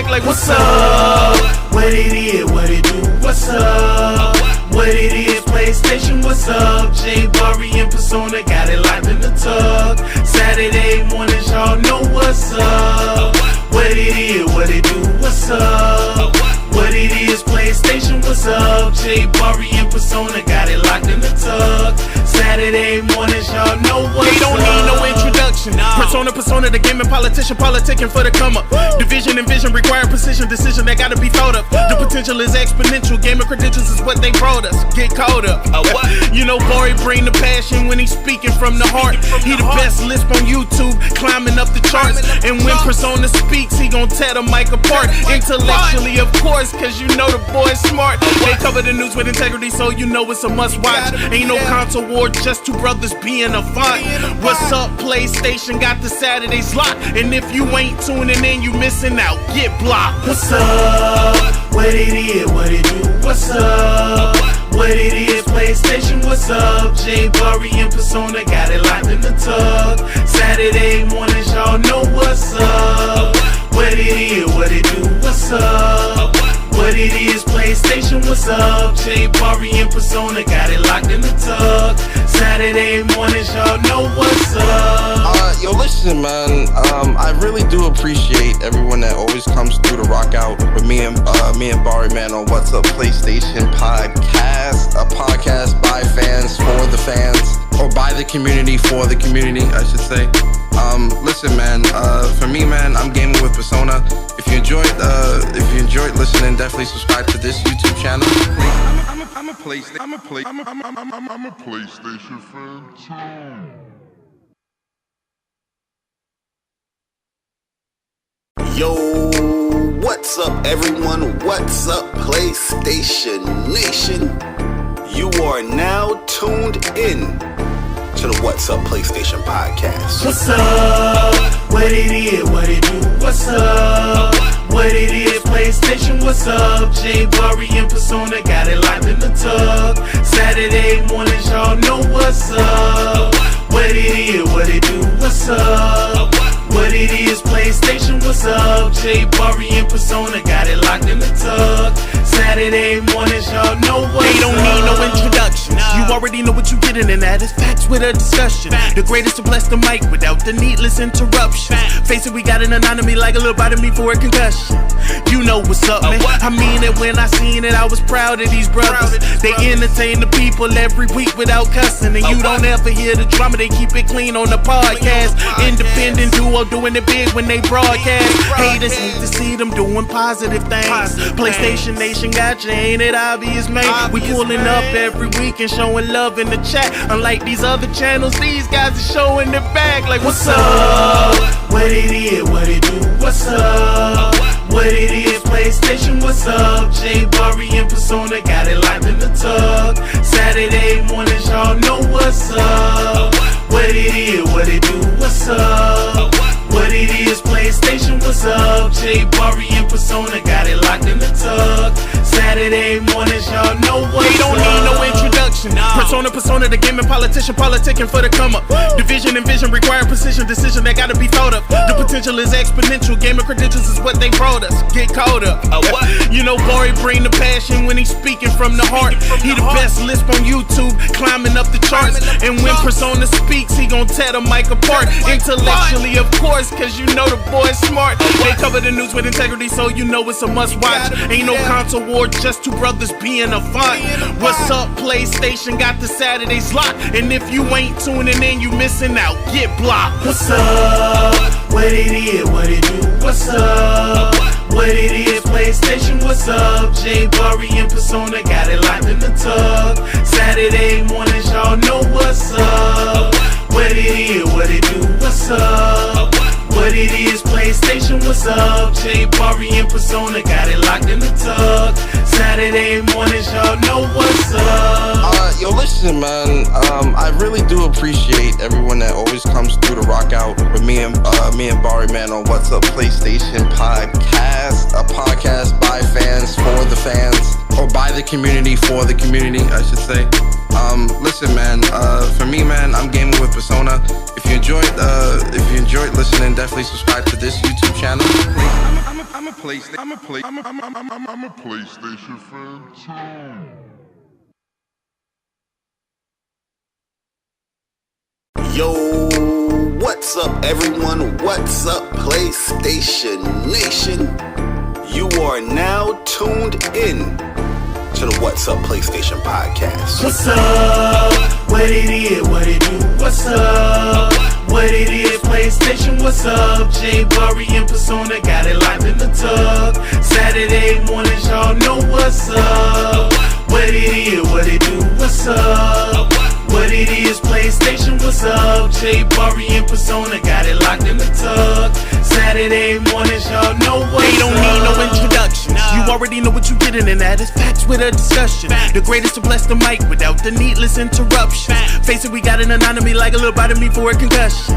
bag like, what's up? What it is, what it do, what's up? What it is, PlayStation, what's up? Bari and Persona got it locked in the tug. Saturday mornings, y'all know what's up. What it is, what it do, what's up? What it is, PlayStation, what's up? Bari and Persona got it locked in the tug. Saturday mornings, y'all know what's up. They don't need no introduction. Persona, the gaming politician, politicking for the come up. Division and vision require precision, decision that gotta be thought of. The potential is exponential, gamer credentials is what they brought us. Get caught up. You know, Bari bring the passion when he's speaking from the heart. He the best lisp on YouTube, climbing up the charts. And when Persona speaks, he gon' tear the mic apart. Intellectually, of course, cause you know the boy's smart. They cover the news with integrity, so you know it's a must watch. Ain't no console war, just two brothers being a font. What's up, PlayStation got the Saturdays locked. And if you ain't tuning in, you missing out. Get blocked. What's up? What it is, what it do, what's up? What it is, PlayStation, what's up? Bari and Persona got it locked in the tug. Saturday mornings, y'all know what's up. What it is, what it do, what's up? What it is, PlayStation, what's up? Bari and Persona got it locked in the tug. Saturday mornings, y'all know what's up. Yo, listen, man. I really do appreciate everyone that always comes through to rock out with me and Bari, man, on What's Up PlayStation Podcast, a podcast by fans for the fans, or by the community for the community, I should say. Listen, man. For me, man, I'm gaming with Persona. If you enjoyed listening, definitely subscribe to this YouTube channel. I'm a PlayStation fan too. Yo, what's up, everyone? What's up, PlayStation Nation? You are now tuned in to the What's Up PlayStation Podcast. What's up? What it is, what it do, what's up? What it is, PlayStation, what's up? Bari and Persona got it locked in the tug. Saturday mornings, y'all know what's up. What it is, what it do, what's up? What it is, PlayStation, what's up? Bari and Persona got it locked in the tug. Saturday mornings, y'all know what's up. They don't need no introduction. You already know what you getting, and that is facts with a discussion. The greatest to bless the mic without the needless interruption. Face it, we got an anatomy like a little bite of me for a concussion. You know what's up, man. I mean it when I seen it, I was proud of these brothers. They entertain the people every week without cussing. And you don't ever hear the drama, they keep it clean on the podcast. Independent duo doing it big when they broadcast. Haters hate to see them doing positive things. PlayStation Nation got you, ain't it obvious, man? We pulling up every week and showing love in the chat. Unlike these other channels, these guys are showing their back like, what's up? What it is, what it do, what's up? What it is, PlayStation, what's up? Bari and Persona got it locked in the tug. Saturday mornings, y'all know what's up. What it is, what it do, what's up? What it is, PlayStation, what's up? Bari and Persona got it locked in the tug. Saturday mornings, y'all know what's up. They don't need no introduction. Persona, the gaming politician, politicking for the come up. Division and vision require precision, decision that gotta be thought of. The potential is exponential, gamer credentials is what they brought us. Get caught up. You know, Bari bring the passion when he's speaking from the heart. He the best lisp on YouTube, climbing up the charts. And when Persona speaks, he gon' tear the mic apart. Intellectually, of course, cause you know the boy's smart. They cover the news with integrity, so you know it's a must watch. Ain't no console war, just two brothers being a font. What's up, PlayStation got the Saturdays locked. And if you ain't tuning in, you missing out. Get blocked. What's up? What it is, what it do, what's up? What it is, PlayStation, what's up? Bari and Persona got it locked in the tug. Saturday mornings, y'all know what's up. What it is, what it do, what's up? What it is, PlayStation, what's up? Bari and Persona got it locked in the tug. Saturday mornings, y'all know what's up. Yo, listen, man. I really do appreciate everyone that always comes through to rock out with me and Bari, man, on What's Up PlayStation Podcast, a podcast by fans for the fans, or by the community, for the community, I should say. Listen, man. For me, man, I'm gaming with Persona. If you enjoyed listening, definitely subscribe to this YouTube channel. I'm a PlayStation fan too. Yo, what's up, everyone? What's up, PlayStation Nation? You are now tuned in to the What's Up PlayStation podcast. What's up? What it is? What it do? What's up? What it is? PlayStation. What's up? Bari and Persona got it locked in the tub. Saturday mornings, y'all know what's up. What it is? What it do? What's up? What it is? PlayStation. What's up? Bari and Persona got it locked in the tub. Saturday mornings, y'all know what's up. They don't need no introduction. You already know what you're getting, and that is facts with a discussion. The greatest to bless the mic without the needless interruption. Face it, we got an anatomy like a little bite of me for a concussion.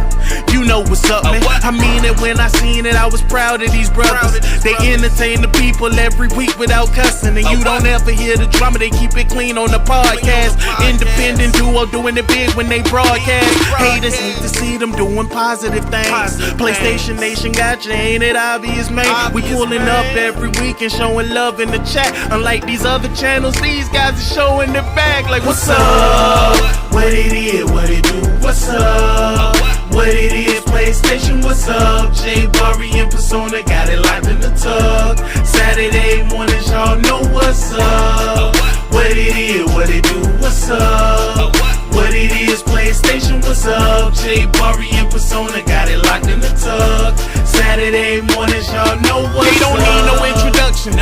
You know what's up, man. I mean it when I seen it. I was proud of these brothers. They entertain the people every week without cussing. And you don't ever hear the drama. They keep it clean on the podcast. Independent duo doing it big when they broadcast. Haters hate to see them doing positive things. PlayStation Nation got you, ain't it obvious, man? We pulling up every week and showing love in the chat. Unlike these other channels, these guys are showing their back. Like, what's up? What it is? What it do? What's up? What it is? PlayStation. What's up? Bari and Persona got it locked in the tub. Saturday mornings, y'all know what's up. What it is? What it do? What's up? What it is? PlayStation. What's up? Bari and Persona got it locked in the tub. Saturday mornings, y'all know what's up. They don't need no introduction.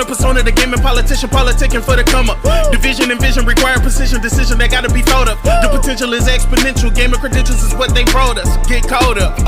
Persona, the gaming politician, politicking for the come up. Division and vision require precision, decision that gotta be thought of. The potential is exponential. Gaming credentials is what they brought us. Get caught up.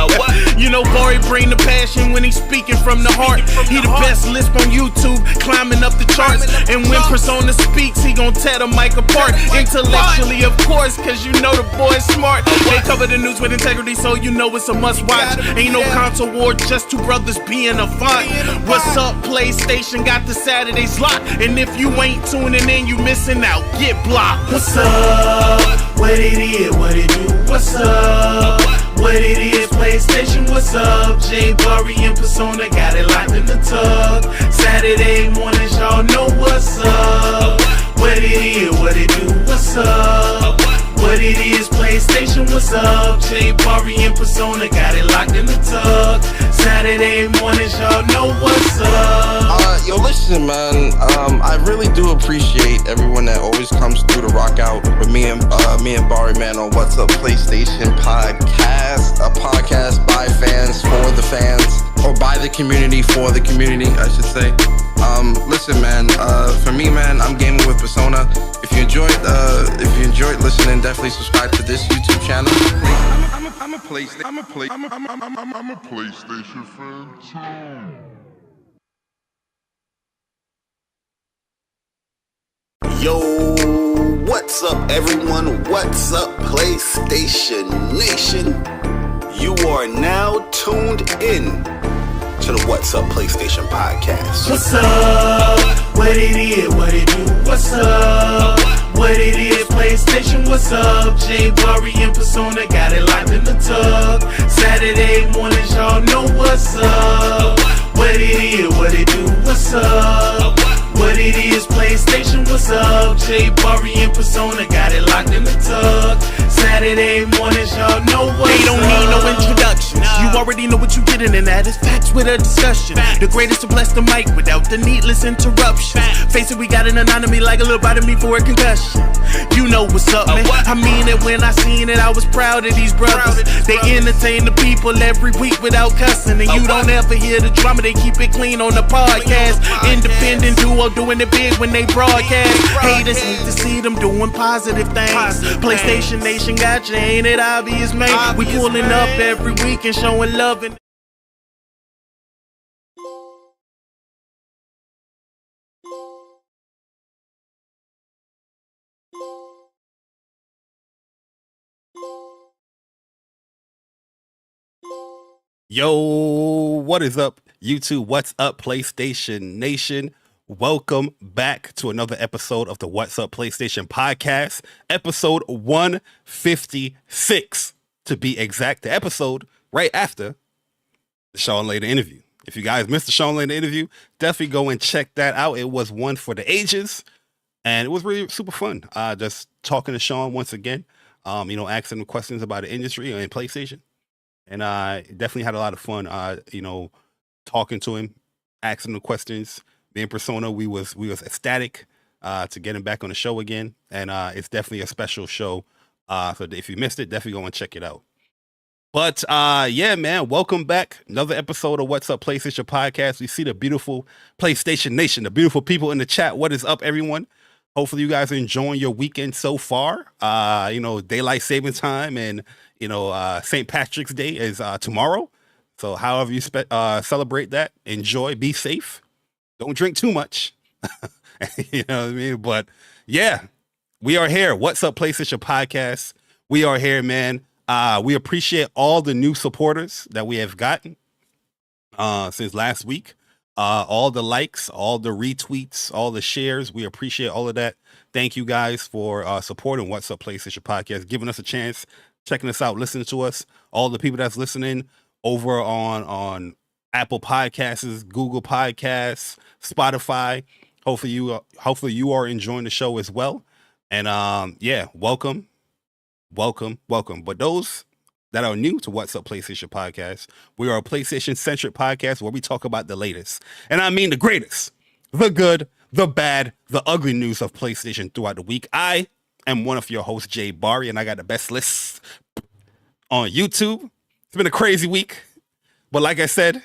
You know, Bari bring the passion when he's speaking from the heart. He the best lisp on YouTube, climbing up the charts. And when Persona speaks, he gon' tear the mic apart. Intellectually, of course, cause you know the boy's smart. They cover the news with integrity, so you know it's a must watch. Ain't no console war, just two brothers being a font. What's up, PlayStation? Got the Saturdays locked. And if you ain't tuning in, you missing out. Get blocked. What's up? What it is? What it do? What's up? What it is? PlayStation. What's up? Bari and Persona got it locked in the tub. Saturday mornings, y'all know what's up. What it is? What it do? What's up? What it is? PlayStation. What's up? Bari and Persona got it locked in the tub. Saturday mornings, y'all know what's up. Yo, listen, man. I really do appreciate everyone that always comes through to rock out with me and Bari, man, on What's Up PlayStation podcast, a podcast by fans for the fans, or by the community for the community, I should say. Listen, man. For me, man, I'm gaming with Persona. If you enjoyed listening, definitely subscribe to this YouTube channel. I'm a PlayStation fan too. Yo, what's up, everyone? What's up, PlayStation Nation? You are now tuned in to the What's Up PlayStation podcast. What's up? What it is? What it do? What's up? What it is? PlayStation. What's up? Bari and Persona got it locked in the tub. Saturday mornings, y'all know what's up. What it is? What it do? What's up? What it is? PlayStation. What's up? Bari and Persona got it locked in the tub. Saturday mornings, y'all know what's up. They don't need no introduction. You already know what you're getting, and that is facts with a discussion. The greatest to bless the mic without the needless interruption. Face it, we got an anatomy like a little bite of me for a concussion. You know what's up, man. I mean it when I seen it. I was proud of these brothers. They entertain the people every week without cussing. And you don't ever hear the drama. They keep it clean on the podcast. Independent duo doing it big when they broadcast. Haters hate to see them doing positive things. PlayStation Nation got you, ain't it obvious, man? We pulling up every week and showing love and Yo, what is up, YouTube? What's up, PlayStation Nation? welcome back to another episode of the What's Up PlayStation podcast, episode 156 to be exact, the episode right after the Sean Layden interview. If you guys missed the Sean Layden interview, definitely go and check that out. It was one for the ages, and it was really super fun. Just talking to Sean once again, asking him questions about the industry and PlayStation, and I definitely had a lot of fun. Talking to him, asking him questions. Me and Persona, we was ecstatic to get him back on the show again, and it's definitely a special show. So if you missed it, definitely go and check it out. But yeah, man, welcome back. Another episode of What's Up PlayStation podcast. We see the beautiful PlayStation Nation, the beautiful people in the chat. What is up, everyone? Hopefully you guys are enjoying your weekend so far. Daylight saving time and St. Patrick's Day is tomorrow. So however you celebrate that, enjoy, be safe. Don't drink too much. You know what I mean? But yeah, we are here. What's Up PlayStation podcast? We are here, man. We appreciate all the new supporters that we have gotten since last week. All the likes, all the retweets, all the shares. We appreciate all of that. Thank you guys for supporting What's Up PlayStation podcast, giving us a chance, checking us out, listening to us. All the people that's listening over on Apple Podcasts, Google Podcasts, Spotify. Hopefully you are enjoying the show as well. And welcome. But those that are new to What's Up PlayStation podcast, we are a PlayStation centric podcast where we talk about the latest, and I mean the greatest, the good, the bad, the ugly news of PlayStation throughout the week. I am one of your hosts, Jay Bari, and I got the best lists on YouTube. It's been a crazy week, but like I said,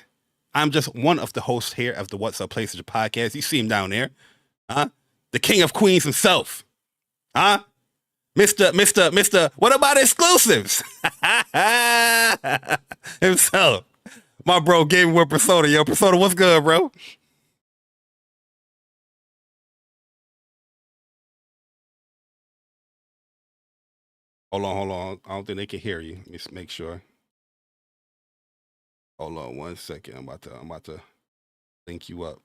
I'm just one of the hosts here of the What's Up PlayStation podcast. You see him down there, the King of Queens himself, Mr. What about exclusives? Himself, my bro, Game World Persona. Yo, Persona, what's good, bro? Hold on. I don't think they can hear you. Let me just make sure. Hold on 1 second. I'm about to link you up.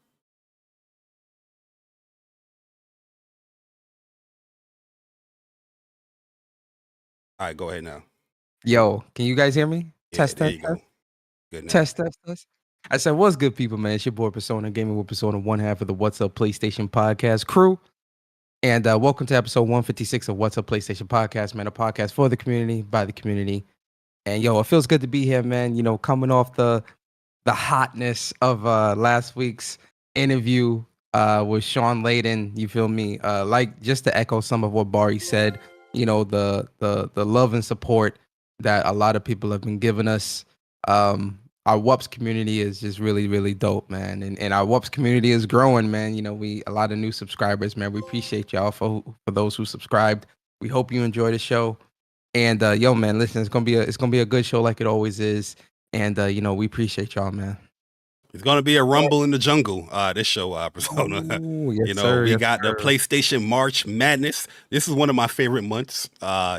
All right, go ahead now. Yo, can you guys hear me? Yeah, Test. Good now. Test. I said, what's good, people, man? It's your boy Persona, Gaming with Persona, one half of the What's Up PlayStation podcast crew. And welcome to episode 156 of What's Up PlayStation podcast, man. A podcast for the community, by the community. And yo, it feels good to be here, man. Coming off the hotness of last week's interview with Sean Layden, you feel me? Like, just to echo some of what Bari said, the love and support that a lot of people have been giving us. Our WUPS community is just really, really dope, man. And our WUPS community is growing, man. A lot of new subscribers, man. We appreciate y'all for those who subscribed. We hope you enjoy the show. And yo, man, listen, it's gonna be a good show like it always is. And we appreciate y'all, man. It's gonna be a rumble in the jungle. This show, Persona. Ooh, yes, sir, we yes, got sir. the PlayStation March Madness. This is one of my favorite months,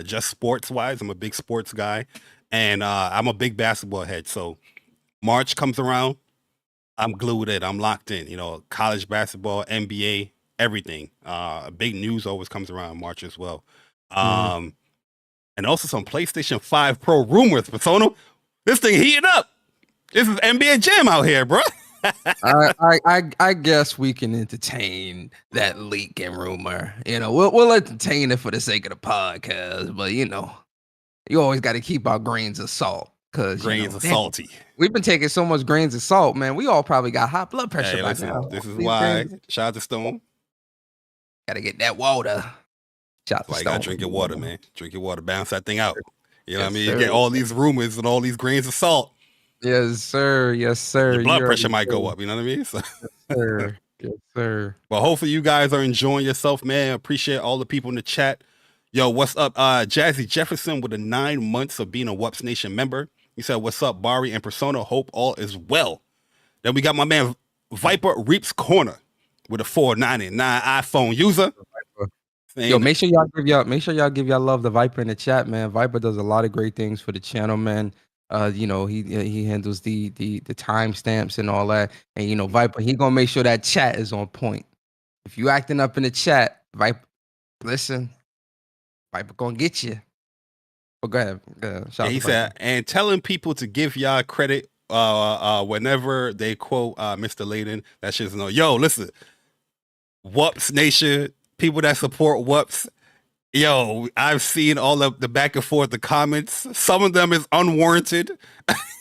just sports wise. I'm a big sports guy, and I'm a big basketball head. So March comes around, I'm glued in. I'm locked in. College basketball, NBA, everything. Big news always comes around March as well. And also some PlayStation 5 Pro Rumors. Persona, this thing heating up. This is NBA Jam out here, bro. I guess we can entertain that leak and rumor. We'll entertain it for the sake of the podcast, but you always got to keep our grains of salt. Grains of salty. We've been taking so much grains of salt, man. We all probably got high blood pressure by now. This is why. Shout out to Stone. Gotta get that water. Shout out to Why you Stone. gotta drink your water, man. Drink your water. Bounce that thing out. You know what I mean? Sir. You get all these rumors and all these grains of salt. Yes, sir. Yes, sir. Your blood pressure might go up. You know what I mean? So. Yes, sir. Yes, sir. Well, hopefully you guys are enjoying yourself, man. Appreciate all the people in the chat. Yo, what's up? Jazzy Jefferson with the 9 months of being a WUPS Nation member. He said, what's up, Bari and Persona? Hope all is well. Then we got my man Viper Reaps Corner with a 499 iPhone user. Yo, make sure y'all give y'all love to Viper in the chat, man. Viper does a lot of great things for the channel, man. He handles the timestamps and all that. And Viper, he gonna make sure that chat is on point. If you acting up in the chat, Viper, listen, Viper gonna get you. But go ahead. Yeah, he said, and telling people to give y'all credit whenever they quote Mr. Layden, that shit's no. Yo, listen, WUPS Nation, people that support WUPS. Yo, I've seen all of the back and forth, the comments. Some of them is unwarranted.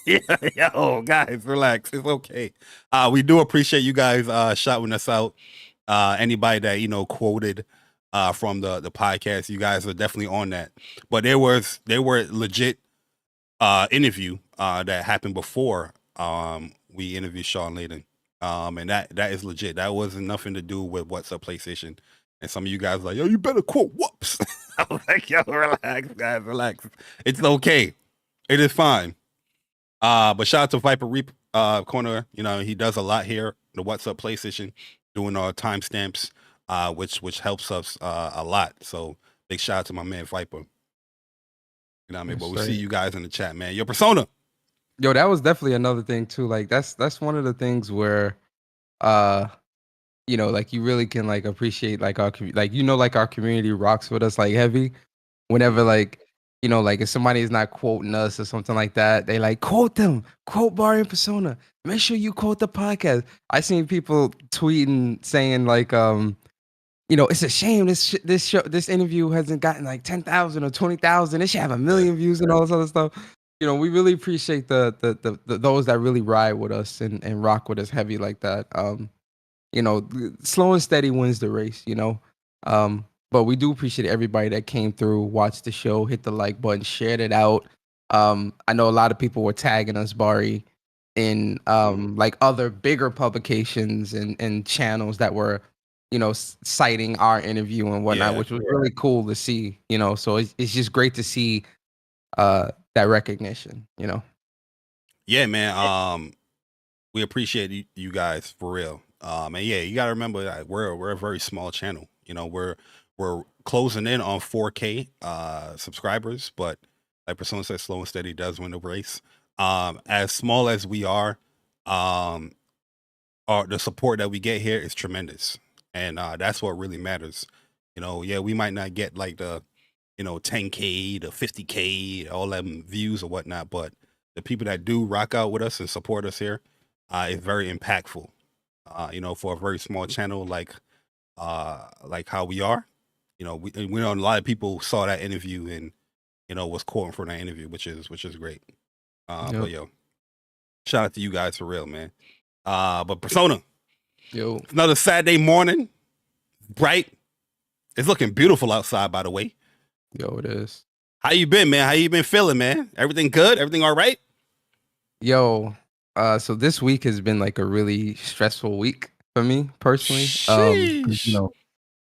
Yo, guys, relax. It's okay. We do appreciate you guys shouting us out. Anybody that quoted from the podcast, you guys are definitely on that. But there were legit interview that happened before we interviewed Sean Layden. And that is legit. That wasn't nothing to do with What's Up PlayStation. And some of you guys are like, yo, you better quote WUPS. I was like, yo, relax, guys, relax. It's okay. It is fine. But shout out to Viper Corner. He does a lot here. The What's Up PlayStation, doing our timestamps, which helps us a lot. So big shout out to my man Viper. You know what I mean? But we see you guys in the chat, man. Your Persona. Yo, that was definitely another thing too. Like that's one of the things where like you really can like appreciate like our like our community rocks with us like heavy. Whenever like if somebody is not quoting us or something like that, they like quote them, quote Bari and Persona. Make sure you quote the podcast. I seen people tweeting saying like it's a shame this interview hasn't gotten like 10,000 or 20,000. It should have 1 million views and all this other stuff. We really appreciate the those that really ride with us and rock with us heavy like that. Slow and steady wins the race, but we do appreciate everybody that came through, watched the show, hit the like button, shared it out. I know a lot of people were tagging us, Bari, in like other bigger publications and channels that were, citing our interview and whatnot, which was really cool to see, so it's just great to see that recognition, Yeah, man. We appreciate you guys for real. And yeah, you gotta remember that we're a very small channel. We're closing in on 4K subscribers, but like Persona said, slow and steady does win the race. As small as we are, the support that we get here is tremendous, and that's what really matters. Yeah, we might not get like the 10K to 50K, all them views or whatnot, but the people that do rock out with us and support us here is very impactful. For a very small channel like how we are, we know a lot of people saw that interview and was quoting from that interview, which is great. But yo, shout out to you guys for real, man. But Persona, yo, it's another Saturday morning, bright. It's looking beautiful outside, by the way. Yo, it is. How you been, man? How you been feeling, man? Everything good? Everything all right? Yo, so this week has been like a really stressful week for me personally. Sheesh.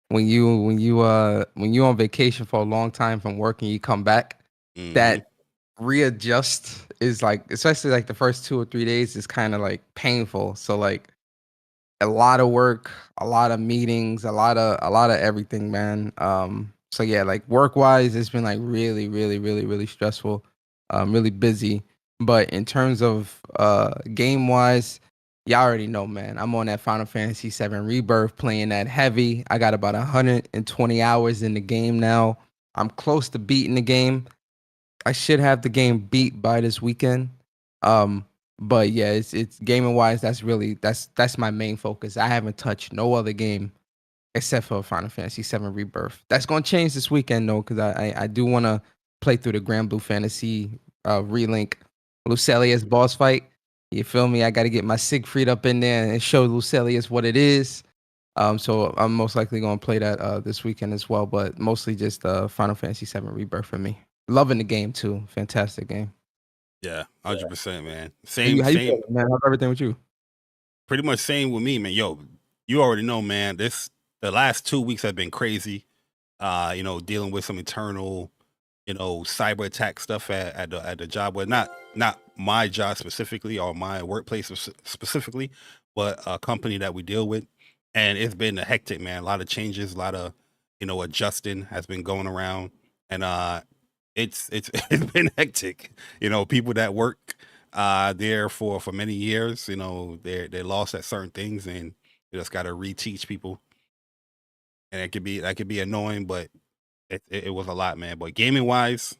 When you on vacation for a long time from work and you come back, that readjust is like, especially like the first 2 or 3 days, is kind of like painful. So like a lot of work, a lot of meetings, a lot of everything, man. So yeah, like work wise, it's been like really, really, really, really stressful, really busy. But in terms of game wise, y'all already know, man. I'm on that Final Fantasy VII Rebirth, playing that heavy. I got about 120 hours in the game now. I'm close to beating the game. I should have the game beat by this weekend. But yeah, it's gaming wise, that's my main focus. I haven't touched no other game except for Final Fantasy VII Rebirth. That's gonna change this weekend though, because I do want to play through the Grand Blue Fantasy relink Lucelius boss fight. You feel me? I got to get my Siegfried up in there and show Lucelius what it is. So I'm most likely going to play that this weekend as well, but mostly just Final Fantasy VII Rebirth for me. Loving the game too. Fantastic game. Yeah, 100%, man. Same, how you same. feeling, man? How's everything with you? Pretty much same with me, man. Yo, you already know, man. The last 2 weeks have been crazy. Dealing with some internal, cyber attack stuff at the job, but not my job specifically or my workplace specifically, but a company that we deal with. And it's been a hectic, man. A lot of changes, a lot of, adjusting has been going around. And it's been hectic. You know, people that work there for many years, you know, they're lost at certain things, and you just got to reteach people, and it could be annoying, but it was a lot, man. But gaming wise,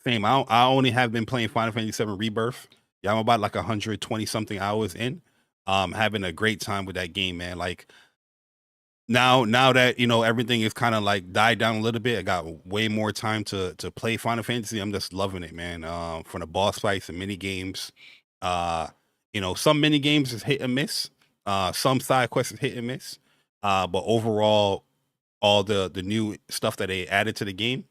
same. I only have been playing Final Fantasy VII Rebirth. Yeah, I'm about like 120 something hours in. Having a great time with that game, man. Like now that, you know, everything is kind of like died down a little bit, I got way more time to play Final Fantasy. I'm just loving it, man. From the boss fights and mini games, you know, some mini games is hit and miss. Some side quests is hit and miss. But overall, all the new stuff that they added to the game,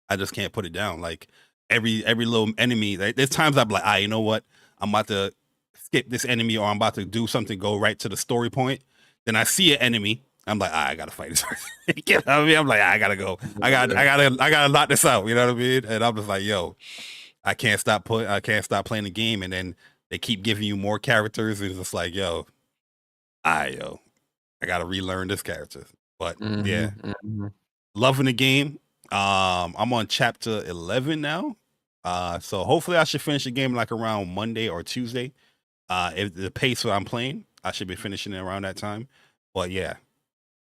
I just can't put it down. Like every little enemy, like, there's times I'm like, you know what, I'm about to skip this enemy, or I'm about to do something, go right to the story point. Then I see an enemy, I'm like, I gotta fight this person. You know what I mean? I'm like, I gotta go. I gotta knock this out. You know what I mean? And I'm just like, yo, I can't stop playing the game. And then they keep giving you more characters, and it's just like, yo, I gotta relearn this character. But yeah, loving the game. I'm on chapter 11 now. So hopefully I should finish the game like around Monday or Tuesday. If the pace that I'm playing, I should be finishing it around that time. But yeah,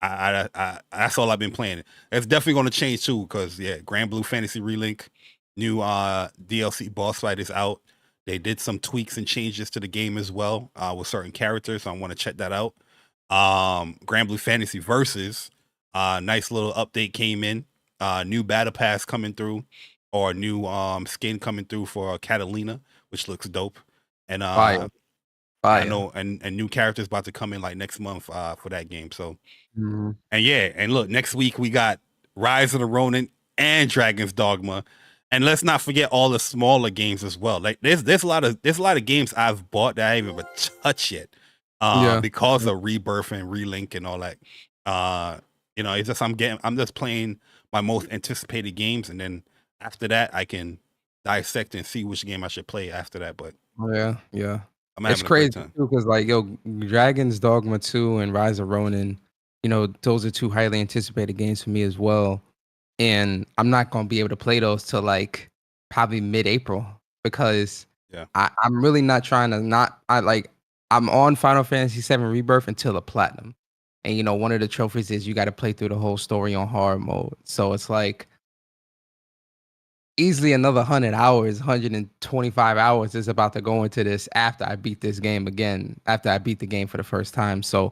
I that's all I've been playing. It's definitely going to change too, because yeah, Grand Blue Fantasy Relink, new DLC boss fight is out. They did some tweaks and changes to the game as well, with certain characters. So I want to check that out. Grand Blue Fantasy Versus, nice little update came in. New battle pass coming through, or new skin coming through for Catalina, which looks dope. And Fire. I know, and new characters about to come in like next month for that game. So and yeah, and look, next week we got Rise of the Ronin and Dragon's Dogma. And let's not forget all the smaller games as well. Like there's a lot of games I've bought that I haven't even touched yet. Because of Rebirth and Relink and all that. You know, it's just I'm just playing my most anticipated games, and then after that I can dissect and see which game I should play after that. But yeah. I'm It's having a great crazy time. too, because like, yo, Dragon's Dogma 2 and Rise of Ronin, you know, those are two highly anticipated games for me as well. And I'm not gonna be able to play those till like probably mid-April, because I'm really not trying to I'm on Final Fantasy VII Rebirth until the platinum. And you know, one of the trophies is you got to play through the whole story on hard mode. So it's like easily another 100 hours, 125 hours is about to go into this after I beat this game again, after I beat the game for the first time. So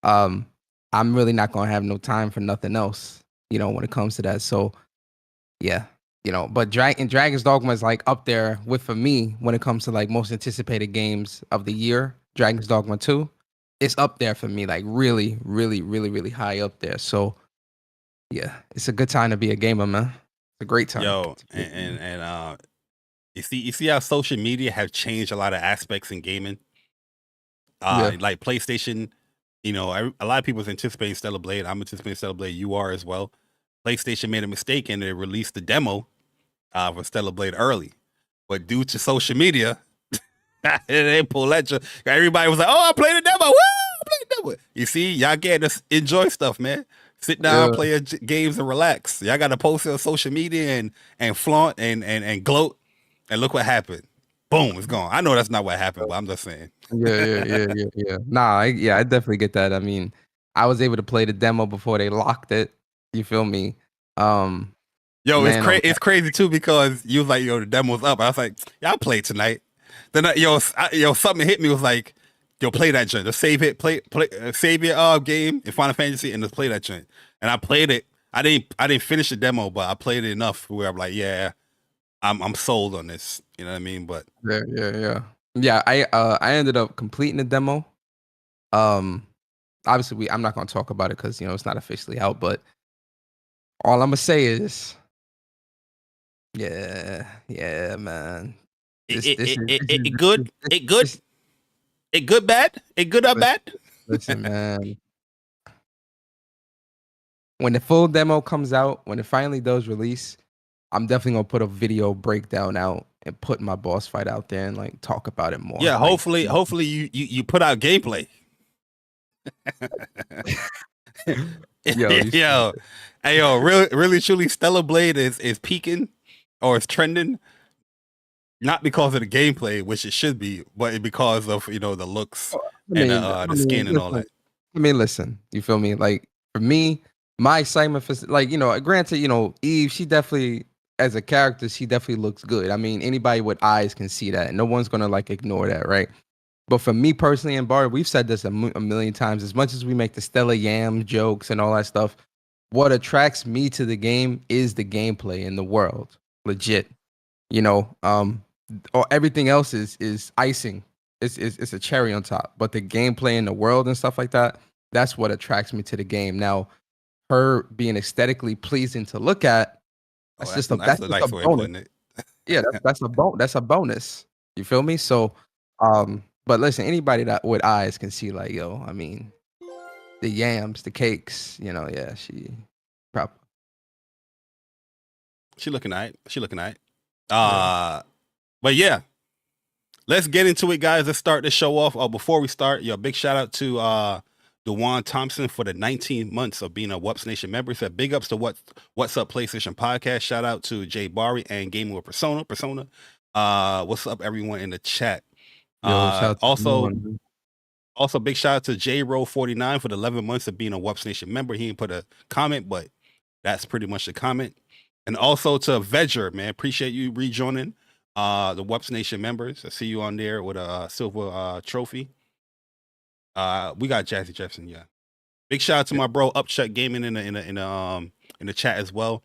I'm really not going to have no time for nothing else, you know, when it comes to that. So yeah, you know, but Dragon's Dogma is like up there with, for me, when it comes to like most anticipated games of the year. Dragon's Dogma 2, it's up there for me, like really, really, really, really high up there. So yeah, it's a good time to be a gamer, man. It's a great time. Yo, and you see how social media have changed a lot of aspects in gaming. Like PlayStation, you know, a lot of people is anticipating Stellar Blade. I'm anticipating Stellar Blade. You are as well. PlayStation made a mistake and they released the demo for Stellar Blade early, but due to social media, they pull that. Everybody was like, "Oh, I played the demo. Woo! I played the demo." You see, y'all get to enjoy stuff, man. Sit down, play your games, and relax. Y'all got to post it on social media and flaunt and gloat, and look what happened. Boom, it's gone. I know that's not what happened, but I'm just saying. Yeah. Nah, I definitely get that. I mean, I was able to play the demo before they locked it. You feel me? Yo, man, it's crazy too, because you was like, yo, the demo's up. I was like, yeah, I'll play tonight. Then something hit me, was like, yo, play that joint. Just save it, save your game in Final Fantasy and just play that joint. And I played it. I didn't finish the demo, but I played it enough where I'm like, yeah, I'm sold on this. You know what I mean? But yeah. I ended up completing the demo. Obviously I'm not gonna talk about it because, you know, it's not officially out, but all I'm gonna say is, yeah, man. It good, bad? It good or bad? Listen, man. When the full demo comes out, when it finally does release, I'm definitely gonna put a video breakdown out and put my boss fight out there and like talk about it more. Yeah, like, hopefully you put out gameplay. Yo, Hey yo, really truly Stellar Blade is peaking or is trending, not because of the gameplay, which it should be, but because of the looks and the skin and all that. Listen, you feel me? Like for me, my excitement for granted, Eve, she definitely as a character, she definitely looks good. I mean, anybody with eyes can see that. No one's gonna like ignore that, right? But for me personally and Bari, we've said this a million times. As much as we make the Stella Yam jokes and all that stuff, what attracts me to the game is the gameplay in the world. Legit, or everything else is icing. It's a cherry on top. But the gameplay in the world and stuff like that, that's what attracts me to the game. Now, her being aesthetically pleasing to look at, that's a nice way of putting it. Yeah, that's a bonus. You feel me? So, but listen, anybody that with eyes can see, like, yo, I mean, the yams, the cakes, yeah, she looking at it. But yeah, let's get into it, guys. Let's start the show off. Before we start, big shout out to DeJuan Thompson for the 19 months of being a WUPS Nation member. He said big ups to What's Up PlayStation podcast. Shout out to Jay Bari and Gaming with Persona. What's up, everyone in the chat? Also big shout out to JRow49 for the 11 months of being a WUPS Nation member. He didn't put a comment, but that's pretty much the comment. And also to Vedger, man, appreciate you rejoining the WUPS Nation members. I see you on there with a silver trophy. We got Jazzy Jefferson, yeah. Big shout out to my bro Upchuck Gaming in the chat as well.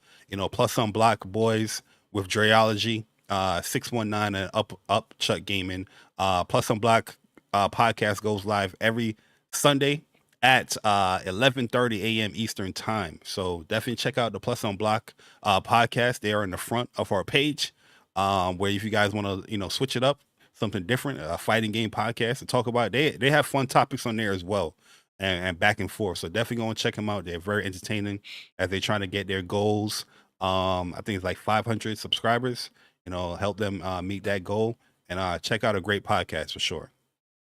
Plus some Block Boys with Dreology, 619 and Upchuck Gaming. Plus some Block podcast goes live every Sunday at 11:30 a.m. Eastern time. So definitely check out the Plus on Block podcast. They are in the front of our page. Where if you guys want to, switch it up, something different, a fighting game podcast to talk about, they have fun topics on there as well, and back and forth. So definitely go and check them out. They're very entertaining as they trying to get their goals. I think it's like 500 subscribers. Help them meet that goal, and check out a great podcast for sure.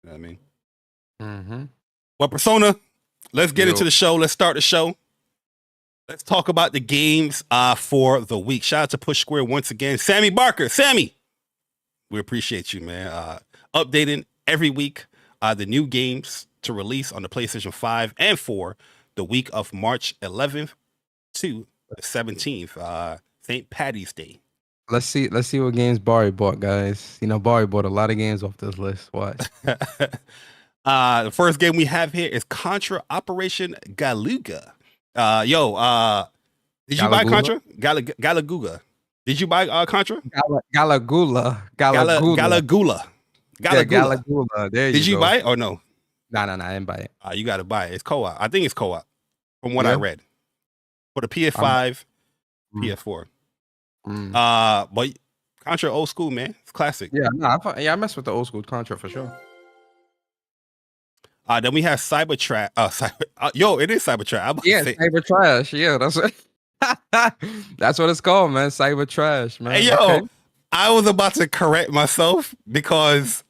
You know what I mean? Mm-hmm. Well, Persona, let's get into the show. Let's start the show. Let's talk about the games for the week. Shout out to Push Square once again. Sammy Barker. Sammy, we appreciate you, man. Updating every week the new games to release on the PlayStation 5 and 4 the week of March 11th to the 17th, St. Paddy's Day. Let's see what games Bari bought, guys. Bari bought a lot of games off this list. Watch. The first game we have here is Contra Operation Galuga. Did you buy Contra? Galaguga. Did you buy Contra? Galagula. Galagula. There you Did you go. buy it or no? No, I didn't buy it. You got to buy it. It's co-op. I think it's co-op from what I read. For the PS5, PS4. But Contra old school, man. It's classic. Yeah, I mess with the old school Contra for sure. Then we have Cybertrash. It is Cybertrash. Cybertrash. Yeah, that's what that's what it's called, man. Cybertrash, man. Hey, okay. I was about to correct myself because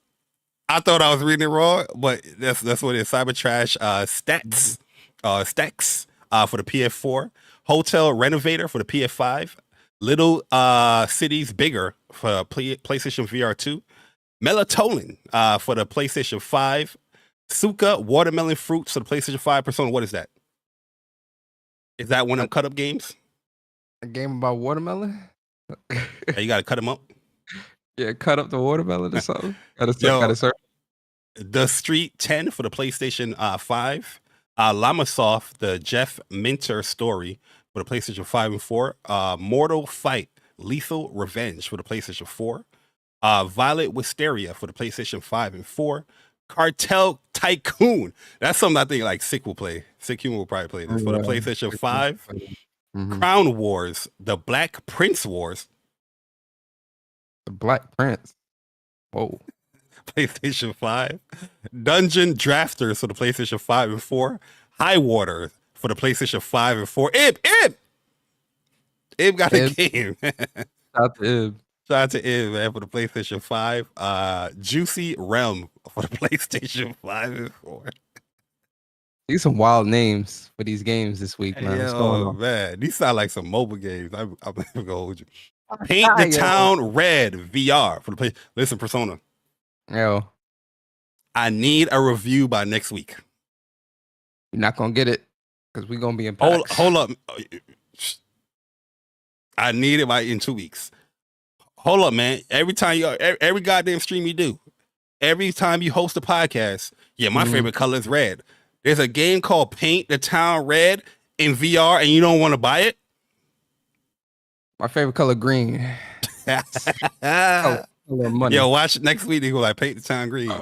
I thought I was reading it wrong, but that's what it is. Cybertrash Stacks for the PS4, Hotel Renovator for the PS5, Little Cities Bigger for PlayStation VR 2, Melatonin for the PlayStation 5, Suka Watermelon Fruits for the PlayStation 5. Persona, what is that? Is that one of them cut up games? A game about watermelon? Yeah, you got to cut them up? Yeah, cut up the watermelon or something? The Street 10 for the PlayStation 5. Lamasoft, the Jeff Minter story for the PlayStation 5 and 4. Mortal Fight, Lethal Revenge for the PlayStation 4. Violet Wisteria for the PlayStation 5 and 4. Cartel Tycoon. That's something I think like Sick will play. Sick Human will probably play this for the PlayStation 5. Mm-hmm. Crown Wars, the Black Prince Wars. The Black Prince. Whoa. PlayStation 5. Dungeon Drafters for the PlayStation 5 and 4. High Water for the PlayStation 5 and 4. Ib got a game. Shout out to Ib. Shout out to Ib, man, for the PlayStation 5. Juicy Realm for the PlayStation 5 and 4. These some wild names for these games this week, man. What's going Yo, on? man, these sound like some mobile games. I'm never gonna hold you. Paint the Town Red VR for the play. Listen, Persona. Yo, I need a review by next week. you're not gonna get it because we're gonna be in packs. Hold up. I need it in 2 weeks. Hold up, man. Every goddamn stream you do, every time you host a podcast, my favorite color is red. There's a game called Paint the Town Red in VR, and you don't want to buy it? My favorite color green. Color money. Yo, watch it next week. They go like Paint the Town Green.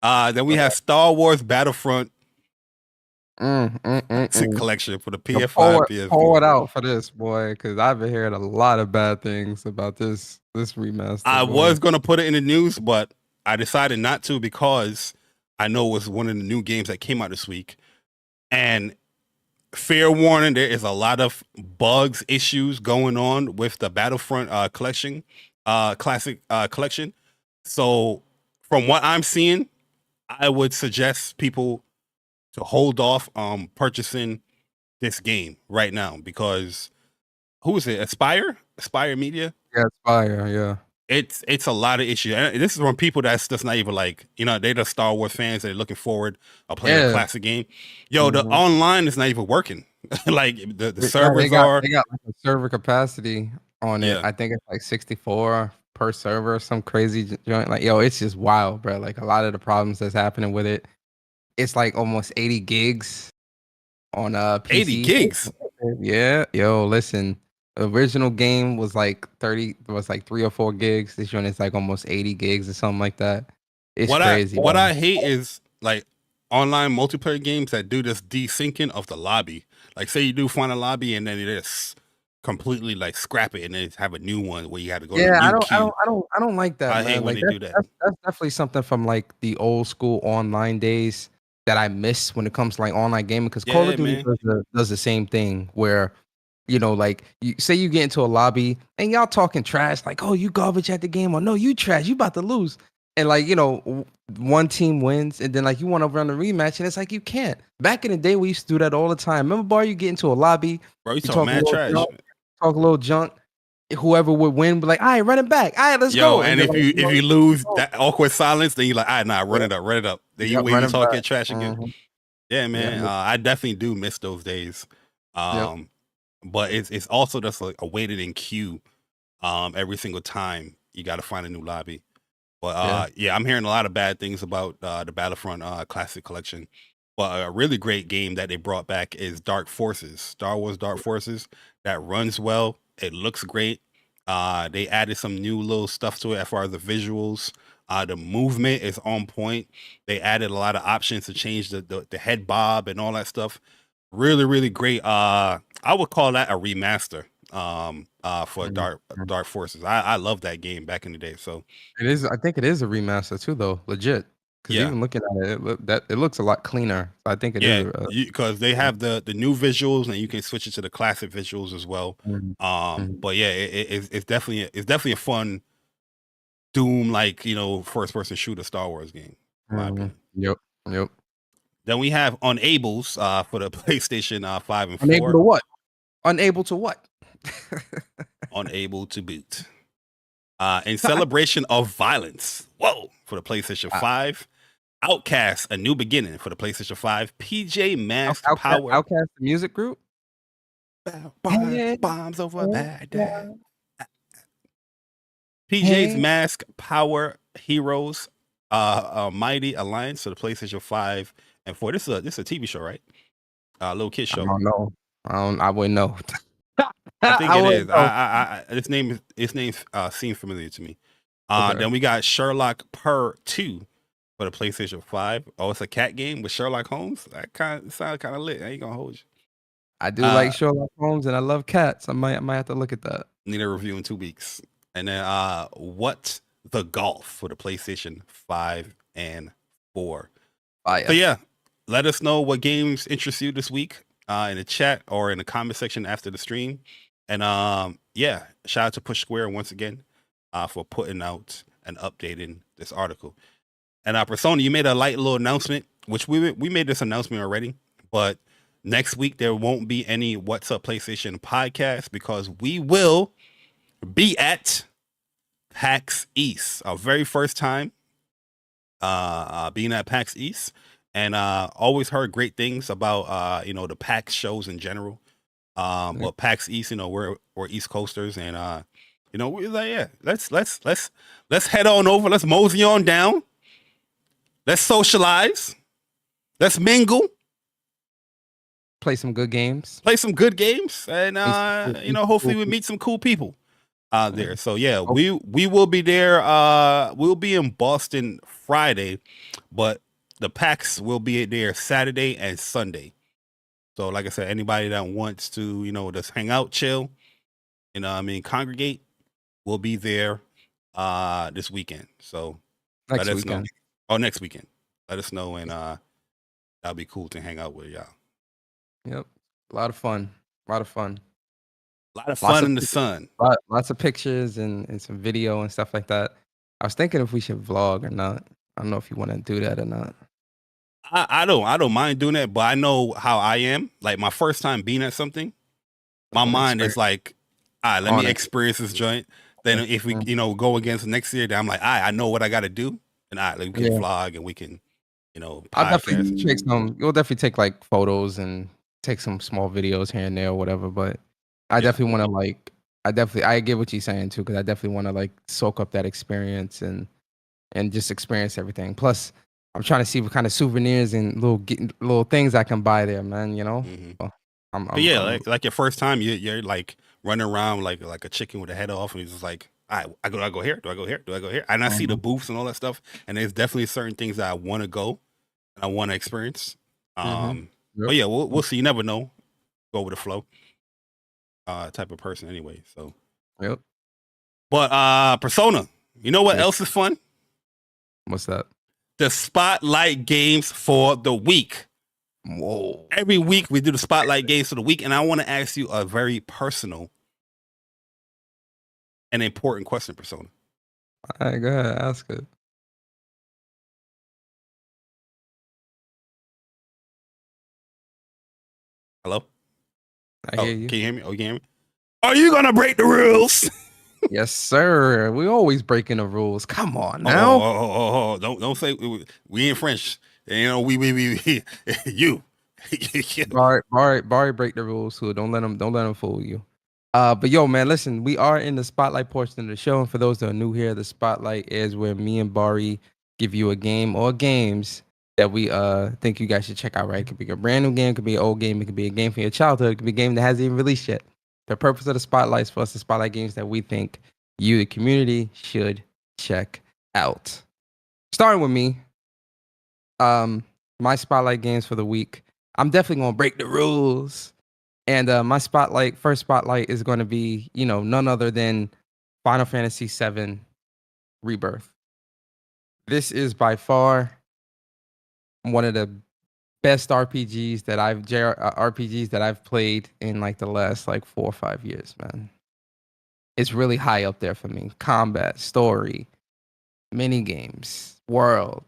Then we have Star Wars Battlefront collection for the PS5, PS4. Pour it out for this, boy, because I've been hearing a lot of bad things about this remaster. I was gonna put it in the news, but I decided not to because I know it was one of the new games that came out this week. And fair warning, there is a lot of bugs, issues going on with the Battlefront collection, classic collection. So from what I'm seeing, I would suggest people to hold off purchasing this game right now because who is it? Aspire Media? Yeah, Aspire, yeah. It's a lot of issues. And this is from people that's not even like, they're the Star Wars fans. They're looking forward to playing a classic game. Yo, the online is not even working. Like the servers they got like a server capacity on it. I think it's like 64 per server, some crazy joint. Like, yo, it's just wild, bro. Like a lot of the problems that's happening with it. It's like almost 80 gigs on PC. 80 gigs? Yeah. Yo, listen. The original game was like 3 or 4 gigs. This one is like almost 80 gigs or something like that. It's crazy. What I hate is like online multiplayer games that do this desyncing of the lobby. Like say you do find a lobby and then it is completely like scrap it and then have a new one where you have to go. Yeah, I don't like that. I hate when they do that. That's definitely something from like the old school online days that I miss when it comes to like online gaming. Because Call of Duty does the same thing where, like you say you get into a lobby and y'all talking trash, like, oh, you garbage at the game, or no, you trash, you about to lose. And like, one team wins and then like you want to run a rematch and it's like you can't. Back in the day, we used to do that all the time. Remember, Bar, you get into a lobby, bro, you talk mad trash. Talk a little junk. Whoever would win, be like, all right, run it back. All right, let's go. And if you lose that awkward silence, then you're like, all right, nah, run it up. Then you talk your trash again. Yeah, man. I definitely do miss those days. But it's also just like a waited in queue every single time you got to find a new lobby. But I'm hearing a lot of bad things about the Battlefront Classic Collection. But a really great game that they brought back is Dark Forces, Star Wars Dark Forces, that runs well. It looks great. They added some new little stuff to it as far as the visuals. The movement is on point. They added a lot of options to change the head bob and all that stuff. Really, really great. I would call that a remaster for Dark Forces. I love that game back in the day. So it is. I think it is a remaster too, though. Legit. Because even looking at it, it looks a lot cleaner. I think it is. Because they have the new visuals, and you can switch it to the classic visuals as well. But yeah, it's definitely a fun Doom first person shooter Star Wars game. In my opinion. Yep. Then we have Unables for the PlayStation 5 and 4. Unable to what? Unable to what? Unable to boot. In celebration of violence. Whoa! For the PlayStation 5. Outcast, A New Beginning for the PlayStation 5. PJ Masks Power. Outcast the music group? Bombs over Baghdad. PJ's Mask Power Heroes. Mighty Alliance for the PlayStation 5 and 4. This is a TV show, right? Little kid show. I don't know. I wouldn't know. I think it is. His name seems familiar to me. Then we got Sherlock Per 2 for the PlayStation 5. Oh, it's a cat game with Sherlock Holmes. That sounds kind of lit. I ain't gonna hold you. I do like Sherlock Holmes and I love cats. I might have to look at that. Need a review in 2 weeks. And then What the Golf for the PlayStation 5 and 4. So yeah, let us know what games interest you this week in the chat or in the comment section after the stream. And shout out to Push Square once again for putting out and updating this article. And Persona, you made a light little announcement which we made this announcement already, but next week there won't be any What's Up PlayStation podcast because we will be at PAX East, our very first time being at PAX East, and always heard great things about the PAX shows in general. But PAX East, we're East Coasters, and we're like, yeah, let's head on over, let's mosey on down, let's socialize, let's mingle, play some good games, and hopefully we meet some cool people out there. So yeah, we will be there. We'll be in Boston Friday, but the PAX will be there Saturday and Sunday. So like I said, anybody that wants to, just hang out, chill, congregate, will be there this weekend. So next let us weekend. know. Oh, next weekend. Let us know, and that'll be cool to hang out with y'all. Yep. A lot of fun. A lot of fun in the sun. Lots of pictures and some video and stuff like that. I was thinking if we should vlog or not. I don't know if you want to do that or not. I don't mind doing that, but I know how I am. Like my first time being at something, my mind is like, all right, let me experience this joint. Then if we, go against next year, then I'm like, all right, I know what I got to do. And we can vlog and we can, I'll definitely take you'll definitely take like photos and take some small videos here and there or whatever. But I definitely want to I get what you're saying too. Cause I definitely want to like soak up that experience and just experience everything. Plus, I'm trying to see what kind of souvenirs and little things I can buy there, man. Mm-hmm. So like your first time, you're like running around like a chicken with a head off, and you're just like, all right, do I go here? Do I go here? Do I go here? And I see the booths and all that stuff, and there's definitely certain things that I want to go and I want to experience. But yeah, we'll see. You never know. Go with the flow. Type of person anyway. So. Yep. But Persona, you know what else is fun? What's that? The spotlight games for the week. Whoa. Every week we do the spotlight games for the week, and I want to ask you a very personal and important question, Persona. All right, go ahead, ask it. Hello? I hear you. Can you hear me? Oh, you can hear me? Are you gonna break the rules? Yes, sir. We always breaking the rules. Come on now. Oh. Don't say we in French. We you. Bari break the rules, so don't let him fool you. But yo, man, listen, we are in the spotlight portion of the show, and for those that are new here, the spotlight is where me and Bari give you a game or games that we think you guys should check out. Right? It could be a brand new game, it could be an old game, it could be a game from your childhood, it could be a game that hasn't even released yet. The purpose of the spotlight is for us to spotlight games that we think you, the community, should check out. Starting with me, my spotlight games for the week. I'm definitely gonna break the rules, and my first spotlight is going to be, none other than Final Fantasy VII Rebirth. This is by far one of the best RPGs that I've played in like the last 4 or 5 years, man. It's really high up there for me. Combat, story, mini games, world,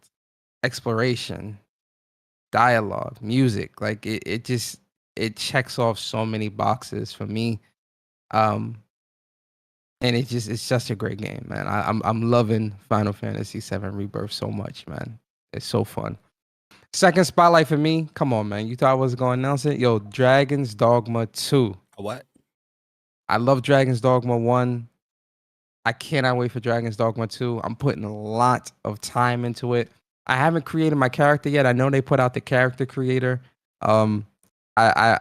exploration, dialogue, music. Like it checks off so many boxes for me. And it's just a great game, man. I'm loving Final Fantasy VII Rebirth so much, man. It's so fun. Second spotlight for me. Come on, man. You thought I was going to announce it? Yo, Dragon's Dogma 2. What? I love Dragon's Dogma 1. I cannot wait for Dragon's Dogma 2. I'm putting a lot of time into it. I haven't created my character yet. I know they put out the character creator. I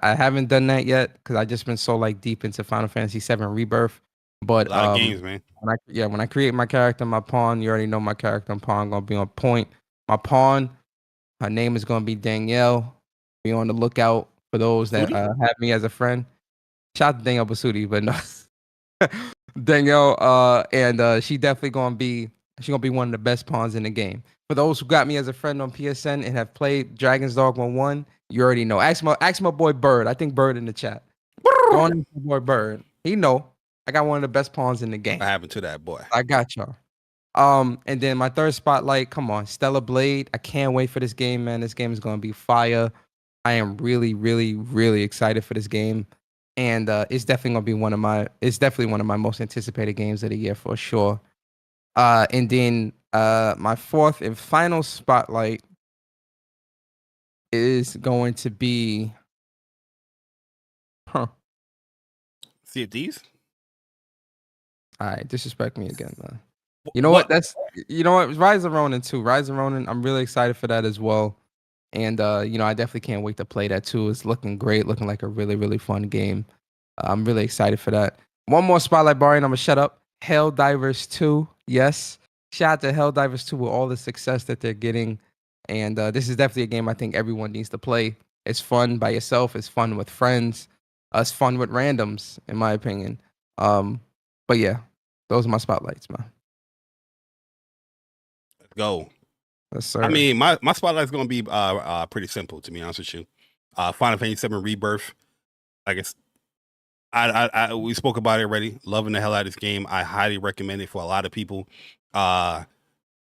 haven't done that yet because I just been so deep into Final Fantasy VII Rebirth. But a lot of games, man. When I create my character, my pawn, you already know my character and pawn gonna be on point. My pawn, her name is gonna be Danielle. Be on the lookout for those that have me as a friend. Shout out to Danielle Basutti, but no. Danielle, and she definitely gonna be one of the best pawns in the game. For those who got me as a friend on PSN and have played Dragon's Dogma 1, you already know. Ask my boy Bird. I think Bird in the chat. Go on, my boy Bird. He know I got one of the best pawns in the game. What happened to that boy? I got y'all. And then my third spotlight, come on, Stellar Blade. I can't wait for this game, man. This game is gonna be fire. I am really, really, really excited for this game. And it's definitely gonna be it's definitely one of my most anticipated games of the year for sure. And then my fourth and final spotlight is going to be See if these. All right, disrespect me again, man. You know what? Rise of Ronin 2. Rise of Ronin, I'm really excited for that as well. And I definitely can't wait to play that too. It's looking great, looking like a really, really fun game. I'm really excited for that. One more spotlight, Bari, and I'm gonna shut up. Helldivers 2. Yes. Shout out to Helldivers 2 with all the success that they're getting. And this is definitely a game I think everyone needs to play. It's fun by yourself, it's fun with friends, it's fun with randoms, in my opinion. But yeah, those are my spotlights, man. Let's go. Yes, sir. I mean, my spotlight is gonna be pretty simple, to be honest with you. Final Fantasy VII Rebirth. I guess we spoke about it already. Loving the hell out of this game. I highly recommend it for a lot of people.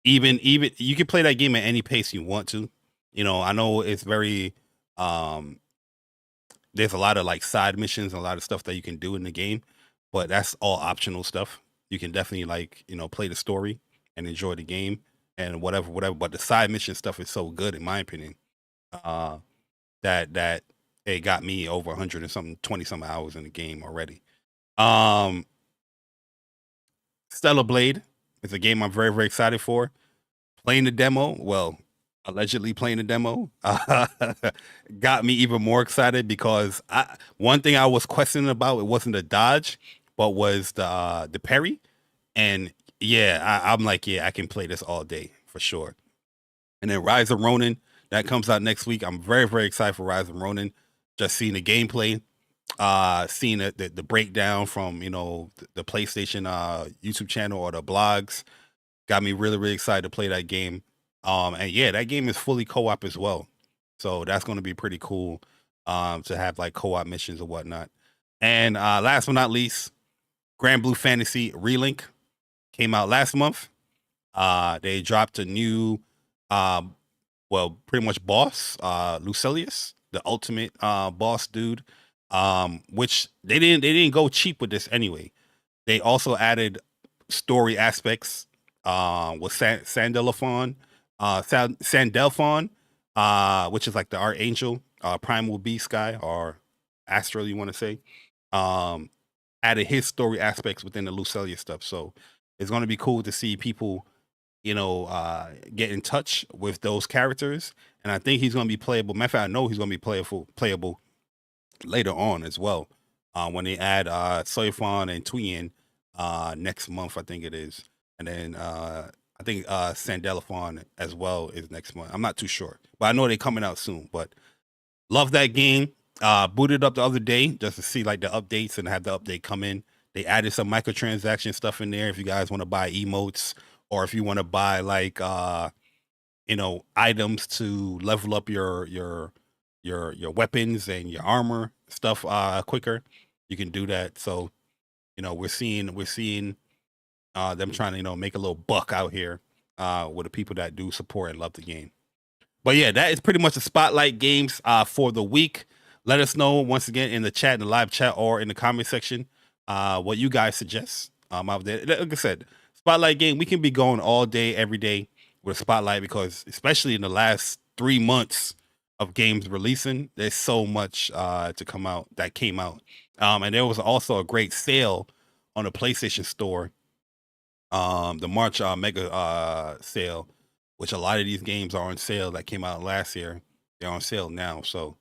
Even you can play that game at any pace you want to. I know it's very there's a lot of like side missions and a lot of stuff that you can do in the game, but that's all optional stuff. You can definitely play the story and enjoy the game and whatever. But the side mission stuff is so good, in my opinion, that it got me over 100 and something, 20 some hours in the game already. Stellar Blade is a game I'm very, very excited for. Playing the demo, well, allegedly playing the demo, got me even more excited because one thing I was questioning about, it wasn't the dodge, but was the parry. And yeah, I'm like, yeah, I can play this all day for sure. And then Rise of Ronin, that comes out next week. I'm very, very excited for Rise of Ronin. Just seeing the gameplay, seeing the breakdown from the PlayStation YouTube channel or the blogs, got me really, really excited to play that game. And yeah, that game is fully co-op as well, so that's going to be pretty cool to have like co-op missions or whatnot. And last but not least, Grand Blue Fantasy Relink came out last month. They dropped a new pretty much boss, Lucilius, the ultimate boss dude, which they didn't go cheap with this anyway. They also added story aspects with Sandalphon, which is like the Archangel, Primal Beast guy, or Astral, you want to say. Added his story aspects within the Lucilius stuff. So it's going to be cool to see people, get in touch with those characters. And I think he's going to be playable. Matter of fact, I know he's going to be playable later on as well. When they add Soifon and Tuyen next month, I think it is. And then I think Sandalphon as well is next month. I'm not too sure, but I know they're coming out soon. But love that game. Booted up the other day just to see like the updates and have the update come in. They added some microtransaction stuff in there if you guys want to buy emotes, or if you want to buy like items to level up your weapons and your armor stuff quicker. You can do that. So we're seeing them trying to make a little buck out here with the people that do support and love the game. But yeah, that is pretty much the spotlight games for the week. Let us know once again in the chat, in the live chat, or in the comment section what you guys suggest out there. Like I said, spotlight game, we can be going all day, every day with spotlight, because especially in the last 3 months of games releasing, there's so much to come out that came out. And there was also a great sale on the PlayStation Store, the March mega sale, which a lot of these games are on sale that came out last year. They're on sale now, so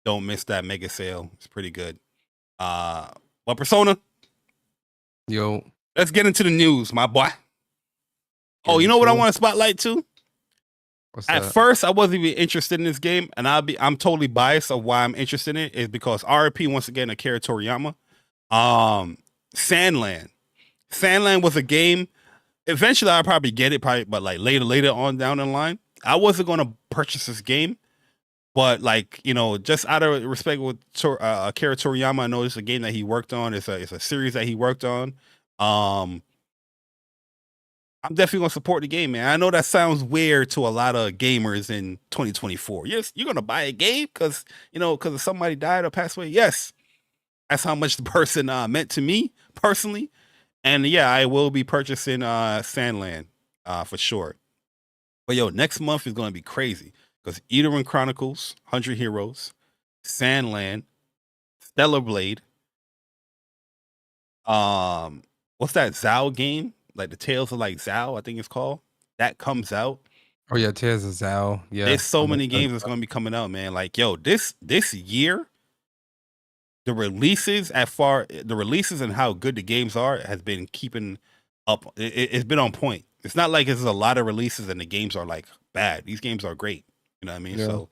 don't miss that mega sale. It's pretty good. But Persona, Yo, let's get into the news, my boy. Oh, you know what I want to spotlight too? At first, I wasn't even interested in this game, and I'm totally biased of why I'm interested in it is because RP once again, Akira Toriyama. Sandland. Sandland was a game. Eventually, I'll probably get it, but like later on down the line. I wasn't going to purchase this game, but just out of respect with Akira Toriyama, I know it's a game that he worked on. It's a series that he worked on. I'm definitely gonna support the game, man. I know that sounds weird to a lot of gamers in 2024. Yes, you're gonna buy a game because somebody died or passed away. Yes, that's how much the person meant to me personally. And yeah, I will be purchasing Sandland for sure. But yo, next month is gonna be crazy because Unikronn Chronicles, 100 Heroes, Sandland, Stellar Blade. What's that Zao game? Like the Tales of like Zao, I think it's called. That comes out. Oh yeah, Tears of Zao. Yeah, There's so many games that's gonna be coming out, man. Like yo, this year, the releases and how good the games are has been keeping up. It's been on point. It's not like it's a lot of releases and the games are like bad. These games are great. You know what I mean? Yeah. So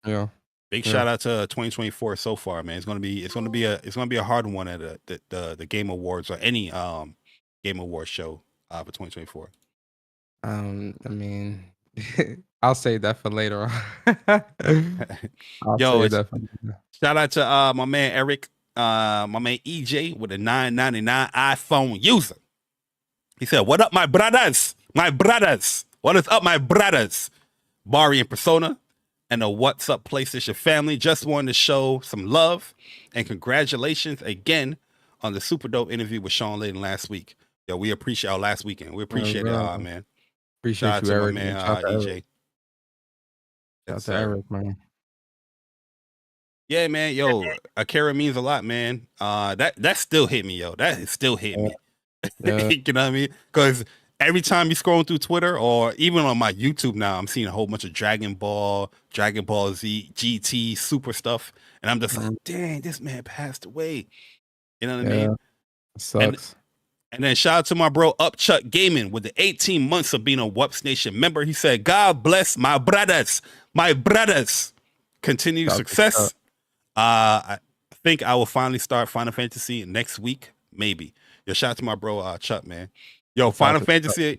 Yeah. big shout out to 2024 so far, man. It's gonna be a hard one at the Game Awards or any Game Awards show for 2024. I mean, I'll save that for later on. Shout out to my man Eric, my man EJ with a 999 iPhone user. He said, "What up, my brothers? My brothers. What is up, my brothers? Bari and Persona and the What's Up PlayStation family. Just wanted to show some love and congratulations again on the super dope interview with Sean Layden last week. Yo, we appreciate our last weekend. We appreciate it, man. Appreciate Shout out you, to Eric. my man EJ. Shout out to Eric, man. Yeah, man. Yo, Akira means a lot, man. That still hit me, yo. That still hit me. Yeah. You know what I mean? Because every time you scroll through Twitter or even on my YouTube now, I'm seeing a whole bunch of Dragon Ball Z, GT, Super stuff. And I'm just like, dang, this man passed away. You know what I mean? It sucks. And then shout out to my bro Upchuck Gaming with the 18 months of being a WUPS Nation member. He said, God bless my brothers. My brothers. Continued success. I think I will finally start Final Fantasy next week, maybe. Yo, shout out to my bro Chuck, man. Yo, Final Fantasy,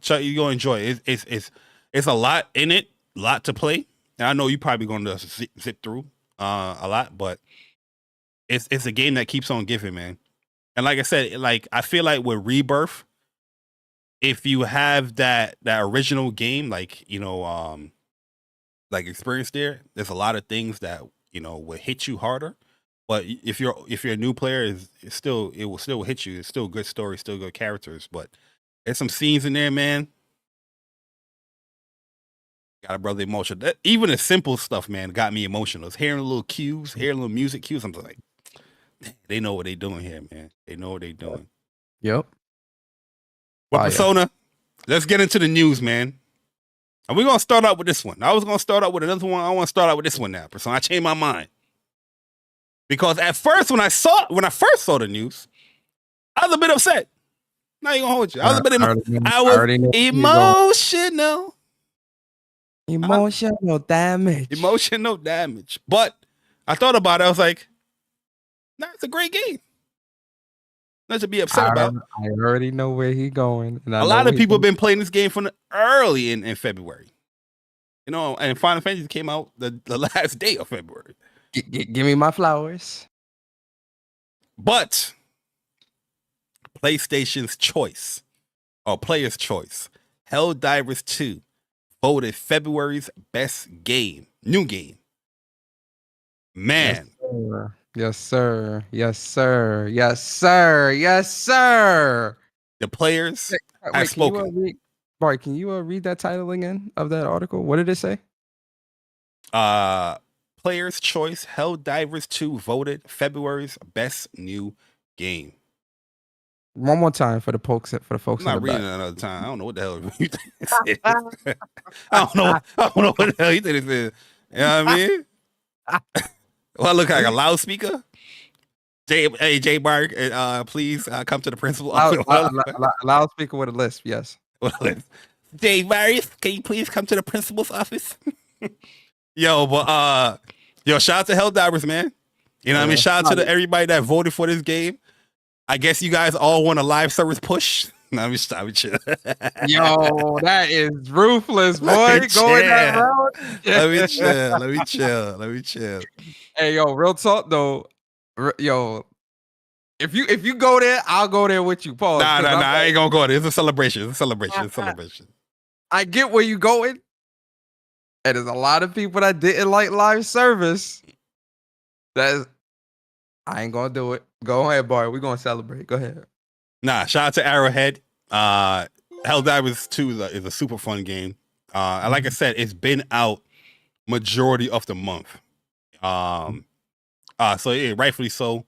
Chuck, you gonna enjoy it. It's a lot in it, a lot to play. And I know you probably gonna zip through a lot, but it's a game that keeps on giving, man. And like I said, like I feel like with Rebirth, if you have that original game, like like experience there's a lot of things that will hit you harder. But if you're a new player, it will still hit you. It's still a good story, still good characters. But there's some scenes in there, man. Got a brother emotional. Even the simple stuff, man, got me emotional. It's hearing little cues, hearing little music cues. I'm just like, they know what they're doing here, man. They know what they're doing. Yep. Well, Persona, let's get into the news, man. And we're gonna start out with this one. I was gonna start out with another one. I want to start out with this one now, Persona. I changed my mind. Because at first, when I first saw the news, I was a bit upset. Not even gonna hold you. I was a bit emotional. Emotional damage. Emotional damage. But I thought about it. I was like, nah, it's a great game. Nothing to be upset about. I already know where he's going. And a lot of people have been playing this game from early in February. And Final Fantasy came out the last day of February. Give me my flowers. But PlayStation's choice, or player's choice, Helldivers 2 voted February's best game, new game. Man. Yes, sir. Yes, sir. Yes, sir. Yes, sir. The players have spoken. Bart, can you read that title again of that article? What did it say? Player's Choice Helldivers 2 voted February's best new game. One more time for the folks. I'm not reading it another time. I don't know what the hell you think it is. I don't know what the hell you think it is. You know what I mean? Well, I look like a loudspeaker. J Bar, please come to the principal office. Loudspeaker with a lisp, yes. J Bar, can you please come to the principal's office? Yo, but shout out to Helldivers, man. You know what I mean? Shout out to everybody that voted for this game. I guess you guys all want a live service push. No, I'm chill. Yo, that is ruthless, boy. Going that route. Let me chill. Hey, yo, real talk though. Yo, If you go there, I'll go there with you. Pause. Nah. 'cause I'm I like, ain't gonna go there. It's a celebration. It's a celebration. It's a celebration. I get where you going. And there's a lot of people that didn't like live service. I ain't gonna do it. Go ahead, Bari. We're gonna celebrate. Go ahead. Nah, shout out to Arrowhead. Helldivers 2 is a super fun game. Like I said, it's been out majority of the month. So yeah, rightfully so.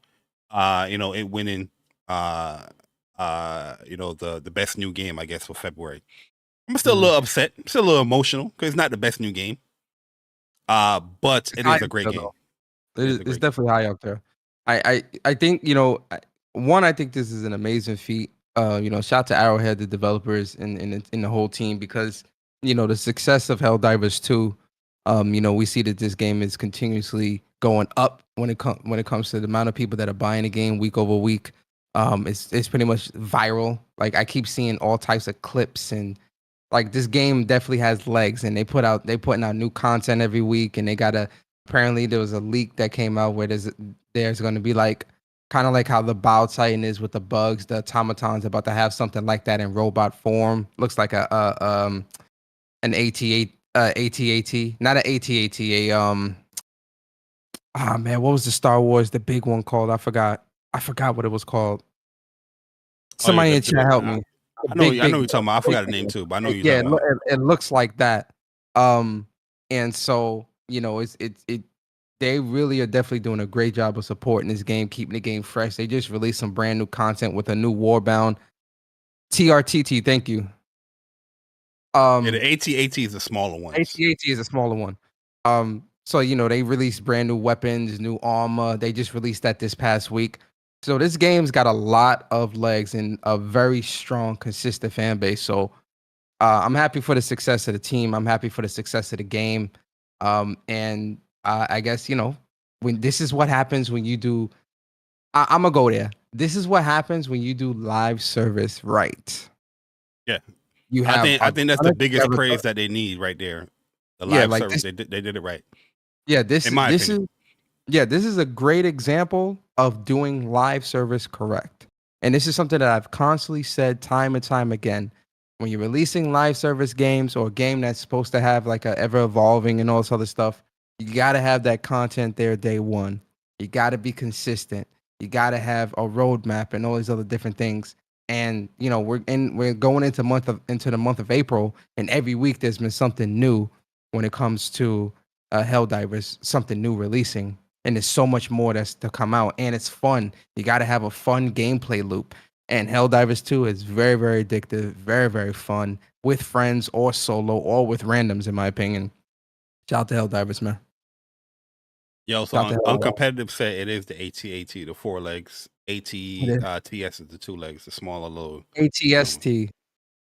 It winning the best new game, I guess, for February. I'm still a little upset. I'm still a little emotional because it's not the best new game. But it is a great game. It's definitely high up there. I think, I think this is an amazing feat. Shout out to Arrowhead, the developers, and the whole team, because the success of Helldivers 2, we see that this game is continuously going up when it comes to the amount of people that are buying the game week over week. It's pretty much viral. Like, I keep seeing all types of clips, and like, this game definitely has legs, and they're putting out new content every week, and apparently there was a leak that came out where there's going to be like kind of like how the Bow Titan is with the bugs. The automaton's about to have something like that in robot form. Looks like an AT-AT, not an AT-AT, what was the Star Wars, the big one called? I forgot what it was called. Somebody in chat help me. I know what you're talking about. I forgot the name too, but I know you're talking about. It looks like that. And so, they really are definitely doing a great job of supporting this game, keeping the game fresh. They just released some brand new content with a new Warbound. TRTT, thank you. The AT-AT is the smaller one. AT-AT is a smaller one. So, they released brand new weapons, new armor. They just released that this past week. So this game's got a lot of legs and a very strong, consistent fan base. So I'm happy for the success of the team. I'm happy for the success of the game. And I guess, when this is what happens when you do, I'm going to go there. This is what happens when you do live service right. Yeah. I think that's the biggest praise that they need right there. The live service, they did it right. Yeah, this is a great example of doing live service correct. And this is something that I've constantly said time and time again. When you're releasing live service games or a game that's supposed to have like a ever evolving and all this other stuff, you got to have that content there day one. You got to be consistent. You got to have a roadmap and all these other different things. And we're going into the month of April, and every week there's been something new when it comes to Helldivers, something new releasing, and there's so much more that's to come out, and it's fun. You got to have a fun gameplay loop, and Helldivers 2 is very, very addictive, very, very fun with friends or solo or with randoms, in my opinion. Shout out to Helldivers, man. Yo, so on competitive set, it is the AT-AT, the 4 legs. TS is the 2 legs, the smaller little. ATST,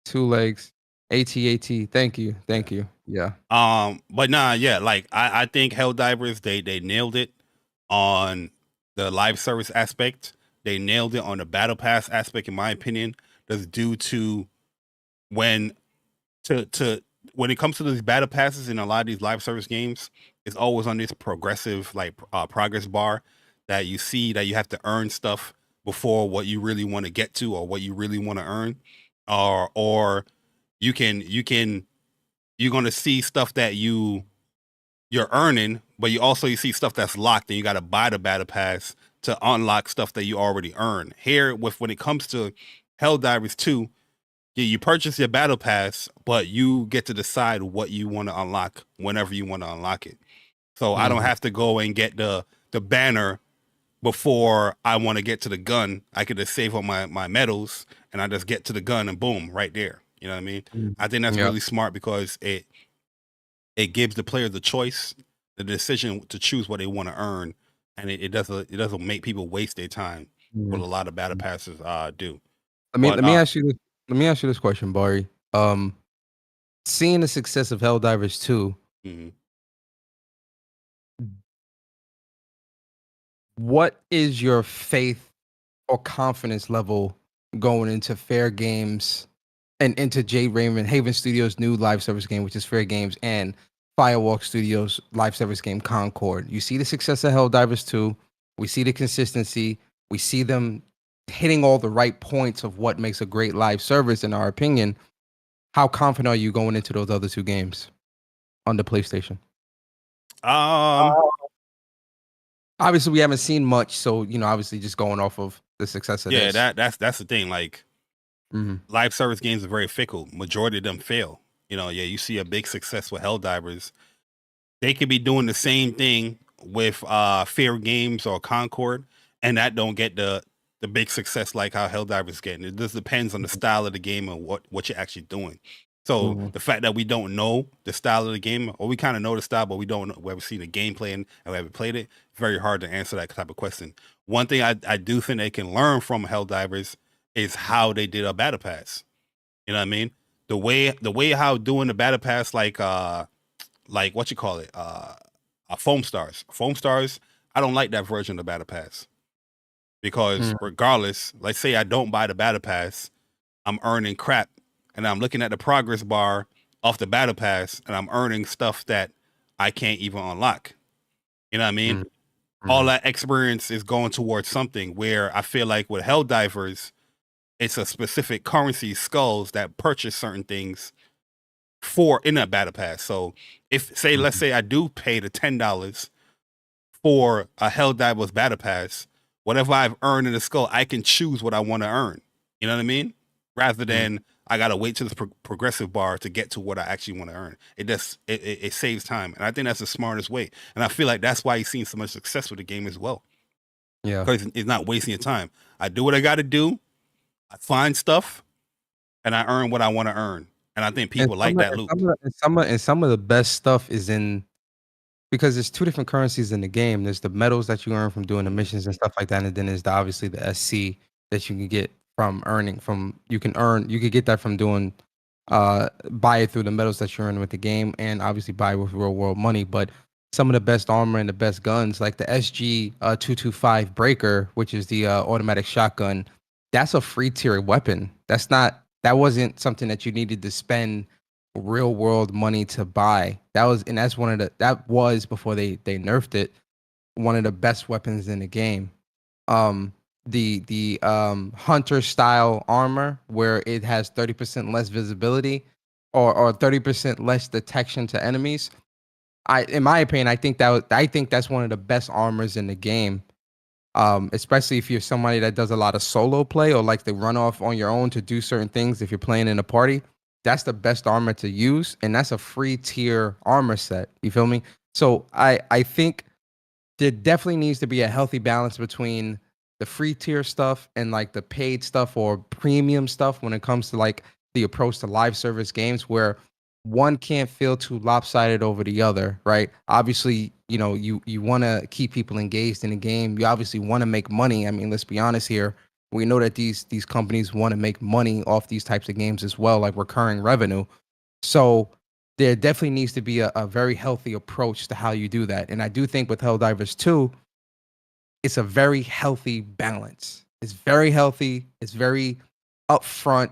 2 legs. AT-AT. Thank you. Yeah. But nah, yeah, like I think Helldivers, they nailed it on the live service aspect. They nailed it on the battle pass aspect, in my opinion. That's due to when it comes to these battle passes in a lot of these live service games, it's always on this progressive progress bar that you see that you have to earn stuff before what you really want to get to or what you really want to earn, or you're going to see stuff that you're earning, but you see stuff that's locked, and you got to buy the battle pass to unlock stuff that you already earn. Here, when it comes to Helldivers 2, you purchase your battle pass, but you get to decide what you want to unlock whenever you want to unlock it. So I don't have to go and get the banner before I want to get to the gun. I could just save on my medals, and I just get to the gun, and boom, right there. You know what I mean? I think that's really smart because it gives the player the choice, the decision to choose what they want to earn, and it doesn't make people waste their time. What a lot of battle passes do. Let me ask you this question, Bari. Seeing the success of Helldivers 2, what is your faith or confidence level going into Fair Games and into Jade Raymond Haven Studios' new live service game, which is Fair Games, and Firewalk Studios' live service game Concord? You see the success of Helldivers 2. We see the consistency. We see them hitting all the right points of what makes a great live service, in our opinion, how confident are you going into those other two games on the PlayStation? Obviously, we haven't seen much, so obviously, just going off of the success of this. Yeah, that's the thing. Like, live service games are very fickle. Majority of them fail. You see a big success with Helldivers. They could be doing the same thing with Fair Games or Concord, and that don't get the big success like how Helldivers getting. It just depends on the style of the game and what you're actually doing. So the fact that we don't know the style of the game, or we kind of know the style, but we don't know, we haven't seen the gameplay and we haven't played it, very hard to answer that type of question. One thing I do think they can learn from Helldivers is how they did a battle pass. You know what I mean? The way how doing the battle pass, like what you call it, Foam Stars. Foam Stars, I don't like that version of the battle pass. Because regardless, let's say I don't buy the battle pass, I'm earning crap, and I'm looking at the progress bar off the battle pass, and I'm earning stuff that I can't even unlock. You know what I mean? All that experience is going towards something, where I feel like with Helldivers, it's a specific currency, skulls, that purchase certain things in that battle pass. So let's say I do pay the $10 for a Helldivers battle pass, whatever I've earned in the skull, I can choose what I want to earn. You know what I mean? Rather than I got to wait to the progressive bar to get to what I actually want to earn. It saves time. And I think that's the smartest way. And I feel like that's why he's seen so much success with the game as well. Yeah. Because it's not wasting your time. I do what I got to do. I find stuff and I earn what I want to earn. And I think people like that loop. Some of the best stuff is in, because there's two different currencies in the game. There's the medals that you earn from doing the missions and stuff like that, and then there's obviously the SC that you can get from earning from. You could get that from doing buy it through the medals that you earn with the game, and obviously buy with real world money. But some of the best armor and the best guns, like the SG 225 Breaker, which is the automatic shotgun, that's a free tier weapon. That wasn't something that you needed to spend real world money to buy. That was before they nerfed it, one of the best weapons in the game. The hunter style armor, where it has 30% less visibility or 30% less detection to enemies. In my opinion, I think that's one of the best armors in the game. Especially if you're somebody that does a lot of solo play or like to run off on your own to do certain things. If you're playing in a party, that's the best armor to use, and that's a free tier armor set. You feel me? So I think there definitely needs to be a healthy balance between the free tier stuff and like the paid stuff or premium stuff when it comes to like the approach to live service games, where one can't feel too lopsided over the other, right? Obviously, you want to keep people engaged in the game. You obviously want to make money. I mean, let's be honest here. We know that these companies want to make money off these types of games as well, like recurring revenue. So there definitely needs to be a very healthy approach to how you do that. And I do think with Helldivers 2, it's a very healthy balance. It's very healthy. It's very upfront.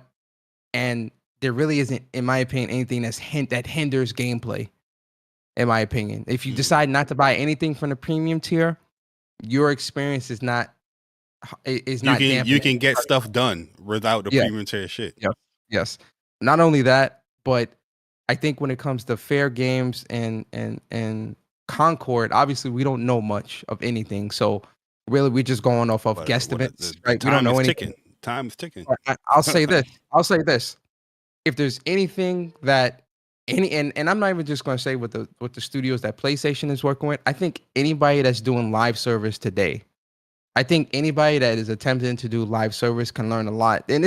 And there really isn't, in my opinion, anything that hinders gameplay, in my opinion. If you decide not to buy anything from the premium tier, your experience is not you can get stuff done without the premium tier shit. Yes. Not only that, but I think when it comes to Fair Games and Concord, obviously we don't know much of anything. So really we're just going off of guesstimates, right? We don't know anything. Time is ticking. I'll say this. If there's anything that and I'm not even just going to say with the studios that PlayStation is working with, I think anybody that's doing live service today, I think anybody that is attempting to do live service can learn a lot. And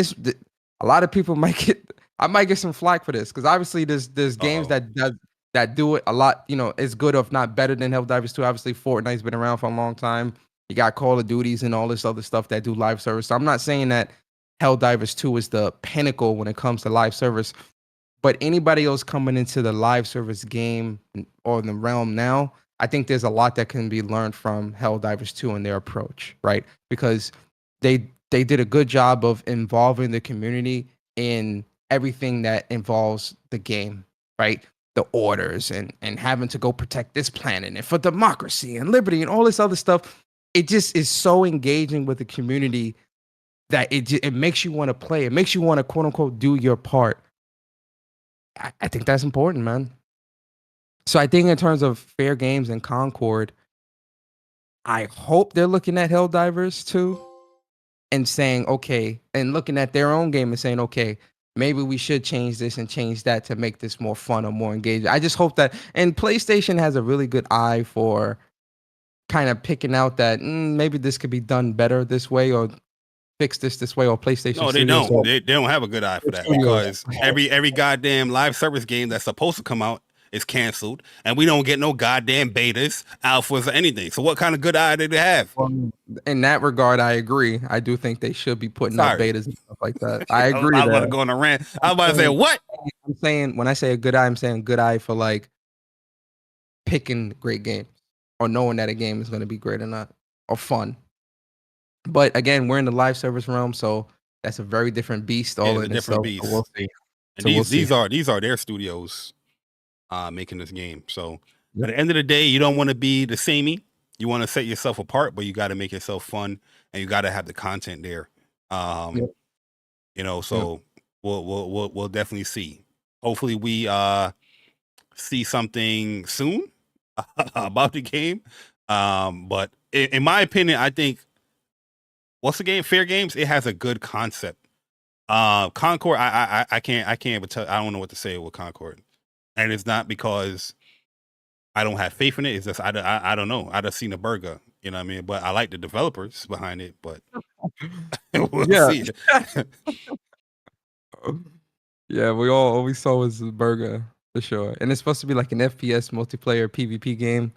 a lot of people might get some flack for this, because obviously there's games that do it a lot. It's good, if not better than Helldivers 2. Obviously, Fortnite's been around for a long time. You got Call of Duties and all this other stuff that do live service. So I'm not saying that Helldivers 2 is the pinnacle when it comes to live service, but anybody else coming into the live service game or the realm now, I think there's a lot that can be learned from Helldivers 2 and their approach, right? Because they did a good job of involving the community in everything that involves the game, right? The orders and having to go protect this planet and for democracy and liberty and all this other stuff. It just is so engaging with the community that it makes you want to play. It makes you want to quote unquote do your part. I think that's important, man. So I think in terms of Fair Games and Concord, I hope they're looking at Helldivers too and saying, okay, and looking at their own game and saying, okay, maybe we should change this and change that to make this more fun or more engaging. I just hope that, and PlayStation has a really good eye for kind of picking out that maybe this could be done better this way or fix this way, or PlayStation. No, they don't. They don't have a good eye for that because every goddamn live service game that's supposed to come out is canceled, and we don't get no goddamn betas, alphas, or anything. So what kind of good eye do they have? In that regard, I agree. I do think they should be putting out betas and stuff like that. I agree. I was about to go on a rant. I was about to say, what? I'm saying, when I say a good eye, I'm saying good eye for like picking great games or knowing that a game is going to be great or not, or fun. But again, we're in the live service realm, so that's a very different beast. All in itself. Beast. So we'll see. And these are their studios making this game. So at the end of the day, you don't want to be the samey. You want to set yourself apart, but you got to make yourself fun, and you got to have the content there. You know, so we'll definitely see. Hopefully, we see something soon about the game. But in my opinion, I think what's the game? Fair Games. It has a good concept. Concord, I can't even tell. I don't know what to say with Concord. And it's not because I don't have faith in it. It's just I don't know. I just seen a burger, you know what I mean? But I like the developers behind it. But we'll see. Yeah, all we saw was the burger for sure. And it's supposed to be like an FPS multiplayer PvP game.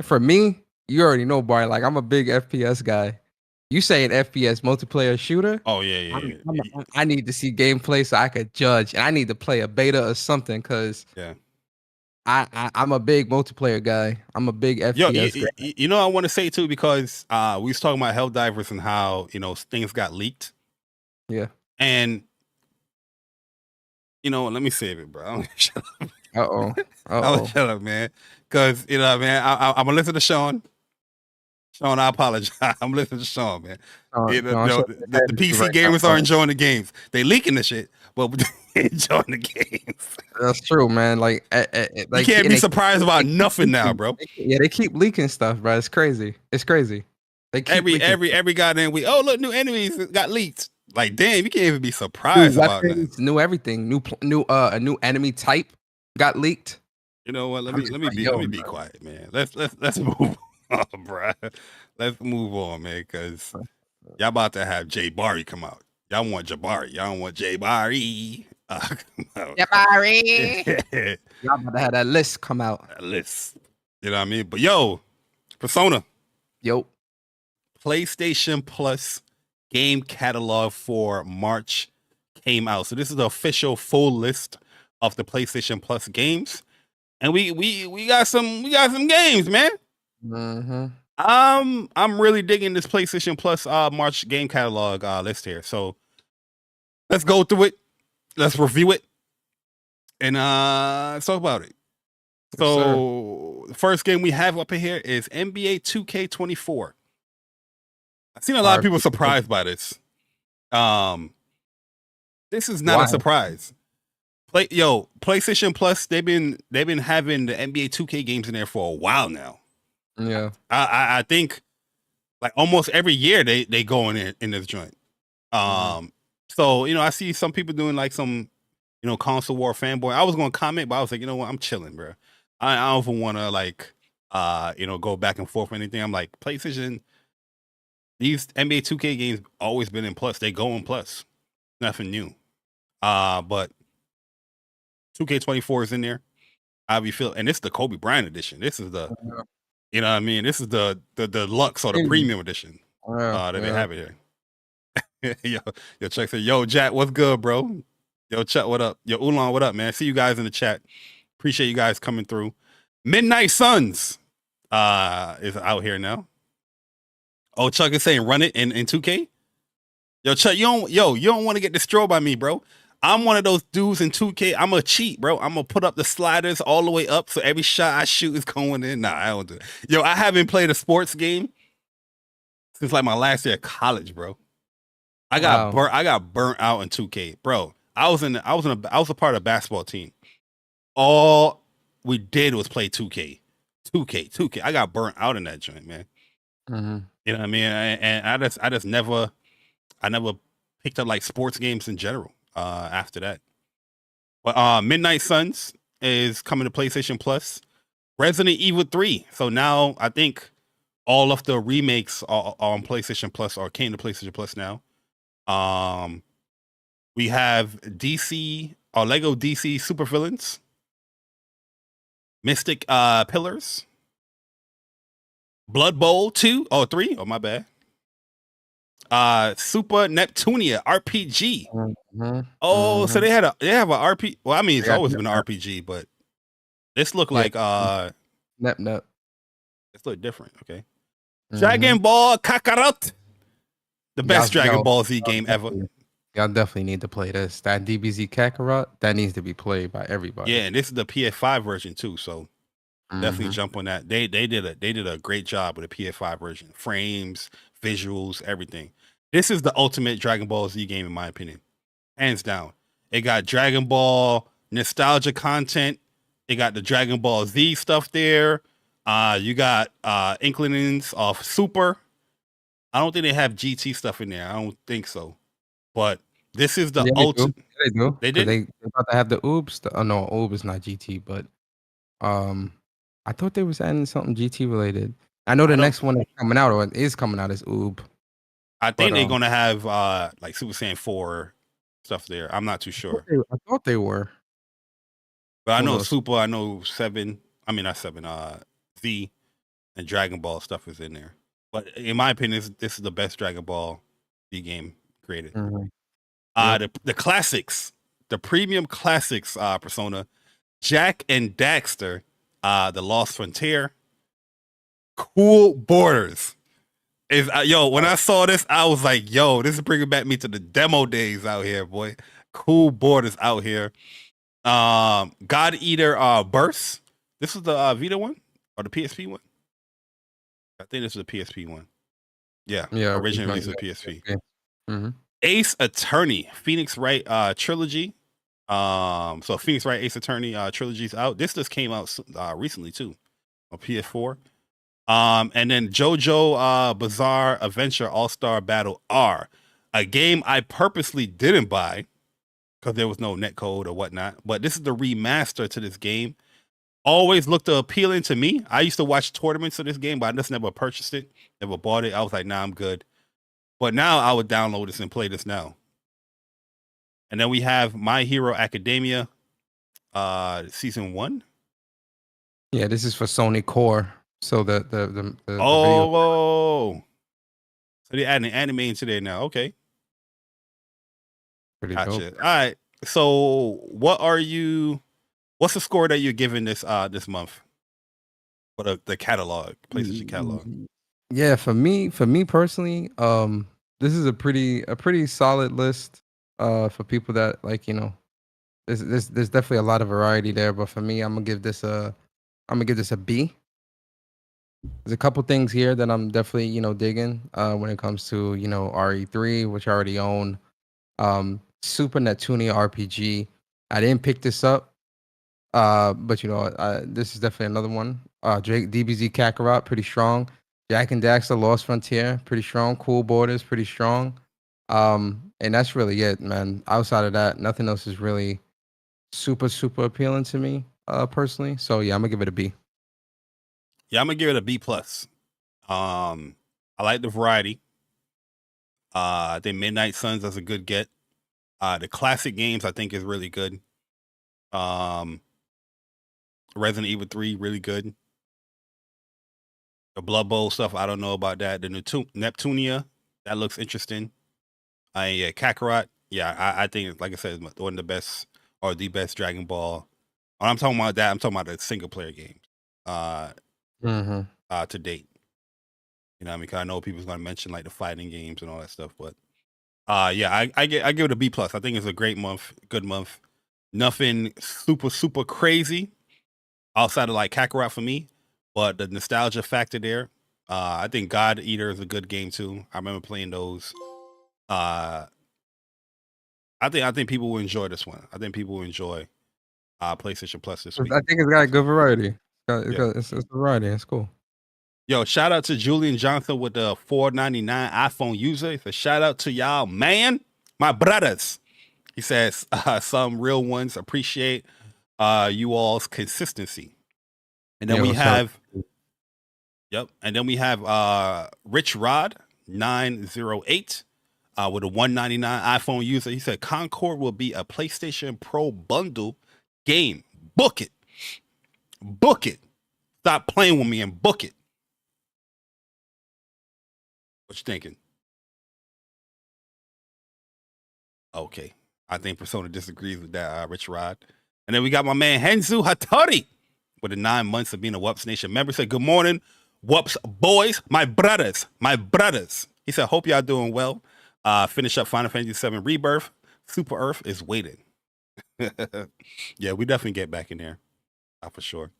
For me, you already know, Bari. Like, I'm a big FPS guy. You say an FPS multiplayer shooter? Oh yeah. I need to see gameplay so I could judge, and I need to play a beta or something because I'm a big multiplayer guy. I'm a big FPS guy. You know, I want to say too, because we was talking about Helldivers and how, you know, things got leaked. Yeah. And you know, let me save it, bro. Shut up. Uh-oh. Shut up, man. Because, you know, man, I'm gonna listen to Sean. Sean, I apologize. I'm listening to Sean, man. The PC gamers are enjoying the games. They leaking the shit, but they enjoying the games. That's true, man. Like you can't be surprised about nothing now, bro. Yeah, they keep leaking stuff, bro. It's crazy. It's crazy. They keep every goddamn week. Oh, look, new enemies got leaked. Like, damn, you can't even be surprised about that. New everything. A new enemy type got leaked. You know what? Let me be quiet, man. Let's move on, bro. Let's move on, man, because y'all about to have Jay Bari come out. Y'all want Jabari. Y'all don't want Jay Bari. Jabari. Y'all about to have that list come out. That list. You know what I mean? But yo, Persona. Yo. PlayStation Plus game catalog for March came out. So this is the official full list of the PlayStation Plus games. And we got some games, man. Mm-hmm. I'm really digging this PlayStation Plus March game catalog list here. So let's go through it. Let's review it. And let's talk about it. So the first game we have up in here is NBA 2K24. I've seen a lot of people surprised by this. This is not a surprise. PlayStation Plus, they've been having the NBA 2K games in there for a while now. Yeah. I think like almost every year they go in this joint. So, you know, I see some people doing like some, you know, console war fanboy. I was going to comment, but I was like, you know what? I'm chilling, bro. I don't even want to like, you know, go back and forth or anything. I'm like, PlayStation, these NBA 2K games always been in Plus. They go in Plus. Nothing new. But 2K24 is in there. And it's the Kobe Bryant edition. This is the, you know what I mean? This is the deluxe or the premium edition that they have it here. yo, Chuck said, yo, Jack, what's good, bro? Yo, Chuck, what up? Yo, Ulan, what up, man? See you guys in the chat. Appreciate you guys coming through. Midnight Suns is out here now. Oh, Chuck is saying run it in 2K. Yo, Chuck, you don't want to get destroyed by me, bro. I'm one of those dudes in 2K. I'm a cheat, bro. I'm gonna put up the sliders all the way up so every shot I shoot is going in. Nah, I don't do it. Yo, I haven't played a sports game since like my last year of college, bro. I got burnt out in 2K, bro. I was a part of a basketball team. All we did was play 2K. I got burnt out in that joint, man. Mm-hmm. You know what I mean? And I just never picked up like sports games in general. After that, but Midnight Suns is coming to PlayStation Plus. Resident Evil 3. So now I think all of the remakes are on PlayStation Plus or came to PlayStation Plus now. We have DC or Lego DC Supervillains, Mystic Pillars, Blood Bowl 2 or 3. Oh, my bad. Super Neptunia RPG. Mm-hmm. Oh, so they have a RPG. Well, I mean, it's always been an Nep. RPG, but this look like Nep. This look different. Okay. Mhm. Dragon Ball Kakarot. The best Y'all- Dragon y'all- Ball Z y'all game ever. Y'all definitely need to play this. That DBZ Kakarot, that needs to be played by everybody. Yeah, and this is the PS5 version too, so definitely Mhm. jump on that. They did a great job with the PS5 version. Frames, visuals, everything. This is the ultimate Dragon Ball Z game in my opinion. Hands down. It got Dragon Ball nostalgia content. It got the Dragon Ball Z stuff there. You got inklings of Super. I don't think they have GT stuff in there. I don't think so. But this is the Yeah, ultimate. They do. They 'Cause did? They about to have the OOBs. Oh no, OOB is not GT, but I thought they was adding something GT related. I know the next one that's coming out or is coming out is OOB. I think But, they're gonna have like Super Saiyan 4 stuff there. I'm not too sure. I thought they were. But I Who know knows? Super, I know 7. I mean not 7, Z and Dragon Ball stuff is in there. But in my opinion, this is the best Dragon Ball Z game created. Mhm. The classics, the premium classics Persona, Jack and Daxter, The Lost Frontier, Cool Borders. Is yo, when I saw this, I was like, yo, this is bringing back me to the demo days out here, boy. Cool Borders out here. God Eater Burst. This is the Vita one or the PSP one? I think this is the PSP one. Yeah, original release of PSP. Mm-hmm. Ace Attorney, Phoenix Wright trilogy. So Phoenix Wright Ace Attorney trilogy's out. This just came out recently too on PS4. And then JoJo Bizarre Adventure All-Star Battle R, a game I purposely didn't buy because there was no netcode or whatnot. But this is the remaster to this game. Always looked appealing to me. I used to watch tournaments of this game, but I just never purchased it, never bought it. I was like, nah, I'm good. But now I would download this and play this now. And then we have My Hero Academia season 1. Yeah, this is for Sony Core. So the video. So they're adding anime into there now. Okay. Pretty Gotcha. dope. All right. So what's the score that you're giving this this month for the catalog, PlayStation catalog? Yeah, for me personally, this is a pretty solid list for people that like, you know, there's definitely a lot of variety there, but for me, I'm gonna give this a B. There's a couple things here that I'm definitely, you know, digging when it comes to, you know, RE3, which I already own. Super Neptunia RPG. I didn't pick this up, but you know, this is definitely another one. DBZ Kakarot, pretty strong. Jack and Daxter Lost Frontier, pretty strong. Cool Borders, pretty strong. And that's really it, man. Outside of that, nothing else is really super appealing to me, personally. So yeah, I'm gonna give it a B. Yeah, I'm gonna give it a B plus. I like the variety. I think Midnight Suns is a good get. The classic games I think is really good. Resident Evil 3 really good. The Blood Bowl stuff, I don't know about that. The Neptunia, that looks interesting. Yeah, Kakarot, yeah, I think, like I said, it's one of the best or the best Dragon Ball. When I'm talking about that, I'm talking about the single player games to date. You know what I mean? Because I know people's going to mention like the fighting games and all that stuff, but yeah, I give it a B plus. I think it's a great month, good month. Nothing super crazy outside of like Kakarot for me, but the nostalgia factor there. I think God Eater is a good game too. I remember playing those I think people will enjoy this one. I think people will enjoy PlayStation Plus this week. I think it's got a good variety. Yeah. It's a variety. It's cool. Yo, shout out to Julian Johnson with the $4.99 iPhone user. He said, shout out to y'all, man, my brothers. He says, some real ones appreciate you all's consistency. And then we have, and then we have Rich Rod 908 with a $199 iPhone user. He said, Concord will be a PlayStation Pro bundle game. Book it. Book it. Stop playing with me and book it. What you thinking? Okay. I think Persona disagrees with that, Rich Rod. And then we got my man Henzu Hattori with the 9 months of being a WUPS Nation member. Said, good morning, WUPS boys, my brothers, my brothers. He said, hope y'all doing well. Finish up Final Fantasy VII Rebirth. Super Earth is waiting. Yeah, we definitely get back in there. For sure.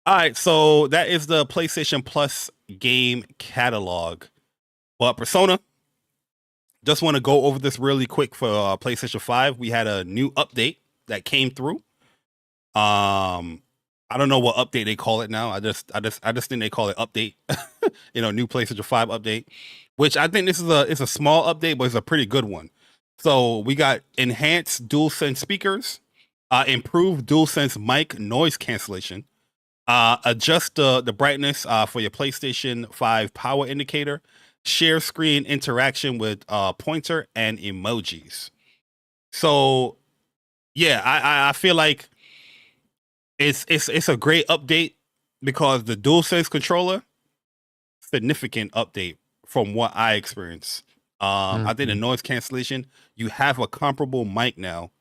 All right, so that is the PlayStation Plus game catalog. But Persona, just want to go over this really quick for PlayStation 5. We had a new update that came through. I don't know what update they call it now. I just think they call it update. New PlayStation 5 update, which I think it's a small update, but it's a pretty good one. So we got enhanced DualSense speakers, improved DualSense mic noise cancellation, adjust the brightness for your PlayStation 5 power indicator, share screen interaction with pointer and emojis. So yeah, I feel like it's a great update because the DualSense controller, significant update from what I experienced. I think the noise cancellation, you have a comparable mic now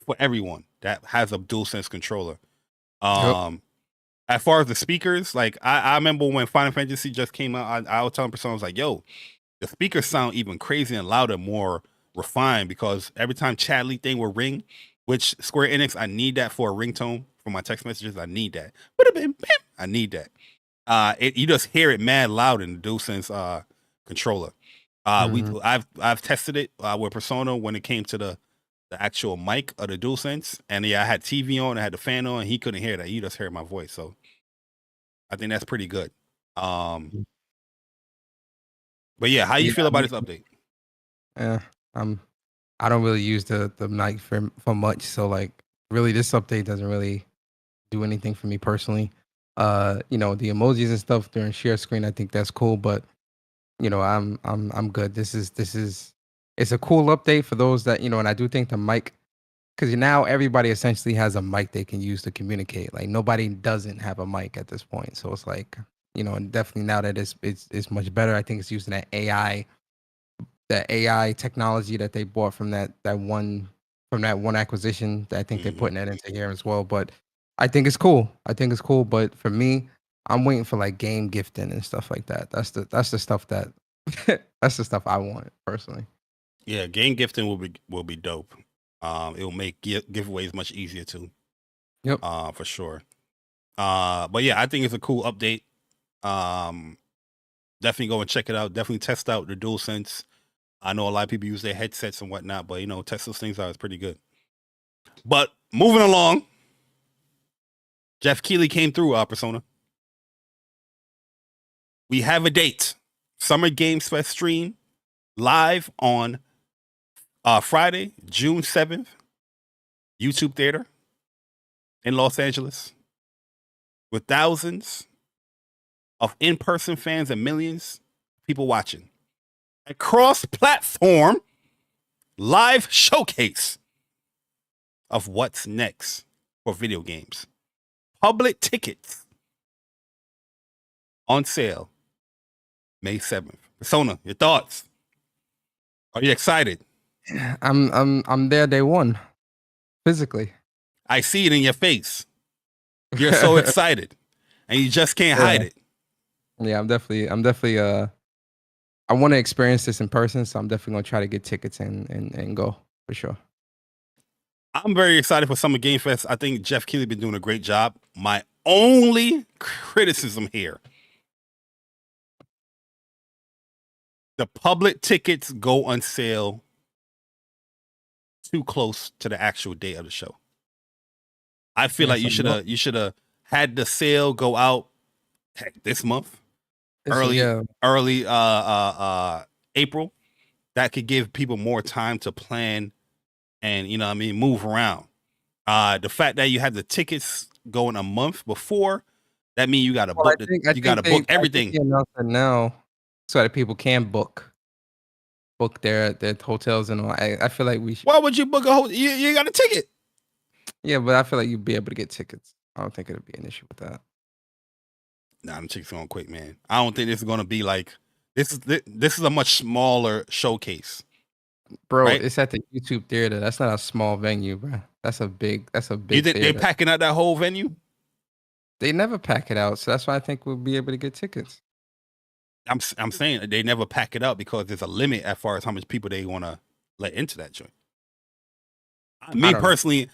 for everyone that has a DualSense controller. As far as the speakers, like I remember when Final Fantasy just came out, I was telling Persona, I was like, yo, the speakers sound even crazy and louder, more refined, because every time Chad Lee thing will ring, which Square Enix, I need that for a ringtone for my text messages. I need that. I need that. You just hear it mad loud in the DualSense controller. I've tested it with Persona when it came to the actual mic of the DualSense, and yeah, I had TV on, I had the fan on, and he couldn't hear that. He just heard my voice, so I think that's pretty good. But yeah, how you feel about this update? I don't really use the mic for much, so like really this update doesn't really do anything for me personally. The emojis and stuff during share screen, I think that's cool, but I'm good. It's a cool update for those that, and I do think the mic, because now everybody essentially has a mic they can use to communicate. Like nobody doesn't have a mic at this point. So it's like, and definitely now that it's much better. I think it's using that AI technology that they bought from that one acquisition. That I think they're putting that into here as well. But I think it's cool. But for me, I'm waiting for like game gifting and stuff like that. That's the stuff that that's the stuff I want personally. Yeah, game gifting will be dope. It will make giveaways much easier too. Yep. For sure. But yeah, I think it's a cool update. Definitely go and check it out. Definitely test out the DualSense. I know a lot of people use their headsets and whatnot, but test those things out. It's pretty good. But moving along, Jeff Keighley came through Persona. We have a date. Summer Games Fest stream live on Friday, June 7th, YouTube Theater in Los Angeles, with thousands of in-person fans and millions of people watching. A cross-platform live showcase of what's next for video games. Public tickets on sale May 7th. Persona, your thoughts? Are you excited? I'm there day one, physically. I see it in your face. You're so excited, and you just can't hide it. Yeah, I'm definitely. I want to experience this in person, so I'm definitely gonna try to get tickets and go for sure. I'm very excited for Summer Game Fest. I think Jeff Keighley been doing a great job. My only criticism here The public tickets go on sale too close to the actual day of the show. I feel like you should have had the sale go out this month, early April. That could give people more time to plan and move around. The fact that you had the tickets going a month before, that means you got to book book everything. Now, so that people can book their hotels and all. I feel like we should. Why would you book a hotel? You got a ticket. Yeah, but I feel like you'd be able to get tickets. I don't think it'd be an issue with that. Nah, them tickets going quick, man. I don't think this is gonna be like this is a much smaller showcase. Bro, right? It's at the YouTube theater. That's not a small venue, bro. That's a big You think theater. they're packing out that whole venue? They never pack it out, so that's why I think we'll be able to get tickets. I'm saying they never pack it out because there's a limit as far as how much people they want to let into that joint. Me personally,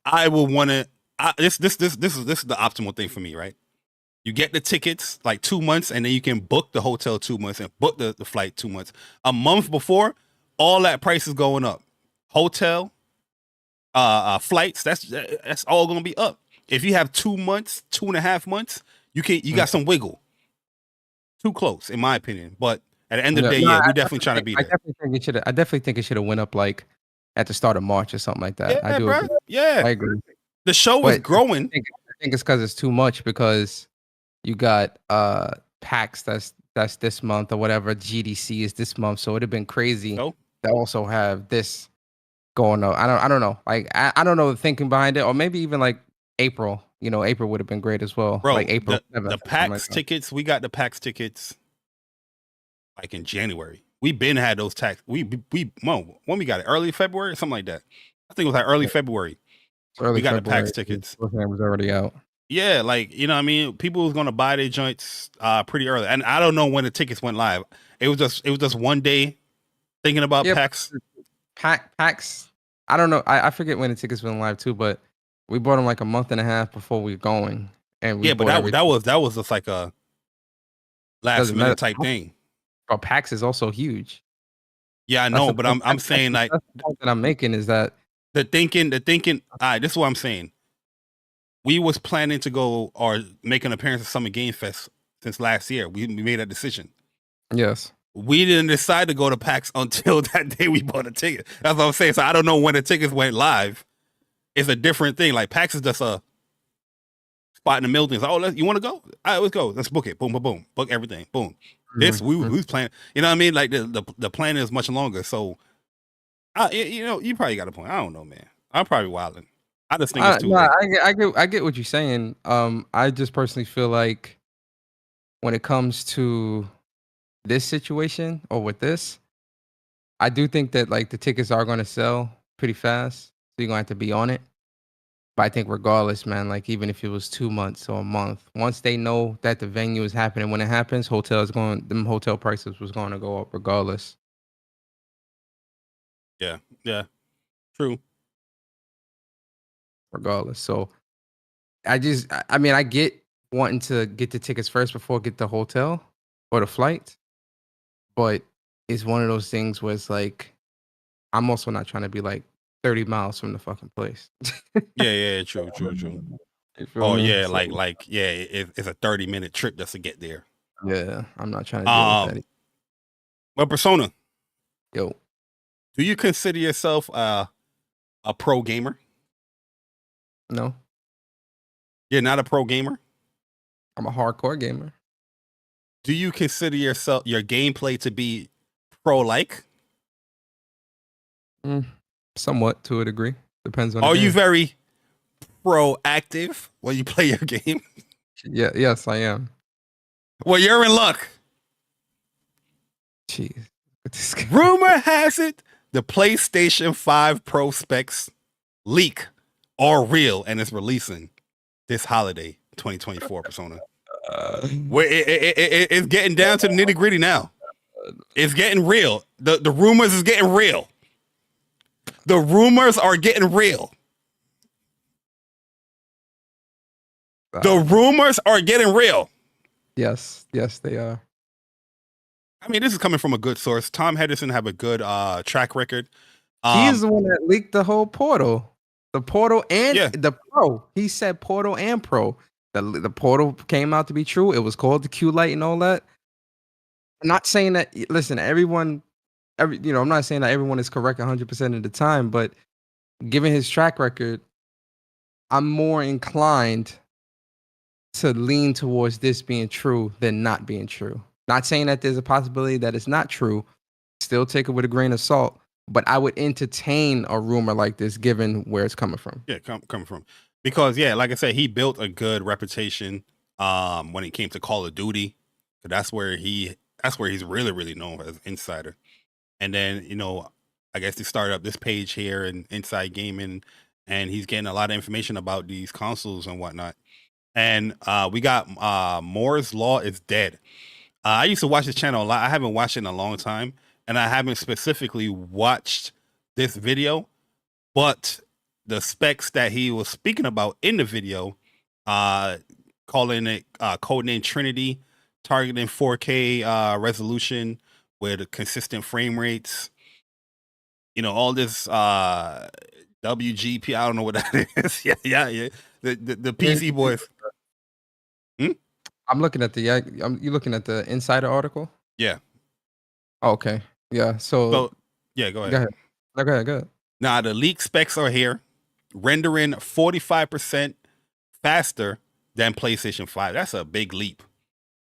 I will want to. This is the optimal thing for me, right? You get the tickets like 2 months, and then you can book the hotel 2 months and book the flight 2 months. A month before, all that price is going up. Hotel, flights, that's all gonna be up. If you have 2 months, 2.5 months, you got some wiggle. Too close, in my opinion. But at the end of the day, we're definitely trying to be there. I definitely think it should have went up like at the start of March or something like that. Yeah, I do. Bro. Yeah, I agree. The show was growing. I think it's because it's too much because you got PAX that's this month or whatever. GDC is this month, so it'd have been crazy to also have this going on. I don't know. Like I don't know the thinking behind it, or maybe even like April. April would have been great as well. Bro, like April. The PAX tickets, we got the PAX tickets like in January. We been had those tax. When we got it, early February or something like that. I think it was like early February. We got the PAX tickets. It was already out. Yeah, like what I mean, people was gonna buy their joints pretty early, and I don't know when the tickets went live. It was just one day thinking about PAX. PAX. I don't know. I forget when the tickets went live too, but we bought them like a month and a half before we were going, and but that was just like a last minute type thing. But PAX is also huge. Yeah, I know, but I'm saying like the point that I'm making is that the thinking. All right, this is what I'm saying. We was planning to go or make an appearance at Summer Game Fest since last year. We made that decision. Yes. We didn't decide to go to PAX until that day we bought a ticket. That's what I'm saying. So I don't know when the tickets went live. It's a different thing. Like PAX is just a spot in the middle. Things. Oh, you want to go? All right, let's go. Let's book it. Boom, boom, boom. Book everything. Boom. This we was planning. You know what I mean? Like the plan is much longer. So, you probably got a point. I don't know, man. I'm probably wilding. I just think it's too late. I get what you're saying. I just personally feel like when it comes to this situation or with this, I do think that like the tickets are going to sell pretty fast. So you're going to have to be on it. But I think regardless, man, like even if it was 2 months or a month, once they know that the venue is happening, when it happens, them hotel prices was going to go up regardless. Yeah, true. Regardless. So I get wanting to get the tickets first before get the hotel or the flight. But it's one of those things where it's like, I'm also not trying to be like 30 miles from the fucking place. Yeah, true. Oh yeah, so, it's a 30-minute trip just to get there. Yeah, I'm not trying to deal with that. But Persona, yo, do you consider yourself a pro gamer? No. You're not a pro gamer? I'm a hardcore gamer. Do you consider your gameplay to be pro-like? Somewhat, to a degree. Depends on. Are you very proactive when you play your game? Yeah, yes, I am. Well, you're in luck. Jeez. Rumor has it the PlayStation 5 Pro specs leak are real and it's releasing this holiday 2024. Persona. It's getting down to the nitty gritty now. It's getting real. The rumors is getting real. The rumors are getting real. The rumors are getting real. Yes, they are. I mean, this is coming from a good source. Tom Henderson have a good track record. He's the one that leaked the whole Portal. The Portal and Yeah. the Pro. He said Portal and Pro. The Portal came out to be true. It was called the Q Light and all that. I'm not saying that. Listen, I'm not saying that everyone is correct 100% of the time, but given his track record, I'm more inclined to lean towards this being true than not being true. Not saying that there's a possibility that it's not true. Still take it with a grain of salt. But I would entertain a rumor like this, given where it's coming from. Yeah, coming from, because like I said, he built a good reputation when it came to Call of Duty. That's where he's really, really known as an insider. And then I guess they started up this page here in Inside Gaming, and he's getting a lot of information about these consoles and whatnot. And we got Moore's Law is dead. I used to watch this channel a lot. I haven't watched it in a long time. And I haven't specifically watched this video, but the specs that he was speaking about in the video, calling it codename Trinity, targeting 4K resolution with consistent frame rates, all this WGP, I don't know what that is. yeah. The PC boys. I'm looking at you looking at the Insider article? Yeah. Okay. Yeah. So yeah, go ahead. Go ahead. Now the leak specs are here, rendering 45% faster than PlayStation 5. That's a big leap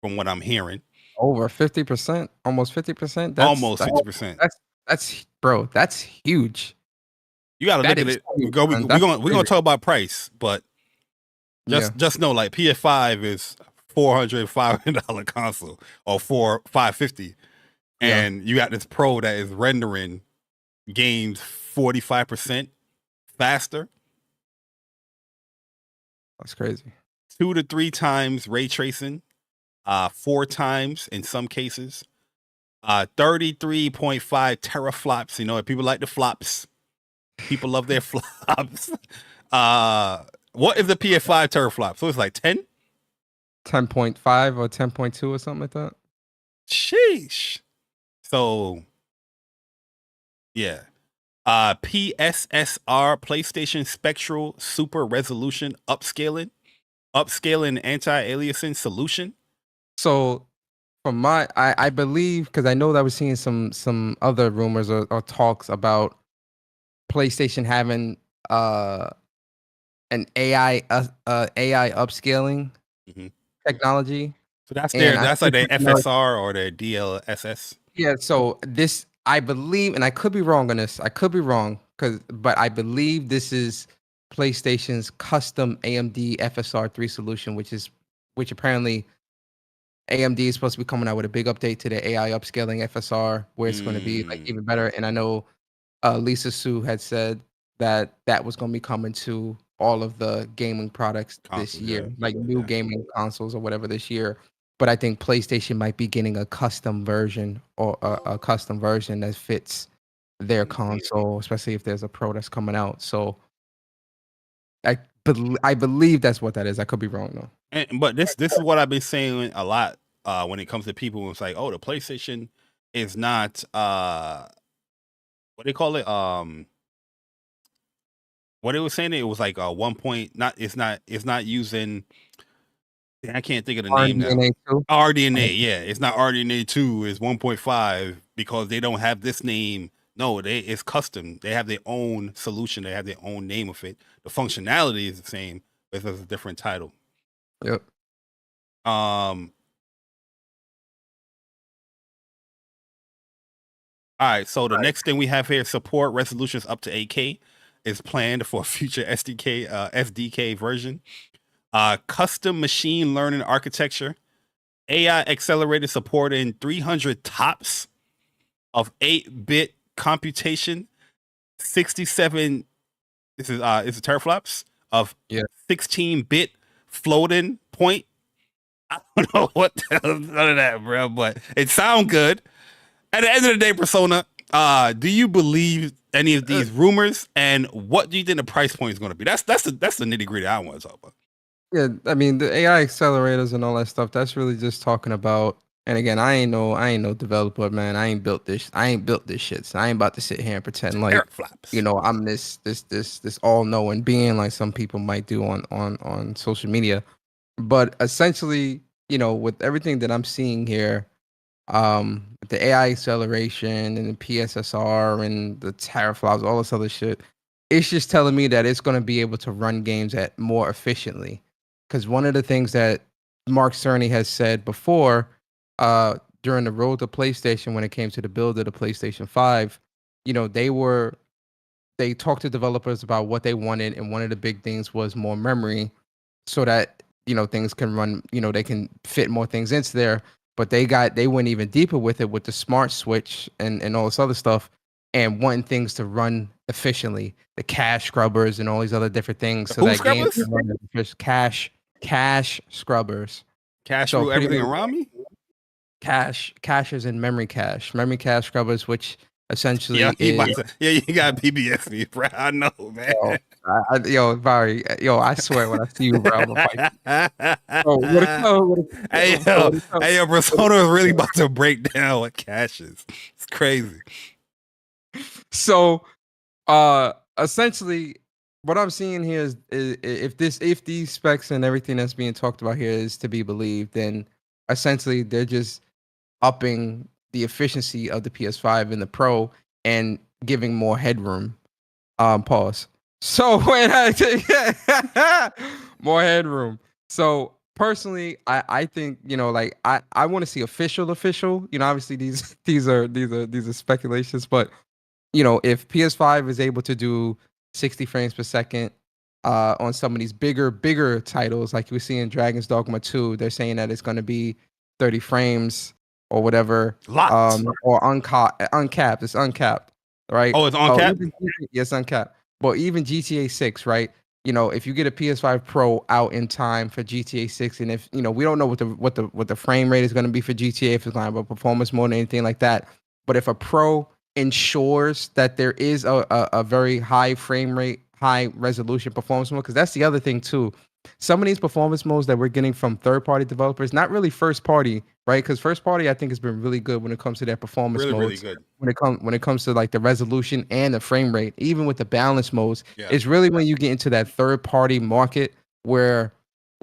from what I'm hearing. Over 50%, almost 50%. Almost 50%. That's huge. You got to look at it. We're gonna talk about price, but just know, like, PS5 is $400-$500 console, or $550. And you got this Pro that is rendering games 45% faster. That's crazy. 2 to 3 times ray tracing, 4 times in some cases, 33.5 teraflops. People like the flops. People love their flops. What is the PS5 teraflop? So it's like 10? 10.5 or 10.2 or something like that. Sheesh. So, yeah. PSSR, PlayStation Spectral Super Resolution Upscaling Anti-Aliasing Solution. So, from I believe, because I know that I was seeing some other rumors or talks about PlayStation having an AI upscaling technology. So that's like their FSR or their DLSS. Yeah, so this, I believe, and I could be wrong on this. I could be wrong, but I believe this is PlayStation's custom AMD FSR 3 solution, which apparently AMD is supposed to be coming out with a big update to the AI upscaling FSR, where it's going to be like even better. And I know Lisa Su had said that was going to be coming to all of the gaming products this year, like new gaming consoles or whatever this year. But I think PlayStation might be getting a custom version or a custom version that fits their console, especially if there's a Pro that's coming out. So I believe that's what that is. I could be wrong though. But this is what I've been saying a lot when it comes to people. It's like, oh, the PlayStation is not what they call it. What it was saying, it was like 1 point. It's not using. I can't think of the name now. RDNA, yeah, it's not RDNA 2. It's 1.5 because they don't have this name. No, it's custom. They have their own solution. They have their own name of it. The functionality is the same, but it's a different title. Yep. All right. So the next thing we have here, support resolutions up to 8K is planned for a future SDK version. Custom machine learning architecture, AI accelerated support in 300 TOPS of 8-bit computation, 67. This is teraflops of 16-bit floating point. I don't know what the hell is none of that, bro, but it sounds good. At the end of the day, Persona, do you believe any of these rumors, and what do you think the price point is going to be? That's the nitty gritty I want to talk about. Yeah, I mean, the AI accelerators and all that stuff, that's really just talking about And again, I ain't no developer, man. I ain't built this shit. So I ain't about to sit here and pretend like, Teraflops. I'm this all knowing being like some people might do on social media. But essentially, with everything that I'm seeing here, the AI acceleration and the PSSR and the teraflops, all this other shit, it's just telling me that it's going to be able to run games at more efficiently. Because one of the things that Mark Cerny has said before, during the road to PlayStation, when it came to the build of the PlayStation 5, they talked to developers about what they wanted, and one of the big things was more memory, so that things can run, they can fit more things into there. But they went even deeper with it with the smart switch and all this other stuff, and wanting things to run efficiently, the cache scrubbers and all these other different things, so that games can run cache scrubbers. Cache So through pretty everything much around me. caches and memory cache scrubbers, which essentially Yeah, is you got BBS me, bro. I know, man. Bari, I swear when I see you, bro, I'm gonna fight you. Hey, yo, Persona is really about to break down what caches. It's crazy. So, essentially, what I'm seeing here is if these specs and everything that's being talked about here is to be believed, then essentially they're just upping the efficiency of the PS5 and the Pro and giving more headroom. Pause. So when more headroom. So personally, I think I want to see official. Obviously these are speculations, but if PS5 is able to do 60 frames per second on some of these bigger titles, like we see in Dragon's Dogma 2, they're saying that it's going to be 30 frames or whatever, or uncapped. It's uncapped, right? Oh, it's uncapped. Yes, uncapped. But even GTA 6, right? If you get a PS5 Pro out in time for GTA 6, and if we don't know what the frame rate is going to be for GTA, if it's going to have a performance mode or anything like that, but if a Pro ensures that there is a very high frame rate, high resolution performance mode, because that's the other thing too. Some of these performance modes that we're getting from third-party developers, not really first-party, right? Because first-party, I think, has been really good when it comes to their performance modes. Really good. When it comes to like the resolution and the frame rate, even with the balance modes, it's really when you get into that third-party market where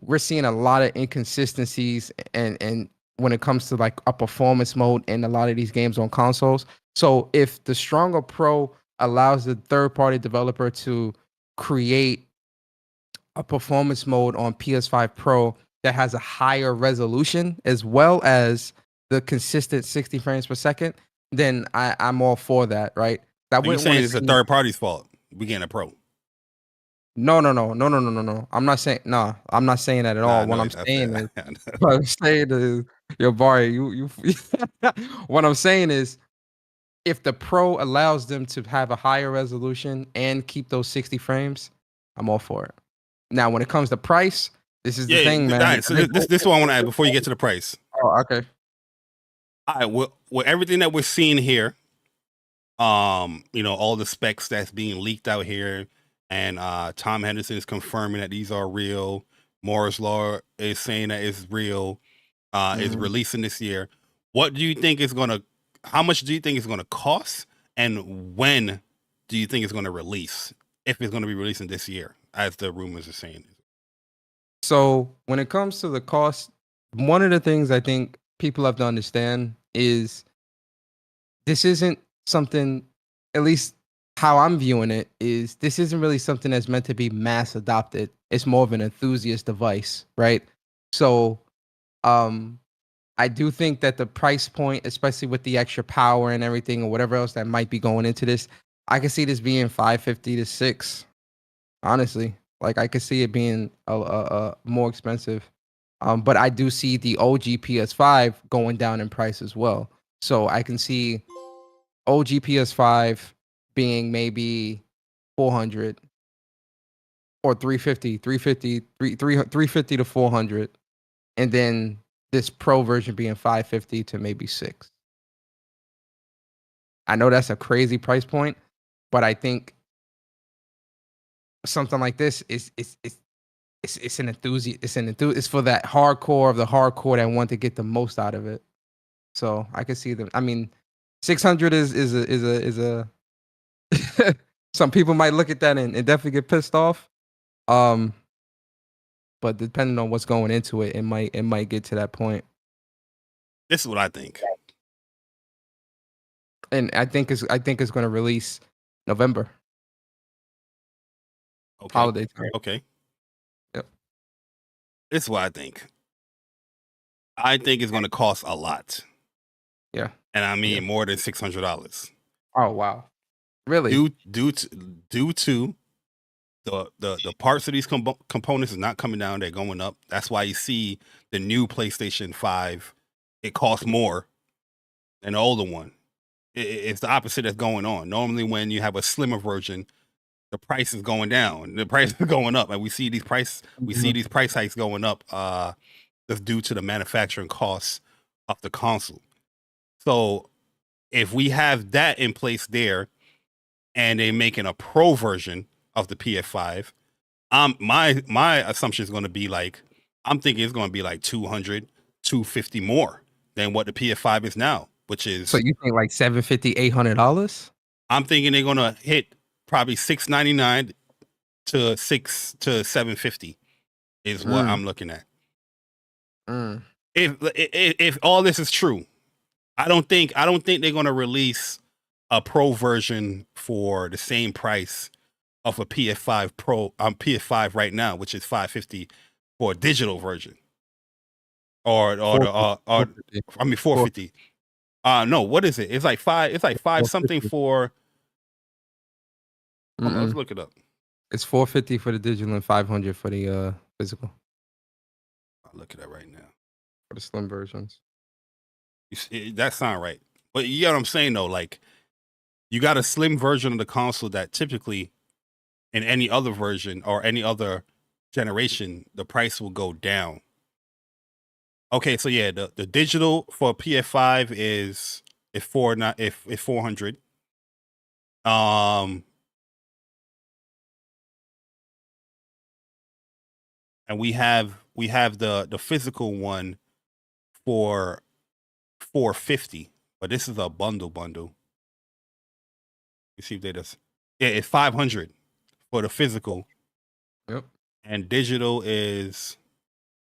we're seeing a lot of inconsistencies and when it comes to like a performance mode in a lot of these games on consoles. So if the stronger Pro allows the third-party developer to create a performance mode on PS5 Pro that has a higher resolution as well as the consistent 60 frames per second, then I'm all for that, right? You're saying it's a third party's fault. We getting a Pro. No. I'm not saying that at all. What I'm saying is, yo, Bari, you what I'm saying is, if the Pro allows them to have a higher resolution and keep those 60 frames, I'm all for it. Now, when it comes to price, this is the thing, man. Right, so this is what I want to add before you get to the price. Oh, okay. All right, with everything that we're seeing here, all the specs that's being leaked out here, and Tom Henderson is confirming that these are real. Moore's Law is saying that it's real. Is releasing this year. What do you think is gonna? How much do you think it's gonna cost? And when do you think it's gonna release? If it's gonna be releasing this year, as the rumors are saying. So when it comes to the cost, one of the things I think people have to understand is this isn't something, at least how I'm viewing it, is this isn't really something that's meant to be mass adopted. It's more of an enthusiast device, right? So I do think that the price point, especially with the extra power and everything or whatever else that might be going into this, I can see this being $550 to $600. Honestly, like I could see it being more expensive. But I do see the OG PS5 going down in price as well. So I can see OG PS5 being maybe 400 or 350 to 400, and then this Pro version being 550 to maybe 6. I know that's a crazy price point, but I think something like this is it's an enthusiast. It's for that hardcore of the hardcore that want to get the most out of it. So I can see them. I mean, 600 is a some people might look at that and definitely get pissed off. But depending on what's going into it, it might get to that point. This is what I think. And I think it's going to release November. Okay. Holiday time. Okay. Yep. This is what I think. I think it's going to cost a lot. Yeah. And I mean more than $600. Oh wow. Really? Due to the parts of these components is not coming down, they're going up. That's why you see the new PlayStation 5, it costs more than the older one. It's the opposite that's going on. Normally when you have a slimmer version, the price is going down, the price is going up, and we see these price hikes going up that's due to the manufacturing costs of the console. So if we have that in place there and they're making a pro version of the PS5, my assumption is going to be like, I'm thinking it's going to be like $200, $250 more than what the PS5 is now, which is. So you think like $750, $800? I'm thinking they're going to hit probably $699 to $750 is what I'm looking at. If all this is true, I don't think they're going to release a pro version for the same price of a PS5 Pro PS5 right now, which is $550 for a digital version, or I mean $450. No, what is it? It's like five something for. Hold on, let's look it up. It's $450 for the digital and $500 for the physical. I'll look it up right now For the slim versions. That sound right, but you know what I'm saying though. Like, you got a slim version of the console that typically, in any other version or any other generation, the price will go down. Okay, so yeah, the digital for PS5 is $400. And we have the physical one for $450, but this is a bundle. You see if they just it's $500 for the physical. Yep. And digital is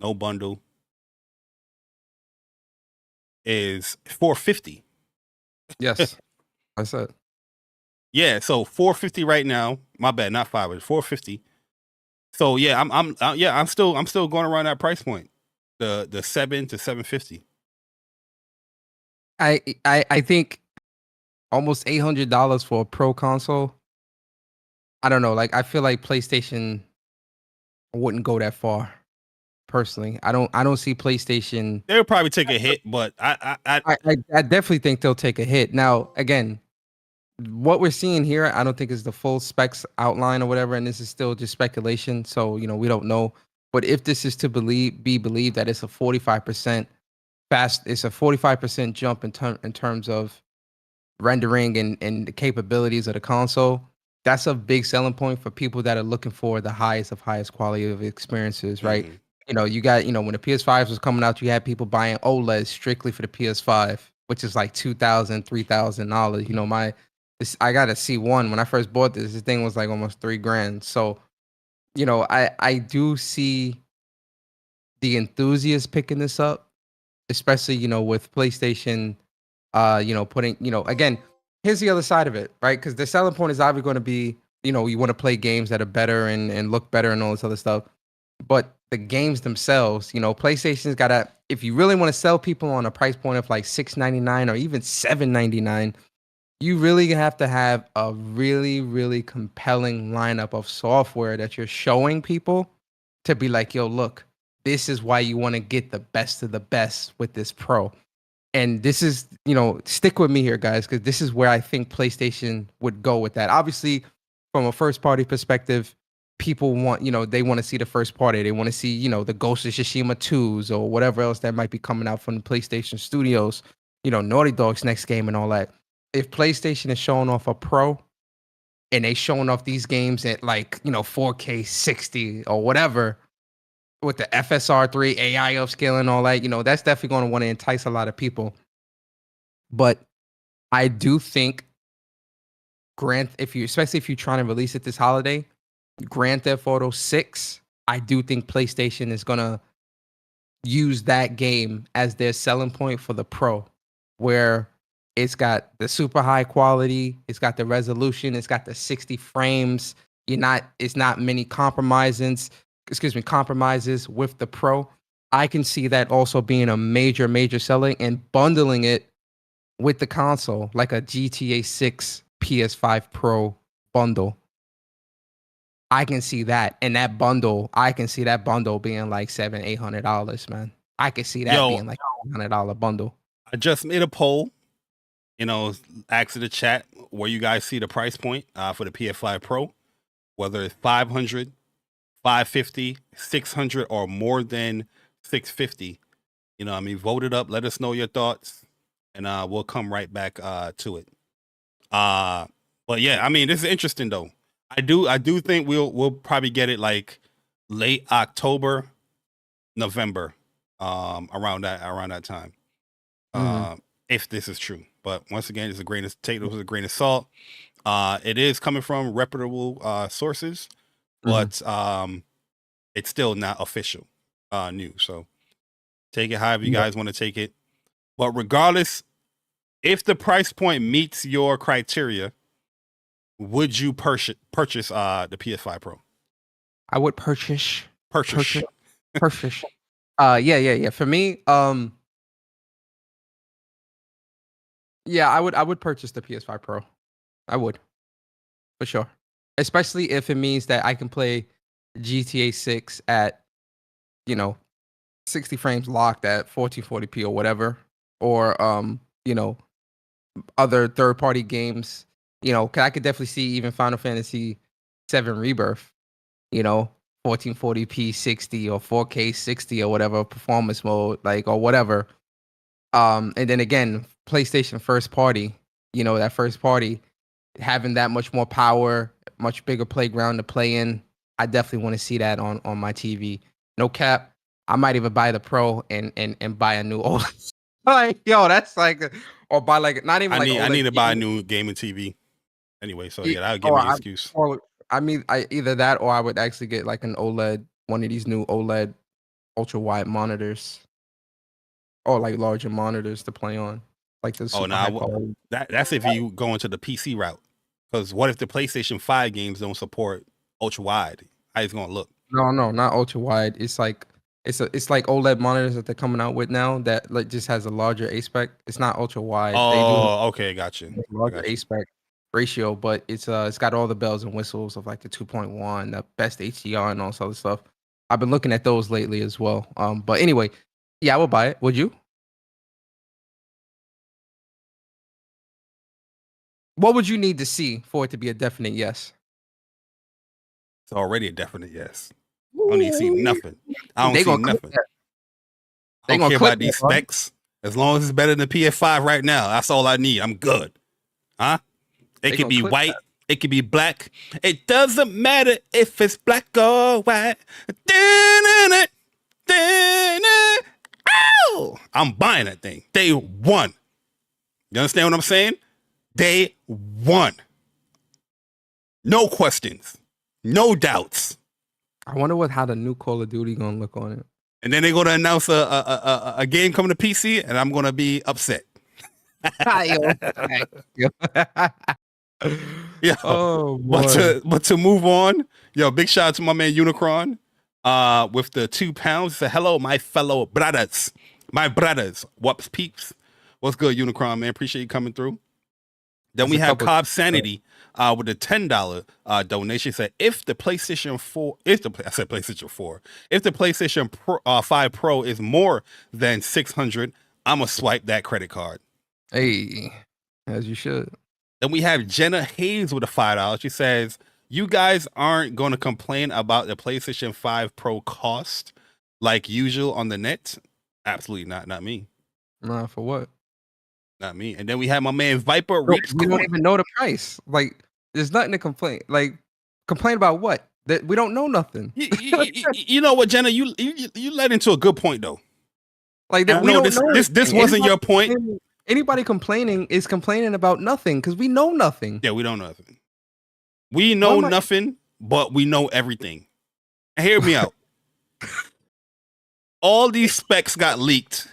no bundle. Is $450. Yes, I said. Yeah, so $450 right now. My bad, not $500. $450. So yeah, I'm still going around that price point, the $700 to $750. I think almost $800 for a pro console. I don't know. Like, I feel like PlayStation wouldn't go that far. Personally, I don't see PlayStation. They'll probably take a hit, but I definitely think they'll take a hit. Now, again, what we're seeing here, I don't think is the full specs outline or whatever, and this is still just speculation. So we don't know. But if this is to be believed that it's a 45% it's a 45% jump in terms of rendering and the capabilities of the console. That's a big selling point for people that are looking for the highest quality of experiences, right? Mhm. You got, when the PS5 was coming out, you had people buying OLEDs strictly for the PS5, which is like $2,000, $3,000. I got a C1 when I first bought this. This thing was like almost $3,000. So, I do see the enthusiasts picking this up, especially with PlayStation. Putting again, here's the other side of it, right? Because the selling point is obviously going to be you want to play games that are better and look better and all this other stuff. But the games themselves, PlayStation's got to, if you really want to sell people on a price point of like $699 or even $799, you really have to have a really, really compelling lineup of software that you're showing people to be like, yo, look, this is why you want to get the best of the best with this Pro. And this is, stick with me here, guys, because this is where I think PlayStation would go with that. Obviously, from a first party perspective, people want, they want to see the first party. They want to see, the Ghost of Tsushima 2s or whatever else that might be coming out from the PlayStation Studios, Naughty Dog's next game and all that. If PlayStation is showing off a Pro and they showing off these games at like, 4K 60 or whatever, with the FSR3 AI upscaling and all that, that's definitely going to want to entice a lot of people. But I do think especially if you're trying to release it this holiday, Grand Theft Auto 6, I do think PlayStation is gonna use that game as their selling point for the Pro, where it's got the super high quality, it's got the resolution, it's got the 60 frames. It's not many compromises with the Pro. I can see that also being a major selling and bundling it with the console, like a GTA 6 PS5 Pro bundle. I can see that. And that bundle, I can see that bundle being like $700-800, man. I can see that being like a $100 bundle. I just made a poll, ask in the chat where you guys see the price point for the PS5 Pro, whether it's 500, 550, 600, or more than 650. Vote it up. Let us know your thoughts, and we'll come right back to it. But yeah, this is interesting though. I do think we'll probably get it like late October, November, around that time. If this is true. But once again, take this with a grain of salt. It is coming from reputable sources, but it's still not official news. So take it however you guys want to take it. But regardless, if the price point meets your criteria, would you purchase the PS5 Pro? I would purchase. Purchase. Yeah. For me, yeah, I would purchase the PS5 Pro. I would, for sure. Especially if it means that I can play GTA 6 at, 60 frames locked at 1440p or whatever, or other third-party games. 'Cause I could definitely see even Final Fantasy 7 Rebirth, 1440p 60 or 4K 60 or whatever performance mode, or whatever. And then again, PlayStation first party, that first party having that much more power, much bigger playground to play in. I definitely want to see that on my TV. No cap. I might even buy the Pro and buy a new OLED. That's like, or buy not even I need to buy a new gaming TV. Anyway, so yeah, that would give me an excuse. Either that or I would actually get like an OLED, one of these new OLED ultra wide monitors, or like larger monitors to play on. Like this. That's if you go into the PC route. Because what if the PlayStation 5 games don't support ultra wide? How is it gonna look? No, not ultra wide. It's like OLED monitors that they're coming out with now that just has a larger aspect. It's not ultra wide. Okay, got you. Larger aspect ratio, but it's got all the bells and whistles of like the 2.1, the best HDR, and all this other stuff. I've been looking at those lately as well. But anyway, yeah, I would buy it. Would you? What would you need to see for it to be a definite yes? It's already a definite yes. I don't need to see nothing. I don't see nothing. I don't care about these specs. As long as it's better than the PS5 right now, that's all I need. I'm good. Huh? It could be white. It could be black. It doesn't matter if it's black or white. Ow! I'm buying that thing. Day one. You understand what I'm saying? Day one. No questions. No doubts. I wonder how the new Call of Duty gonna look on it. And then they're gonna announce a game coming to PC, and I'm gonna be upset. Yeah. Oh, boy. But to move on, big shout out to my man Unikronn with the £2. Say hello, my fellow brothers, WUPS peeps. What's good, Unikronn, man? Appreciate you coming through. Then we have Kobsanity with a $10 donation. Said if the PlayStation 5 Pro is more than 600, I'ma swipe that credit card. Hey, as you should. Then we have Jenna Hayes with a $5. She says, you guys aren't going to complain about the PlayStation 5 Pro cost like usual on the net? Absolutely not. Not me. Nah, for what? Not me. And then we have my man Viper Reeks. We don't even know the price. There's nothing to complain. Complain about what? That we don't know nothing. You know what, Jenna? You led into a good point though. This wasn't your point. Anybody complaining is complaining about nothing because we know nothing. Yeah, we don't know nothing. We know nothing, but we know everything. And hear me out. All these specs got leaked,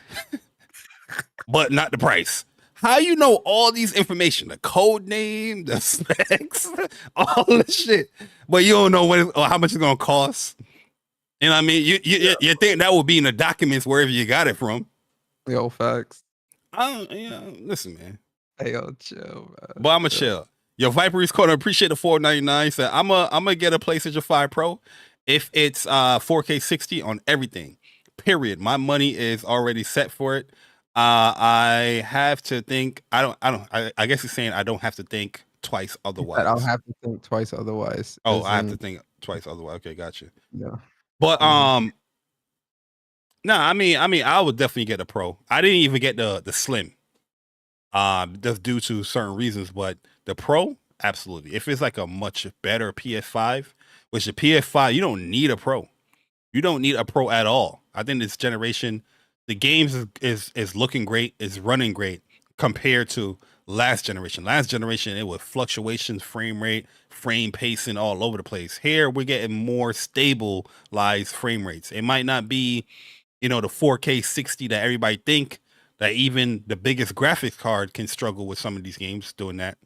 but not the price. How you know all these information, the code name, the specs, all this shit, but you don't know or how much it's gonna cost? You know what I mean? You think that would be in the documents wherever you got it from? Yo, facts. Listen, man. Hey, yo, chill, man. But I'm gonna chill. Yo, Viper's Corner, appreciate the $4.99. Said I'm gonna get a PlayStation 5 Pro if it's 4K 60 on everything. Period. My money is already set for it. I have to think. I guess he's saying I don't have to think twice otherwise. I don't have to think twice otherwise. Oh, I have to think twice otherwise. Okay, gotcha. Yeah. But no, I mean, I would definitely get a Pro. I didn't even get the Slim. Just due to certain reasons, but the Pro, absolutely. If it's like a much better PS5, which the PS5, you don't need a Pro. You don't need a Pro at all. I think this generation, the games is looking great, is running great compared to last generation. Last generation, it was fluctuations, frame rate, frame pacing all over the place. Here, we're getting more stabilized frame rates. It might not be, the 4K 60 that everybody think, that even the biggest graphics card can struggle with some of these games doing that.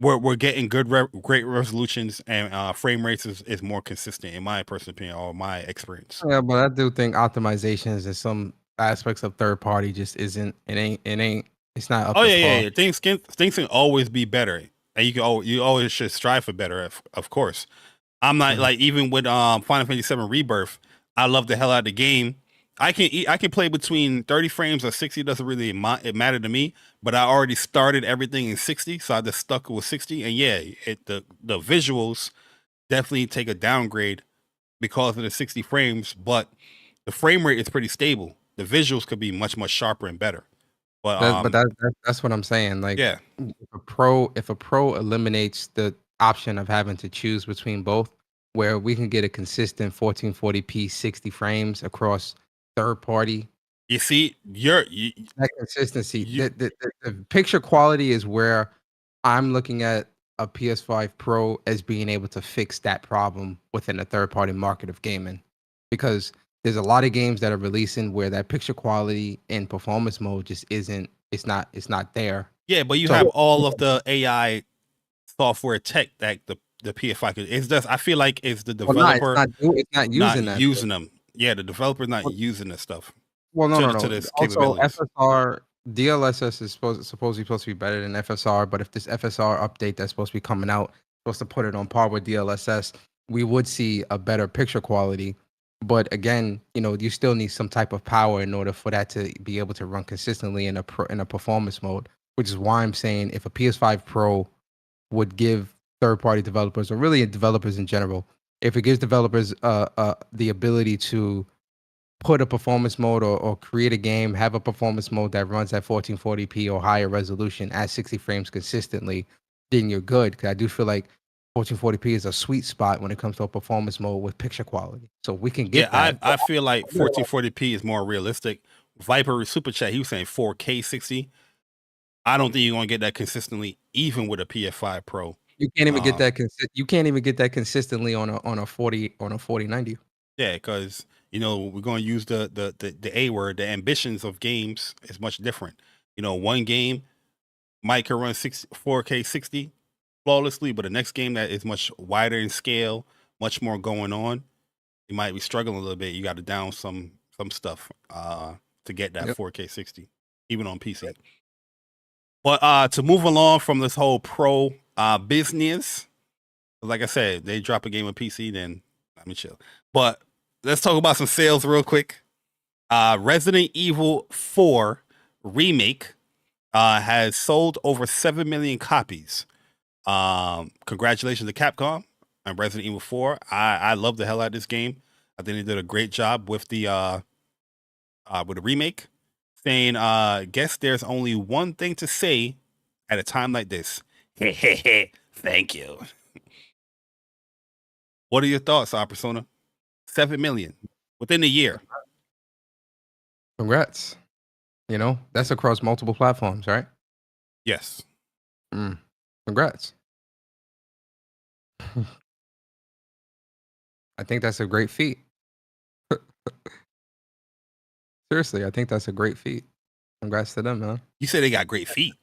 We're getting great resolutions, and frame rates is more consistent in my personal opinion or my experience. Yeah, but I do think optimizations and some aspects of third party just isn't. It's not up. Oh yeah. Things can always be better, and you always should strive for better. Of course, I'm not like even with Final Fantasy VII Rebirth. I love the hell out of the game. I can play between 30 frames or 60. Doesn't really matter to me. But I already started everything in 60, so I just stuck with 60. And yeah, the visuals definitely take a downgrade because of the 60 frames. But the frame rate is pretty stable. The visuals could be much sharper and better. But that's what I'm saying. Like, yeah, if a pro eliminates the option of having to choose between both, where we can get a consistent 1440p 60 frames across third party. You see, that consistency. The picture quality is where I'm looking at a PS5 Pro as being able to fix that problem within the third party market of gaming, because there's a lot of games that are releasing where that picture quality in performance mode just isn't. It's not there. Yeah, but you have all of the AI software tech that the PS5 could. It's just, I feel like it's the developer it's not using them. Yeah, the developer's not using this stuff. Well, no. To this also, FSR DLSS is supposed to be better than FSR, but if this FSR update that's supposed to be coming out supposed to put it on par with DLSS, we would see a better picture quality. But again, you still need some type of power in order for that to be able to run consistently in a performance mode, which is why I'm saying if a PS5 Pro would give third-party developers, or really developers in general, if it gives developers the ability to put a performance mode or create a game, have a performance mode that runs at 1440p or higher resolution at 60 frames consistently, then you're good. Because I do feel like 1440p is a sweet spot when it comes to a performance mode with picture quality. So we can get that. I feel like 1440p is more realistic. Viper Super Chat, he was saying 4K 60. I don't think you're going to get that consistently, even with a PS5 Pro. You can't even get that. You can't even get that consistently on a 4090. Yeah, because we're going to use the A word. The ambitions of games is much different. One game might can run 4K 60 flawlessly, but the next game that is much wider in scale, much more going on, you might be struggling a little bit. You got to down some stuff to get that 4K 60, even on PC. But to move along from this whole pro business, like I said, they drop a game on PC, then let me chill. But let's talk about some sales real quick. Resident Evil 4 Remake has sold over 7 million copies. Congratulations to Capcom and Resident Evil 4. I love the hell out of this game. I think they did a great job with the remake. Saying, guess there's only one thing to say at a time like this. Thank you. What are your thoughts, Persona? 7 million within a year. Congrats. You know, that's across multiple platforms, right? Yes. Congrats. I think that's a great feat. Seriously, I think that's a great feat. Congrats to them, man. You said they got great feet.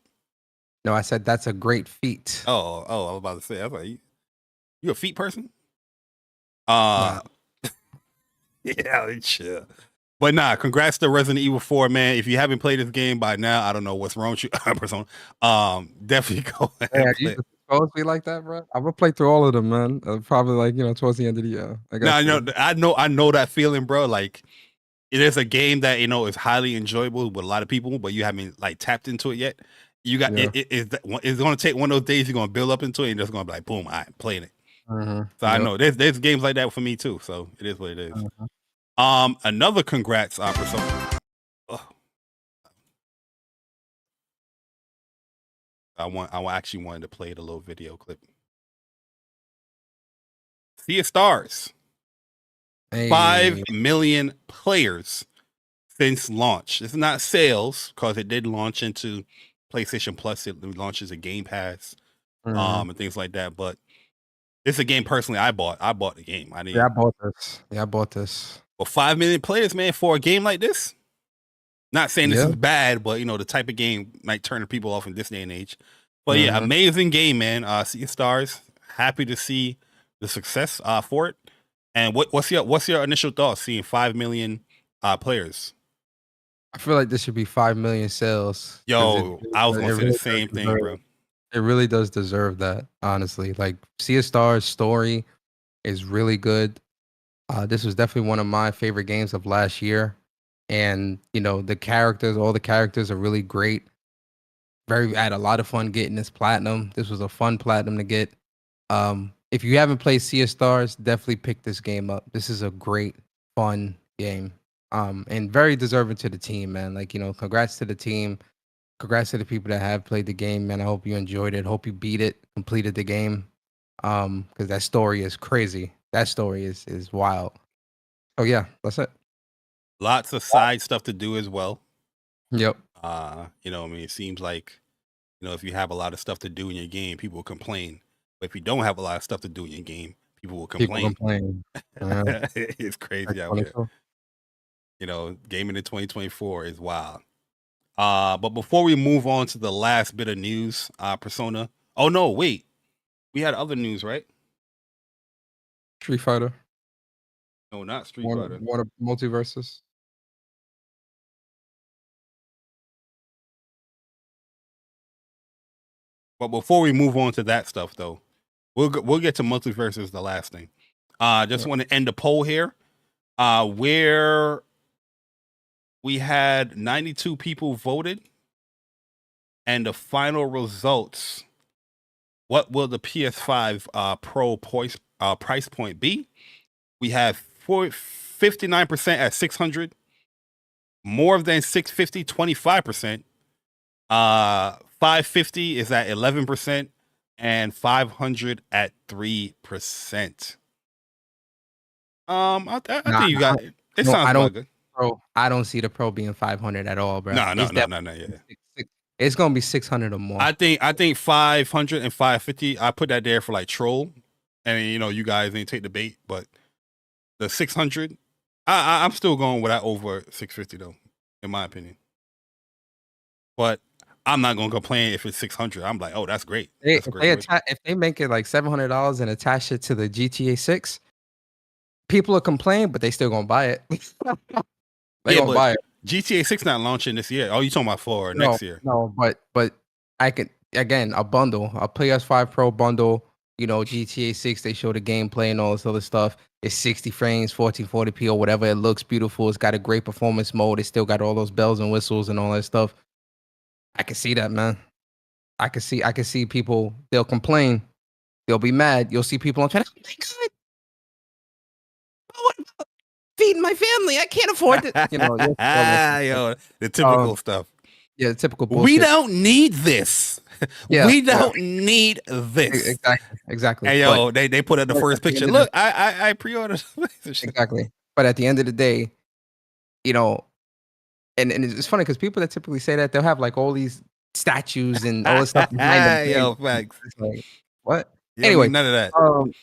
No, I said that's a great feat. Oh, I was about to say, I was like, you a feet person? Nah. Yeah, chill. But nah, congrats to Resident Evil 4, man. If you haven't played this game by now, I don't know what's wrong with you, Persona. Definitely go ahead and play. You supposed to be like that, bro? I'm gonna play through all of them, man. Probably like, you know, towards the end of the year. I know that feeling, bro. Like, it is a game that, you know, is highly enjoyable with a lot of people, but you haven't like tapped into it yet. You got it's gonna take one of those days you're gonna build up into it and just gonna be like, boom, I'm playing it. So I know there's games like that for me too. So it is what it is. Another congrats, Persona. I actually wanted to play the little video clip. Sea of Stars. Hey. 5 million players since launch. It's not sales because it did launch into PlayStation Plus. It launches a Game Pass, and things like that. But it's a game personally I bought. I bought the game. I bought this. Well, 5 million players, man, for a game like this. Not saying this is bad, but you know the type of game might turn people off in this day and age. But yeah, amazing game, man. Sea of Stars. Happy to see the success for it. And what's your initial thoughts seeing 5 million players? I feel like this should be 5 million sales. Yo, I was gonna say the same thing, bro. It really does deserve that, honestly. Like, Sea of Stars story is really good. This was definitely one of my favorite games of last year. And, you know, all the characters are really great. I had a lot of fun getting this platinum. This was a fun platinum to get. If you haven't played Sea of Stars, definitely pick this game up. This is a great, fun game. And very deserving to the team, man. Like, you know, congrats to the team. Congrats to the people that have played the game, man. I hope you enjoyed it. Hope you beat it, completed the game. Because that story is crazy. That story is wild. Oh yeah, that's it. Lots of side stuff to do as well. Yep. You know, I mean, it seems like, you know, if you have a lot of stuff to do in your game, people will complain. But if you don't have a lot of stuff to do in your game, people will complain. It's crazy out there. You know, gaming in 2024 is wild. But before we move on to the last bit of news, Persona. Oh no, wait. We had other news, right? Street Fighter. No, not Street Fighter. What Multiverses? But before we move on to that stuff, though, we'll get to Multiversus, the last thing. Just want to end the poll here, where we had 92 people voted, and the final results. What will the PS5 Pro price point be? We have 59% at 600, more than 650, 25%. 550 is at 11%, and 500 at 3%. I think you got it. It sounds quite good. Pro, I don't see the Pro being 500 at all, bro. No. It's gonna be 600 or more. I think 500 and 550. I put that there for like troll, and you know you guys ain't take the bait, but the 600, I'm still going with that over 650 though, in my opinion. But I'm not gonna complain if it's 600. I'm like, oh, that's great. If they make it like $700 and attach it to the GTA 6, people will complain, but they still gonna buy it. They gonna buy it. GTA 6 not launching this year. Oh, you talking about for next year? No, but I could, again, a bundle, a PS5 Pro bundle. You know, GTA 6. They show the gameplay and all this other stuff. It's 60 frames, 1440p or whatever. It looks beautiful. It's got a great performance mode. It's still got all those bells and whistles and all that stuff. I can see that, man. I can see people. They'll complain. They'll be mad. You'll see people on Twitter. Oh my god! What about feeding my family? I can't afford it. You know, yo, the typical stuff. Yeah, the typical bullshit. We don't need this. Yeah, we don't need this. Exactly. Hey, yo, they put up the first picture. Look, I pre-ordered. Exactly. But at the end of the day, you know, and it's funny because people that typically say that, they'll have like all these statues and all this stuff behind them. Yo, facts. It's like, what? You don't Anyway, need none of that.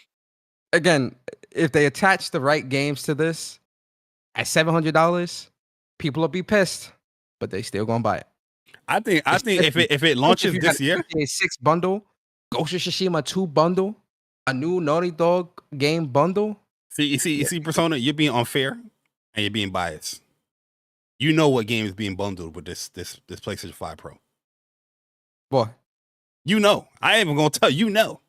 Again, if they attach the right games to this at $700, people will be pissed, but they still gonna buy it. I think if it launches this year, a 6 bundle, Ghost of Tsushima 2 bundle, a new Naughty Dog game bundle. you see, Persona, you're being unfair and you're being biased. You know what game is being bundled with this PlayStation 5 Pro. Boy, You know. I ain't even gonna tell you. Know.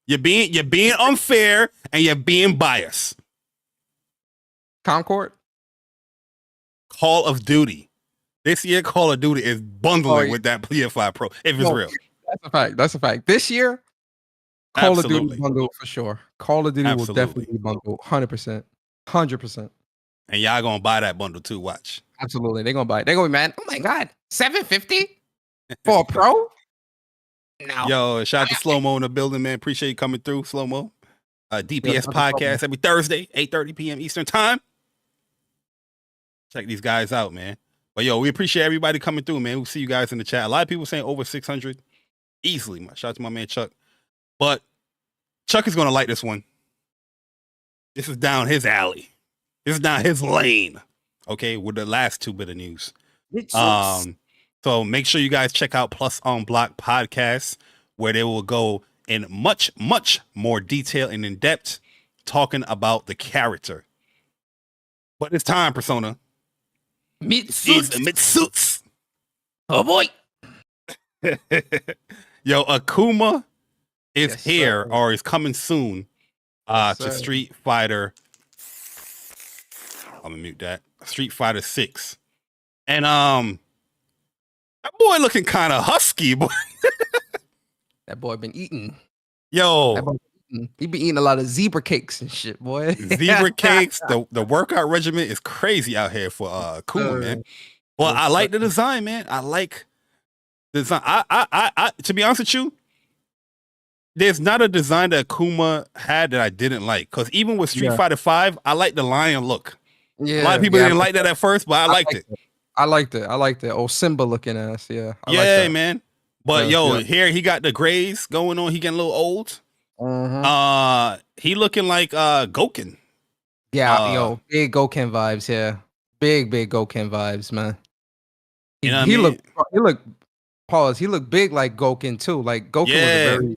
You're being unfair and you're being biased. Concord. Call of Duty. This year, Call of Duty is bundling with that PS5 Pro. If it's real, That's a fact. That's a fact. This year, Call of Duty bundle for sure. Call of Duty will definitely be bundled, 100%, 100%. And y'all gonna buy that bundle too. Watch. Absolutely, they're gonna buy it. They're gonna be mad. Oh my god, $750 for a Pro? No. Yo, shout out to Slow Mo in the building, man. Appreciate you coming through, Slow Mo. DPS podcast every Thursday, 8:30 p.m. Eastern time. Check these guys out, man. But yo, we appreciate everybody coming through, man. We'll see you guys in the chat. A lot of people saying over 600 easily. Shout out to my man Chuck. But Chuck is gonna like this one. This is down his alley. This is down his lane. Okay, with the last 2 bit of news. So make sure you guys check out Plus on Block podcast, where they will go in much, much more detail and in depth talking about the character. But it's time, Persona. Mitsuts. Oh boy. Yo, Akuma is here, sir. or is coming soon to Street Fighter. I'm gonna mute that. Street Fighter 6. And that boy looking kind of husky, boy. That boy been eating. Yo, He been eating a lot of zebra cakes and shit, boy. zebra cakes. The workout regimen is crazy out here for Akuma, man. Well, I like the design, man. I like the design. I to be honest with you, there's not a design that Akuma had that I didn't like. Because even with Street Fighter 5, I like the lion look. Yeah, a lot of people didn't like that at first, but I liked it. I liked it. Oh, Simba looking ass. Yeah. I like Yeah, that. man. But here he got the grays going on. He getting a little old. He looking like Goken. Yeah, big Goken vibes. Yeah, big Goken vibes, man. You know what he I mean? He looked big like Goken too. Like Goken was a very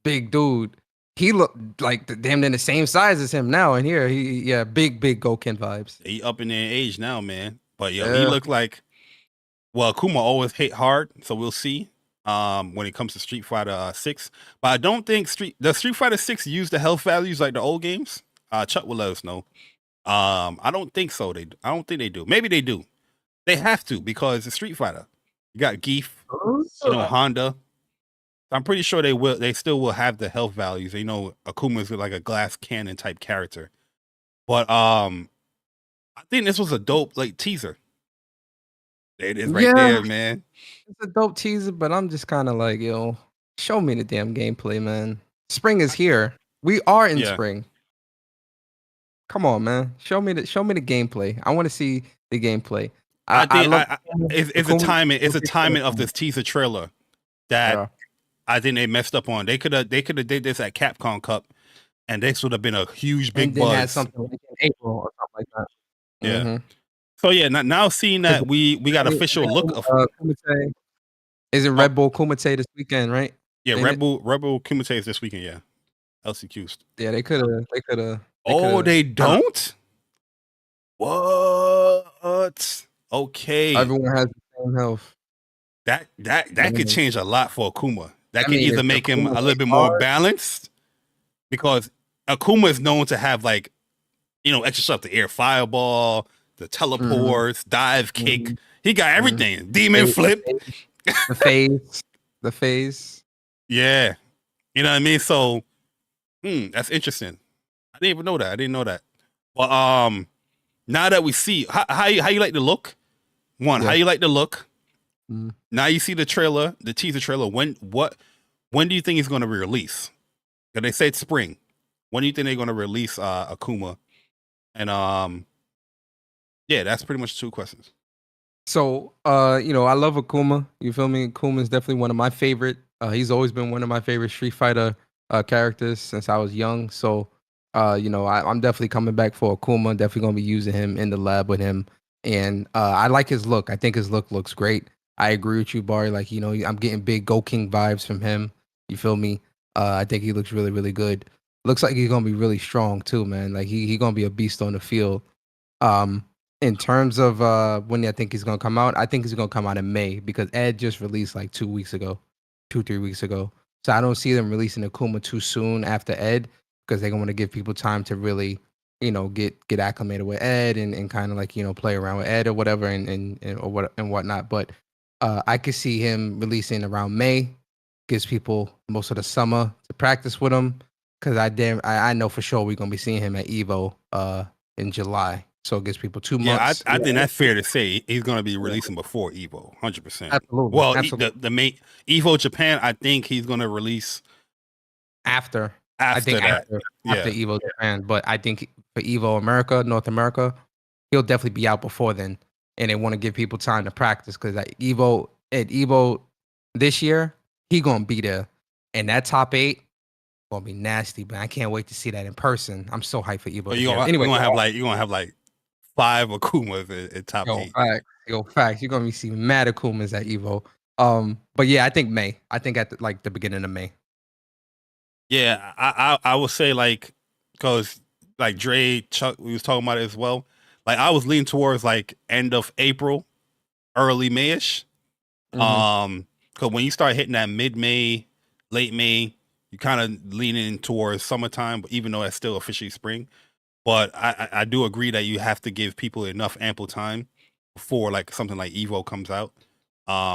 big dude. He looked like damn near the same size as him now. And here big Goken vibes. He up in their age now, man. But he looked like, well, Akuma always hit hard, so we'll see when it comes to Street Fighter 6. But I don't think Street Fighter 6 use the health values like the old games. Chuck will let us know. I don't think so. I don't think they do. Maybe they do. They have to, because it's Street Fighter. You got Geef, Honda. I'm pretty sure they will. They still will have the health values. Akuma is like a glass cannon type character. But I think this was a dope teaser. There it is right there, man. It's a dope teaser, but I'm just kind of like, show me the damn gameplay, man. Spring is here. We are in spring. Come on, man. Show me the gameplay. I want to see the gameplay. It's a timing. It's a timing of this teaser trailer that I think they messed up on. They could have did this at Capcom Cup, and this would have been a huge big buzz. Had something like in April or something like that. Yeah. Mm-hmm. So now seeing that we got official look of Kumite. Is it Red Bull Kumite this weekend, right? Yeah, Red Bull Kumite is this weekend. Yeah, LCQs. Yeah, they could have. Oh, they don't. What? Okay. Everyone has the same health. That could change a lot for Akuma. That could either make him a little bit more balanced, because Akuma is known to have extra stuff: the air fireball, the teleports, dive kick. He got everything. Demon flip. The phase. Yeah. You know what I mean? So that's interesting. I didn't even know that. I didn't know that. But now that we see how you like the look. How you like the look? Now you see the trailer, the teaser trailer. When do you think it's going to release? Because they said spring. When do you think they're going to release Akuma? And that's pretty much 2 questions. So, I love Akuma. You feel me? Akuma is definitely one of my favorite. He's always been one of my favorite Street Fighter characters since I was young. So, I'm definitely coming back for Akuma. Definitely gonna be using him in the lab with him. And I like his look. I think his look looks great. I agree with you, Bari. Like, I'm getting big Go King vibes from him. You feel me? I think he looks really, really good. Looks like he's gonna be really strong too, man. Like he gonna be a beast on the field. Um, in terms of when I think he's gonna come out, I think he's gonna come out in May because Ed just released like 2 weeks ago, 3 weeks ago. So I don't see them releasing Akuma too soon after Ed because they're gonna want to give people time to really, get acclimated with Ed and kind of like play around with Ed or whatever and whatnot. But I could see him releasing around May, gives people most of the summer to practice with him because I know for sure we're gonna be seeing him at Evo in July. So it gives people 2 months. I think that's fair to say. He's going to be releasing before Evo, 100%. Absolutely. Well, Absolutely. the main Evo Japan, I think he's going to release after after that. after Evo Japan. But I think for Evo America, North America, he'll definitely be out before then. And they want to give people time to practice because at Evo this year, he gonna be there. And that top 8 gonna be nasty, but I can't wait to see that in person. I'm so hyped for Evo. But you're gonna have like 5 Akumas in top 8. Facts. You're gonna be seeing mad Akumas at Evo. But yeah, I think May. I think at the beginning of May. Yeah, I would say like because like Dre, Chuck, we was talking about it as well. Like I was leaning towards like end of April, early Mayish. Because when you start hitting that mid-May, late May, you kind of leaning towards summertime, but even though it's still officially spring. But I do agree that you have to give people enough ample time before like something like Evo comes out,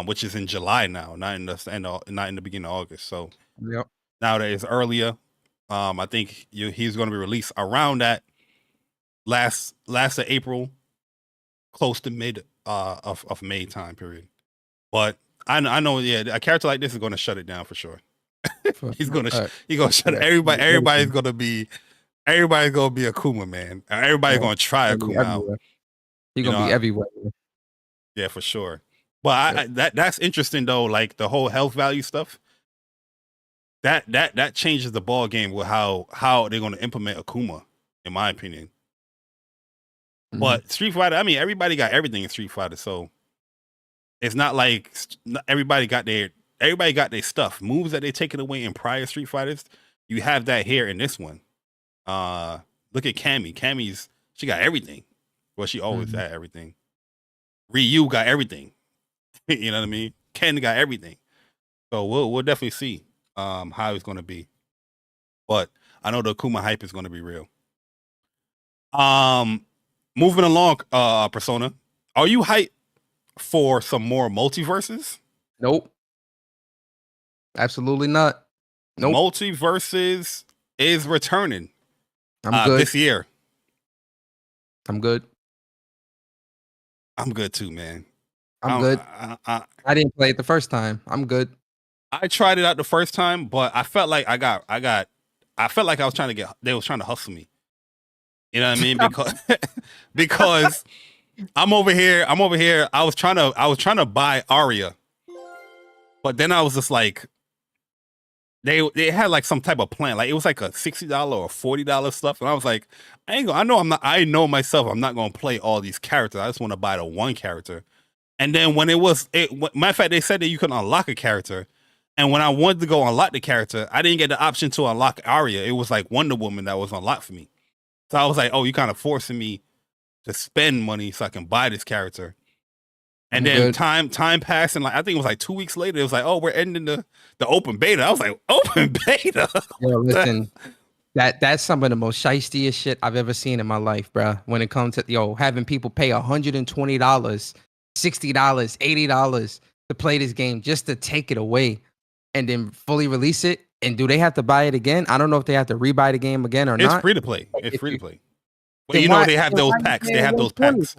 which is in July now, not in the beginning of August. So Yep. now that it's earlier, I think he's going to be released around that last of April, close to mid of May time period. But I know, a character like this is going to shut it down for sure. he's gonna shut it. Everybody's gonna be Akuma, man. Everybody's gonna try Akuma out. He's gonna be everywhere. Yeah, for sure. But that's interesting though. Like the whole health value stuff. That changes the ball game with how they're gonna implement Akuma, in my opinion. But Street Fighter, I mean, everybody got everything in Street Fighter, so it's not like everybody got their stuff. Moves that they're taking away in prior Street Fighters, you have that here in this one. Look at Cammy. She got everything. Well, she always had everything. Ryu got everything. You know what I mean? Ken got everything. So we'll definitely see how it's gonna be. But I know the Akuma hype is gonna be real. Moving along, Persona. Are you hyped for some more multiverses? Nope. Absolutely not. Nope. Multiverses is returning. I'm good this year. I'm good. I'm good too, man. I'm good. I didn't play it the first time. I'm good. I tried it out the first time, but I felt like I felt like they was trying to hustle me. You know what I mean? Because I'm over here. I was trying to buy Aria, but then I was just like, they had like some type of plan. Like it was like a $60 or $40 stuff, and I was like, I know myself. I'm not gonna play all these characters. I just want to buy the one character. And then when matter of fact, they said that you can unlock a character. And when I wanted to go unlock the character, I didn't get the option to unlock Aria. It was like Wonder Woman that was unlocked for me. So I was like, oh, you kind of forcing me to spend money so I can buy this character. And then time passed, and like I think it was like 2 weeks later, it was like, oh, we're ending the open beta. I was like, open beta? Yo, listen, that's some of the most shiestiest shit I've ever seen in my life, bro. When it comes to having people pay $120, $60, $80 to play this game just to take it away and then fully release it. And do they have to buy it again? I don't know if they have to rebuy the game again or not. It's free to play. It's free to play. Well, you know they have those packs. They have those packs.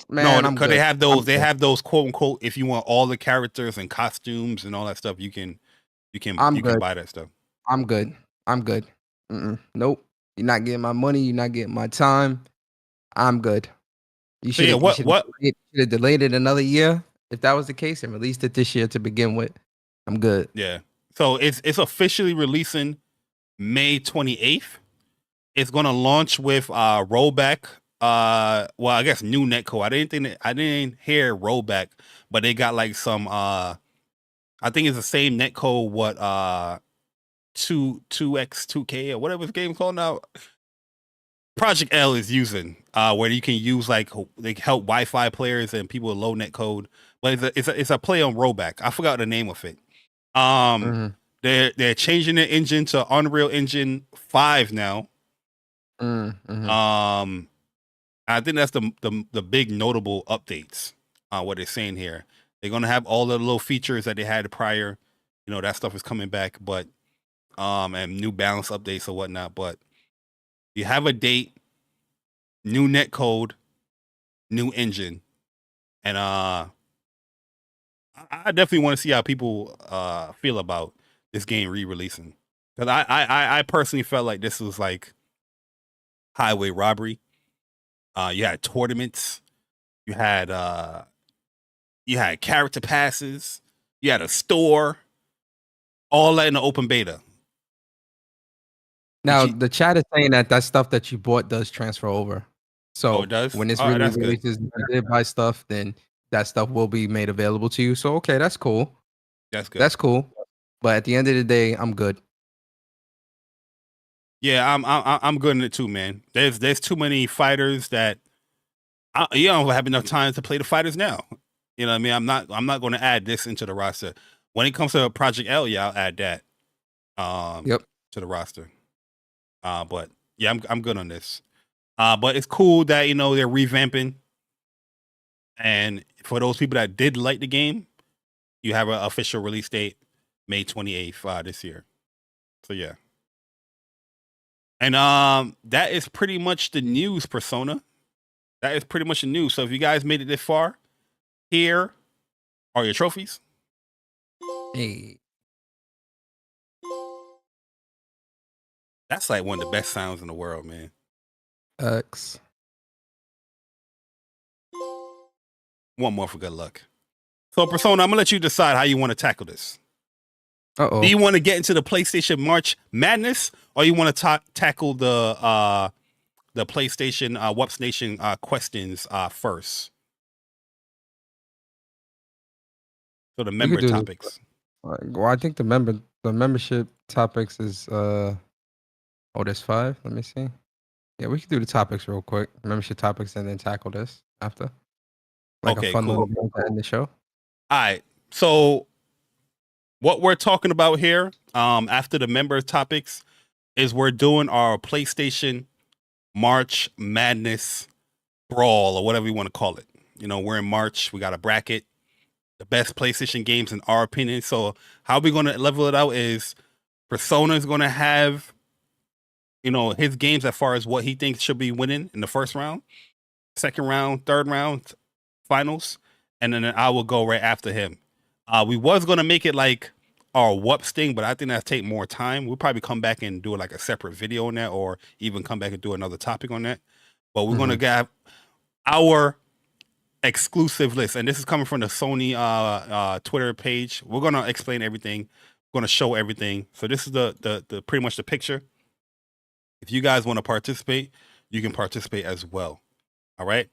Man, no, because they have those. They have those quote unquote. If you want all the characters and costumes and all that stuff, you can buy that stuff. I'm good. Nope. You're not getting my money. You're not getting my time. I'm good. You So should yeah, have what? delayed it another year if that was the case and released it this year to begin with. I'm good. Yeah. So it's officially releasing May 28th. It's gonna launch with rollback. Well, I guess new netcode. I didn't hear rollback, but they got like some. I think it's the same netcode. What 2x2k or whatever the game's called now. Project L is using, where you can use like they help Wi-Fi players and people with low net code, but it's a play on rollback. I forgot the name of it. They're changing the engine to Unreal Engine 5 now. I think that's the big notable updates. What they're saying here, they're gonna have all the little features that they had prior. You know, that stuff is coming back, but and new balance updates or whatnot, but. You have a date, new net code, new engine, and I definitely want to see how people feel about this game re-releasing. Because I personally felt like this was like highway robbery. You had tournaments, you had character passes, you had a store, all that in the open beta. Now the chat is saying that stuff that you bought does transfer over. So it does? when this All right, that's good. releases, if you did buy stuff, then that stuff will be made available to you. So okay, that's cool. That's good. That's cool. But at the end of the day, I'm good. Yeah, I'm good in it too, man. There's too many fighters that you don't have enough time to play the fighters now. You know what I mean? I'm not going to add this into the roster. When it comes to Project L, yeah, I'll add that to the roster. But yeah, I'm good on this. But it's cool that they're revamping. And for those people that did like the game, you have an official release date, May 28th this year. So yeah. And that is pretty much the news, Persona. That is pretty much the news. So if you guys made it this far, here are your trophies. Hey. That's like one of the best sounds in the world, man. X. One more for good luck. So, Persona, I'm gonna let you decide how you want to tackle this. Uh-oh. Do you want to get into the PlayStation March Madness, or you want to tackle the PlayStation WUPS Nation questions first? So the member topics. Well, I think the membership topics is there's 5. Let me see. Yeah, we can do the topics real quick. Membership topics and then tackle this after. Like okay, a fun cool. little to end the show. All right. So what we're talking about here, after the member topics, is we're doing our PlayStation March Madness Brawl, or whatever you want to call it. We're in March. We got a bracket. The best PlayStation games in our opinion. So how we're going to level it out is Persona is going to have his games as far as what he thinks should be winning in the first round, second round, third round, finals, and then I will go right after him. We was gonna make it like our WUPS thing, but I think that'll take more time. We'll probably come back and do like a separate video on that, or even come back and do another topic on that. But we're gonna have our exclusive list, and this is coming from the Sony Twitter page. We're gonna explain everything. We're gonna show everything. So this is the pretty much the picture. If you guys want to participate, you can participate as well. All right.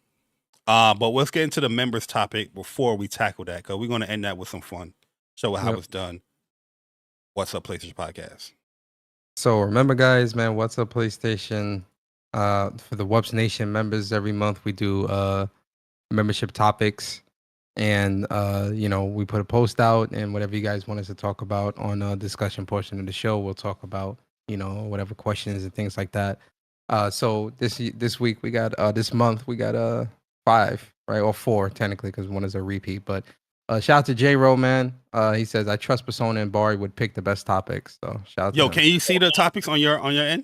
But let's get into the members topic before we tackle that, because we're going to end that with some fun. Show how it's done. What's Up PlayStation Podcast. So remember, guys, man, What's Up PlayStation? For the WUPS Nation members, every month we do membership topics, and we put a post out, and whatever you guys want us to talk about on the discussion portion of the show, we'll talk about whatever questions and things like that. So this week we got this month we got 5, right, or 4 technically, because one is a repeat. But shout out to J-Ro, man. He says I trust Persona and Bari would pick the best topics. So shout out. Yo, to can you see the topics on your end?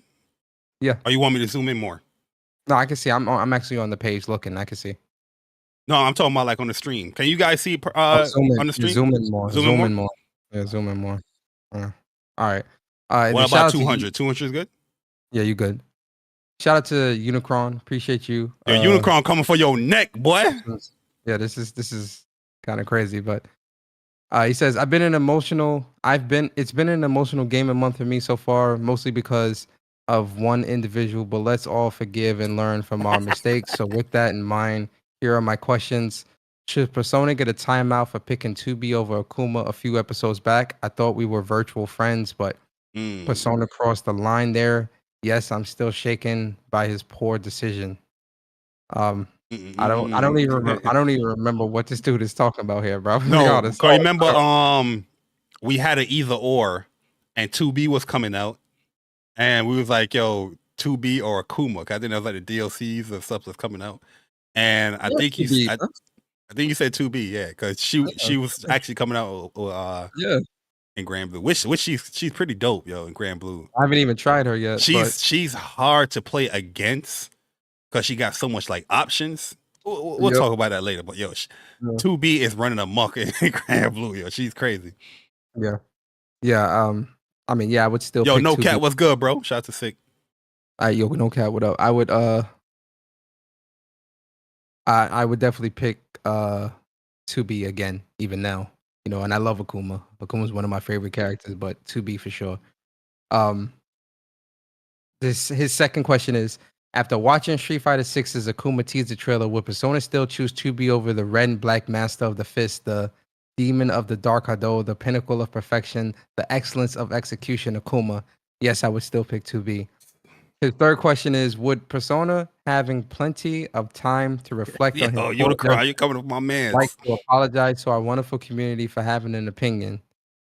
Yeah. Or you want me to zoom in more? No, I can see. I'm actually on the page looking. I can see. No, I'm talking about like on the stream. Can you guys see on the stream? Zoom in more. Zoom in more. Yeah, zoom in more. All right. What about 200? 200 is good? Yeah, you good. Shout out to Unikronn. Appreciate you. Yo, Unikronn coming for your neck, boy. Yeah, this is kind of crazy, but he says it's been an emotional gaming month for me so far, mostly because of one individual, but let's all forgive and learn from our mistakes. So with that in mind, here are my questions. Should Persona get a timeout for picking 2B over Akuma a few episodes back? I thought we were virtual friends, but Persona crossed the line there. Yes, I'm still shaken by his poor decision. I don't even remember what this dude is talking about here, bro. No, because remember, we had an either or, and 2B was coming out, and we was like, yo, 2B or Akuma. Cause I think that was like the DLCs and stuff that's coming out, and I think he said 2B, yeah, because she was actually coming out, in Grand Blue, which she's pretty dope, yo, in Grand Blue. I haven't even tried her yet. She's hard to play against because she got so much like options. We'll talk about that later, but yo, 2B is running amok in Grand Blue, yo. She's crazy. Yeah. I mean, I would still. Yo, pick No 2B. Cat, what's good, bro? Shout out to Sick. Yo, No Cat, what up? I would I would definitely pick 2B again, even now. You know, and I love Akuma. Akuma's one of my favorite characters, but 2B for sure. His second question is: after watching Street Fighter 6's Akuma teaser trailer, would Persona still choose 2B over the red and black master of the fist, the demon of the dark Hado, the pinnacle of perfection, the excellence of execution, Akuma? Yes, I would still pick 2B. His third question is: would Persona, having plenty of time to reflect on his Unikronn, you coming with my man? like to apologize to our wonderful community for having an opinion?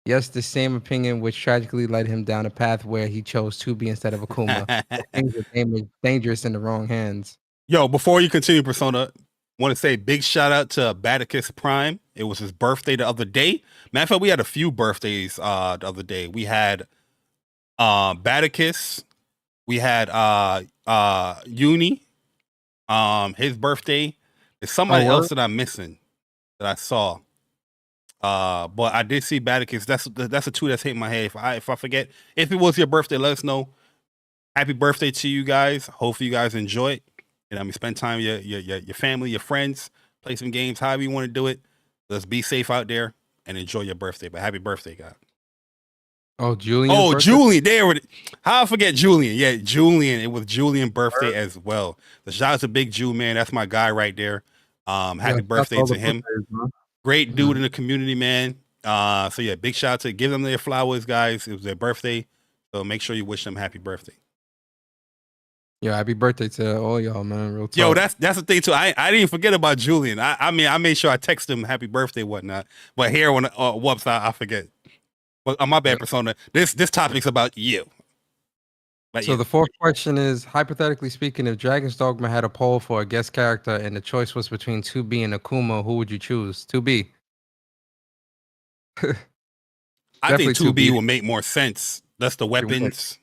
Yes, the same opinion which tragically led him down a path where he chose 2B instead of Akuma. Things were dangerous in the wrong hands. Yo, before you continue, Persona, want to say big shout out to Badicus Prime. It was his birthday the other day. Matter of fact, we had a few birthdays the other day. We had Badicus. We had Uni, his birthday. There's somebody else that I'm missing that I saw. But I did see Badicus. That's a two that's hitting my head. If I forget, if it was your birthday, let us know. Happy birthday to you guys. Hopefully you guys enjoy it. You know, I mean, spend time with your family, your friends, play some games, however you want to do it. Let's be safe out there and enjoy your birthday. But happy birthday, guys. Oh, Julian. Oh, Julian. There. How I forget Julian? Yeah, Julian. It was Julian's birthday as well. So shout out to Big Jew, man. That's my guy right there. Happy birthday to him. Great dude in the community, man. So yeah, big shout out to give them their flowers, guys. It was their birthday. So make sure you wish them happy birthday. Yeah, happy birthday to all y'all, man. Real talk. Yo, that's the thing too. I didn't even forget about Julian. I mean, I made sure I text him happy birthday, whatnot. But here on WUPS, I forget. But my bad, Persona. This topic's about you. So the fourth question is, hypothetically speaking, if Dragon's Dogma had a poll for a guest character and the choice was between 2B and Akuma, who would you choose? 2B. I think 2B will make more sense. That's the weapons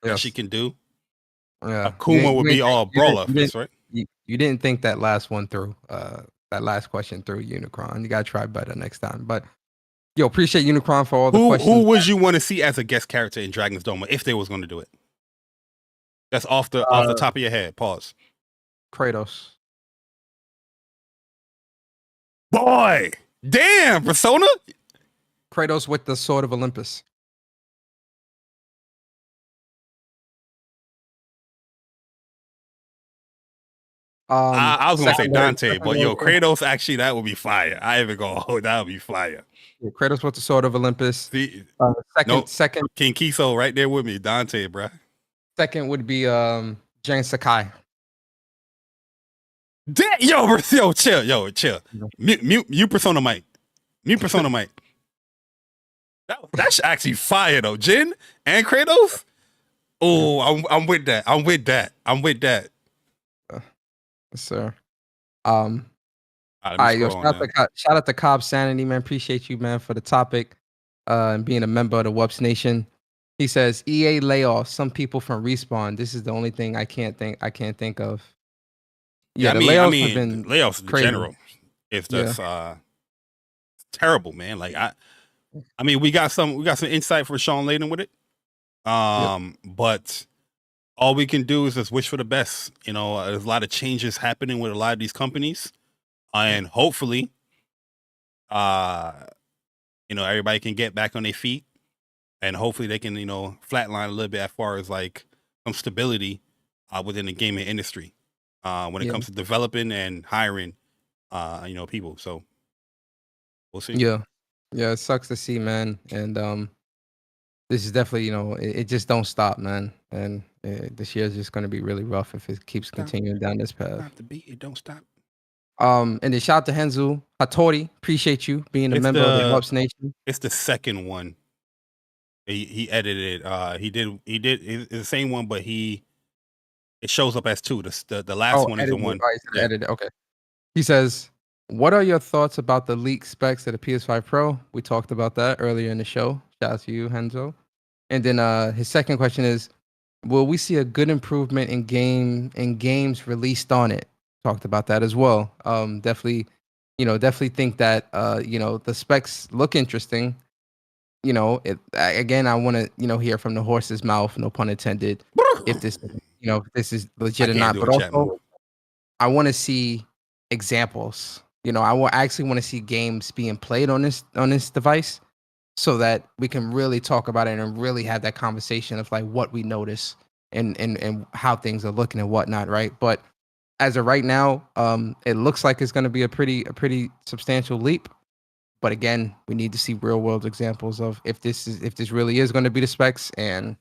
that she can do. Yeah. Akuma would be all brawler. That's right. You didn't think that last one through. That last question through, Unikronn. You gotta try better next time. But yo, appreciate Unikronn for all the questions. Who would you want to see as a guest character in Dragon's Dogma if they was going to do it? That's off the top of your head. Pause. Kratos. Boy, damn, Persona. Kratos with the Sword of Olympus. I was gonna say Dante, but yo, Kratos actually that would be fire. I even go, that would be fire. Yeah, Kratos with the Sword of Olympus. Second, King Kiso right there with me, Dante, bro. Second would be Jang Sakai. Yo, chill. Mute Persona Mike. Mute Persona Mike. That's actually fire though. Jin and Kratos. Oh, I'm with that. Yes, sir. All right, yo, shout out to Kobsanity, man. Appreciate you, man, for the topic and being a member of the WUPS Nation. He says EA layoff some people from Respawn. This is the only thing I can't think of. Yeah, the layoffs have been layoffs in general. It's just terrible, man. Like I mean, we got some insight from Sean Layden with it. But all we can do is just wish for the best. You know, there's a lot of changes happening with a lot of these companies, and hopefully, you know, everybody can get back on their feet, and hopefully they can, you know, flatline a little bit as far as like some stability within the gaming industry when it comes to developing and hiring, you know, people. So we'll see. Yeah, it sucks to see, man. And this is definitely, you know, it just don't stop, man. And this year is just going to be really rough if it keeps continuing down this path. Stop the beat. It don't stop. And then shout out to Henzu Hattori. Appreciate you being a member of the WUPS Nation. It's the second one. He edited it. He did it's the same one, but it shows up as two. The last one is the one. Edited. Okay. He says, "What are your thoughts about the leaked specs of the PS5 Pro?" We talked about that earlier in the show. Shout out to you, Henzo. And then his second question is, will we see a good improvement in games released on it? Talked about that as well. Definitely think that you know, the specs look interesting. You know, again, I want to, you know, hear from the horse's mouth, no pun intended, if this, you know, if this is legit or not. But also, I want to see examples. You know, I actually want to see games being played on this device, so that we can really talk about it and really have that conversation of like what we notice and how things are looking and whatnot, right? But as of right now, it looks like it's going to be a pretty substantial leap. But again, we need to see real world examples of if this really is going to be the specs and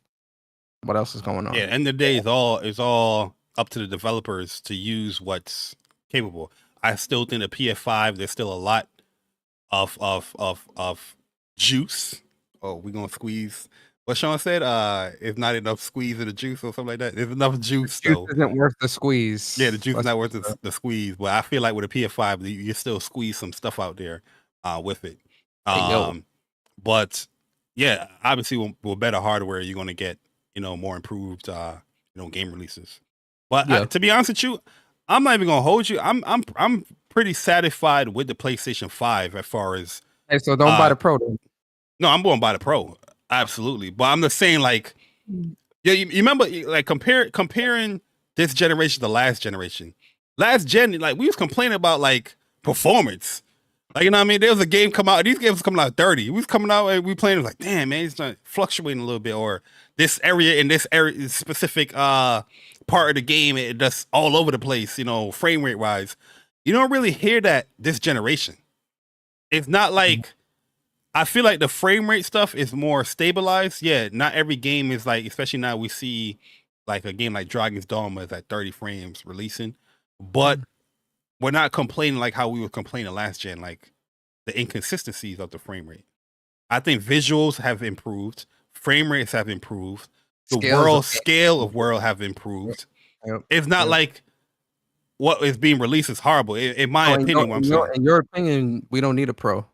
what else is going on. Yeah, end of the day, it's all up to the developers to use what's capable. I still think the PS5, there's still a lot of juice. Oh, we're gonna squeeze. What Sean said, it's not enough squeeze in the juice or something like that. There's enough juice though. Juice isn't worth the squeeze. Yeah, the juice is not worth the squeeze. But I feel like with a PS5, you still squeeze some stuff out there with it. But yeah, obviously with better hardware, you're gonna get, you know, more improved you know, game releases. But to be honest with you, I'm not even gonna hold you. I'm pretty satisfied with the PlayStation 5 as far as. Hey, so don't buy the Pro then. No, I'm going to buy the Pro. Absolutely. But I'm just saying, like, yeah, you remember, like, comparing this generation to last generation. Last gen, like, we was complaining about, like, performance. Like, you know what I mean? There was a game come out, these games coming out 30. We was coming out and we playing, it was like, damn, man, it's not fluctuating a little bit. Or this area, specific part of the game, it just all over the place, you know, frame rate wise. You don't really hear that this generation. It's not like, I feel like the frame rate stuff is more stabilized. Yeah, not every game is like, especially now we see like a game like Dragon's Dogma is at 30 frames releasing, but we're not complaining like how we were complaining last gen, like the inconsistencies of the frame rate. I think visuals have improved, frame rates have improved, the scale of world have improved. It's not like what is being released is horrible. In my opinion, in your opinion, we don't need a Pro.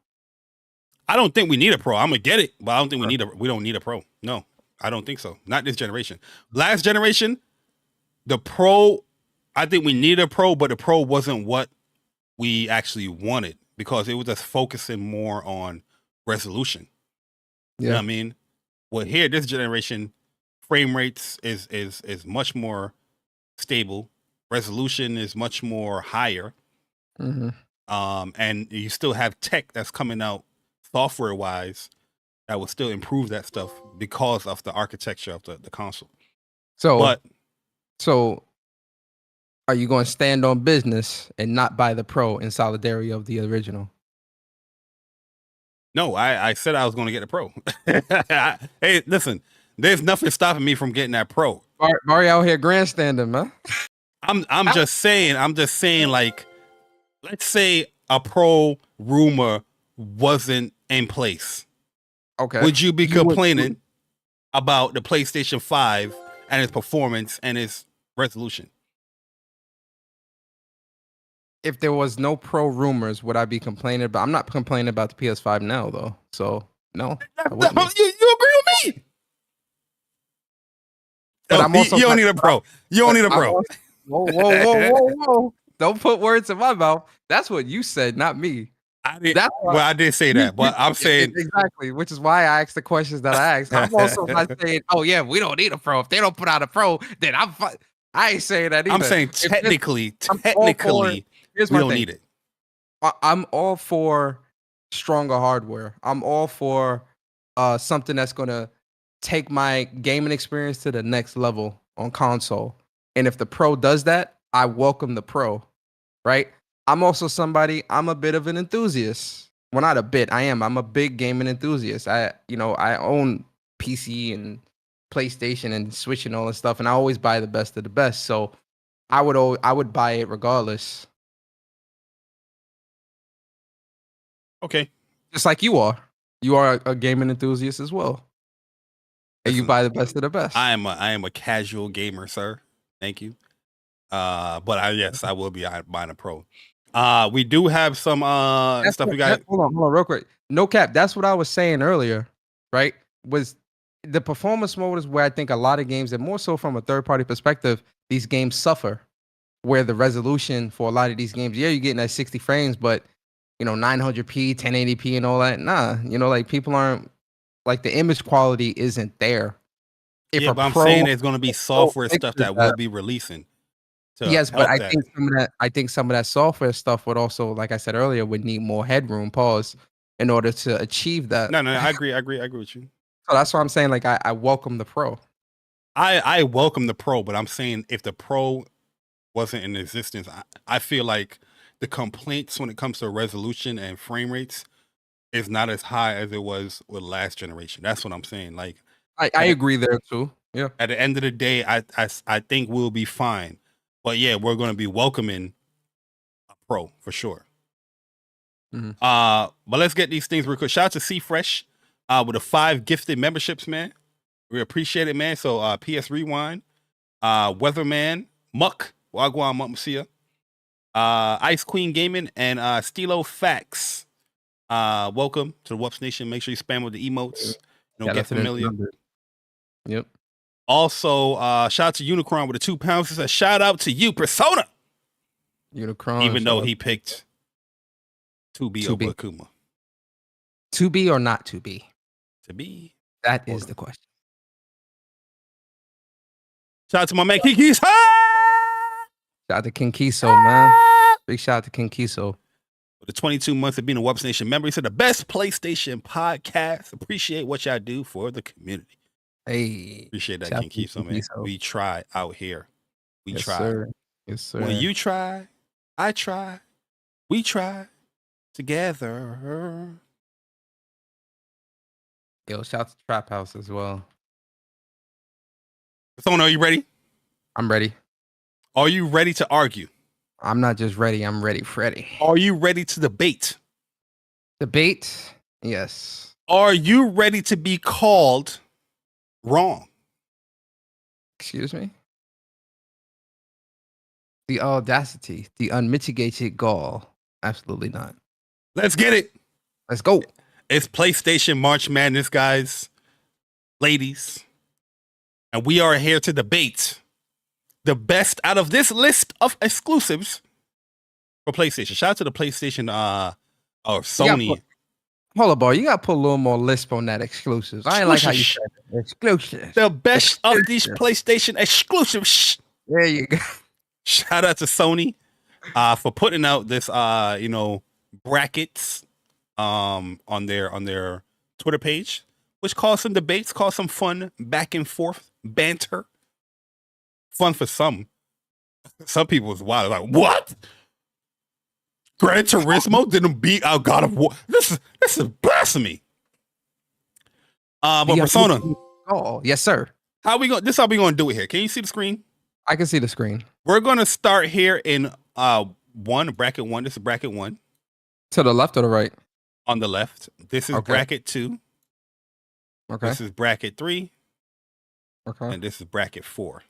I don't think we need a Pro. I'm gonna get it, but I don't think we don't need a Pro. No, I don't think so. Not this generation. Last generation, the Pro, I think we need a Pro, but the Pro wasn't what we actually wanted because it was just focusing more on resolution. You know what I mean? Well, here, this generation, frame rates is much more stable. Resolution is much more higher. And you still have tech that's coming out software wise that will still improve that stuff because of the architecture of the console. So are you going to stand on business and not buy the Pro in solidarity of the original? No, I said I was going to get the Pro. Hey, listen, there's nothing stopping me from getting that Pro. Bari out here grandstanding, man. I'm just saying, like, let's say a Pro rumor wasn't in place. Okay. Would you be complaining about the PlayStation 5 and its performance and its resolution? If there was no Pro rumors, would I be complaining? But I'm not complaining about the PS5 now, though. So no. You agree with me? But I'm also you don't need a Pro. You don't need a Pro. Whoa. Don't put words in my mouth. That's what you said, not me. I did say that, but I'm saying exactly, which is why I asked the questions that I asked. I'm also not saying, oh yeah, we don't need a pro. If they don't put out a pro, then I ain't saying that either. I'm saying technically, we don't need it. I'm all for stronger hardware. I'm all for something that's gonna take my gaming experience to the next level on console. And if the pro does that, I welcome the pro. Right? I'm also I'm a bit of an enthusiast. Well, not a bit. I'm a big gaming enthusiast. I own PC and PlayStation and Switch and all this stuff, and I always buy the best of the best. So I would buy it regardless. Okay. Just like you are. You are a gaming enthusiast as well. And you buy the best of the best. I am a casual gamer, sir. Thank you. But I will be buying a pro. We do have some stuff we got. Hold on, real quick. No cap. That's what I was saying earlier, right? Was the performance mode is where I think a lot of games, and more so from a third party perspective, these games suffer. Where the resolution for a lot of these games, yeah, you're getting at 60 frames, but 900p, 1080p, and all that. Nah, like people aren't like the image quality isn't there. But I'm saying there's going to be software stuff that we'll be releasing. Yes, but I think some of that software stuff would also, like I said earlier, would need more headroom, in order to achieve that. No, I agree with you. So that's why I'm saying, like, I welcome the pro. I welcome the pro, but I'm saying if the pro wasn't in existence, I feel like the complaints when it comes to resolution and frame rates is not as high as it was with last generation. That's what I'm saying. Like, I agree there too. Yeah. At the end of the day, I think we'll be fine. But yeah, we're going to be welcoming a pro for sure. Mm-hmm. But let's get these things real quick. Shout out to C Fresh with the 5 gifted memberships, man. We appreciate it, man. So PS Rewind, Weatherman, Muck, Wagwan Muck Masia, Ice Queen Gaming, and Stilo Facts. Welcome to the WUPS Nation. Make sure you spam with the emotes. Get familiar. Yep. Also, shout out to Unikronn with the 2 pounds. A shout out to you, Persona. Unikronn. Even though he picked 2B over Akuma. To be or not to be? To be. That is the question. Shout out to my man Kikiso. Shout out to King Kiso, man. Big shout out to King Kiso. For the 22 months of being a WUPS Nation member, he said the best PlayStation podcast. Appreciate what y'all do for the community. Hey, appreciate that, King Kiso, man. We try out here. We try. Sir. Yes, sir. When you try, I try. We try together. Yo, shout out to Trap House as well. Persona, are you ready? I'm ready. Are you ready to argue? I'm not just ready. I'm ready, Freddy. Are you ready to debate? Debate? Yes. Are you ready to be called wrong? Excuse me? The audacity, the unmitigated gall. Absolutely not. Let's get it. Let's go. It's PlayStation March Madness, guys, ladies. And we are here to debate the best out of this list of exclusives for PlayStation. Shout out to the PlayStation or Sony. Hold up, boy. You got to put a little more lisp on that exclusives. I ain't like how you said it. Exclusives. The best of these PlayStation exclusives. There you go. Shout out to Sony for putting out this brackets on their Twitter page, which caused some debates, caused some fun back and forth banter. Fun for some. Some people was wild. Like, what? Gran Turismo didn't beat our God of War. This is blasphemy. But Persona. Oh, yes, sir. How we going? This is how we gonna do it here. Can you see the screen? I can see the screen. We're gonna start here in bracket 1. This is bracket 1. To the left or the right? On the left. This is bracket 2. Okay. This is bracket 3. Okay. And this is bracket 4.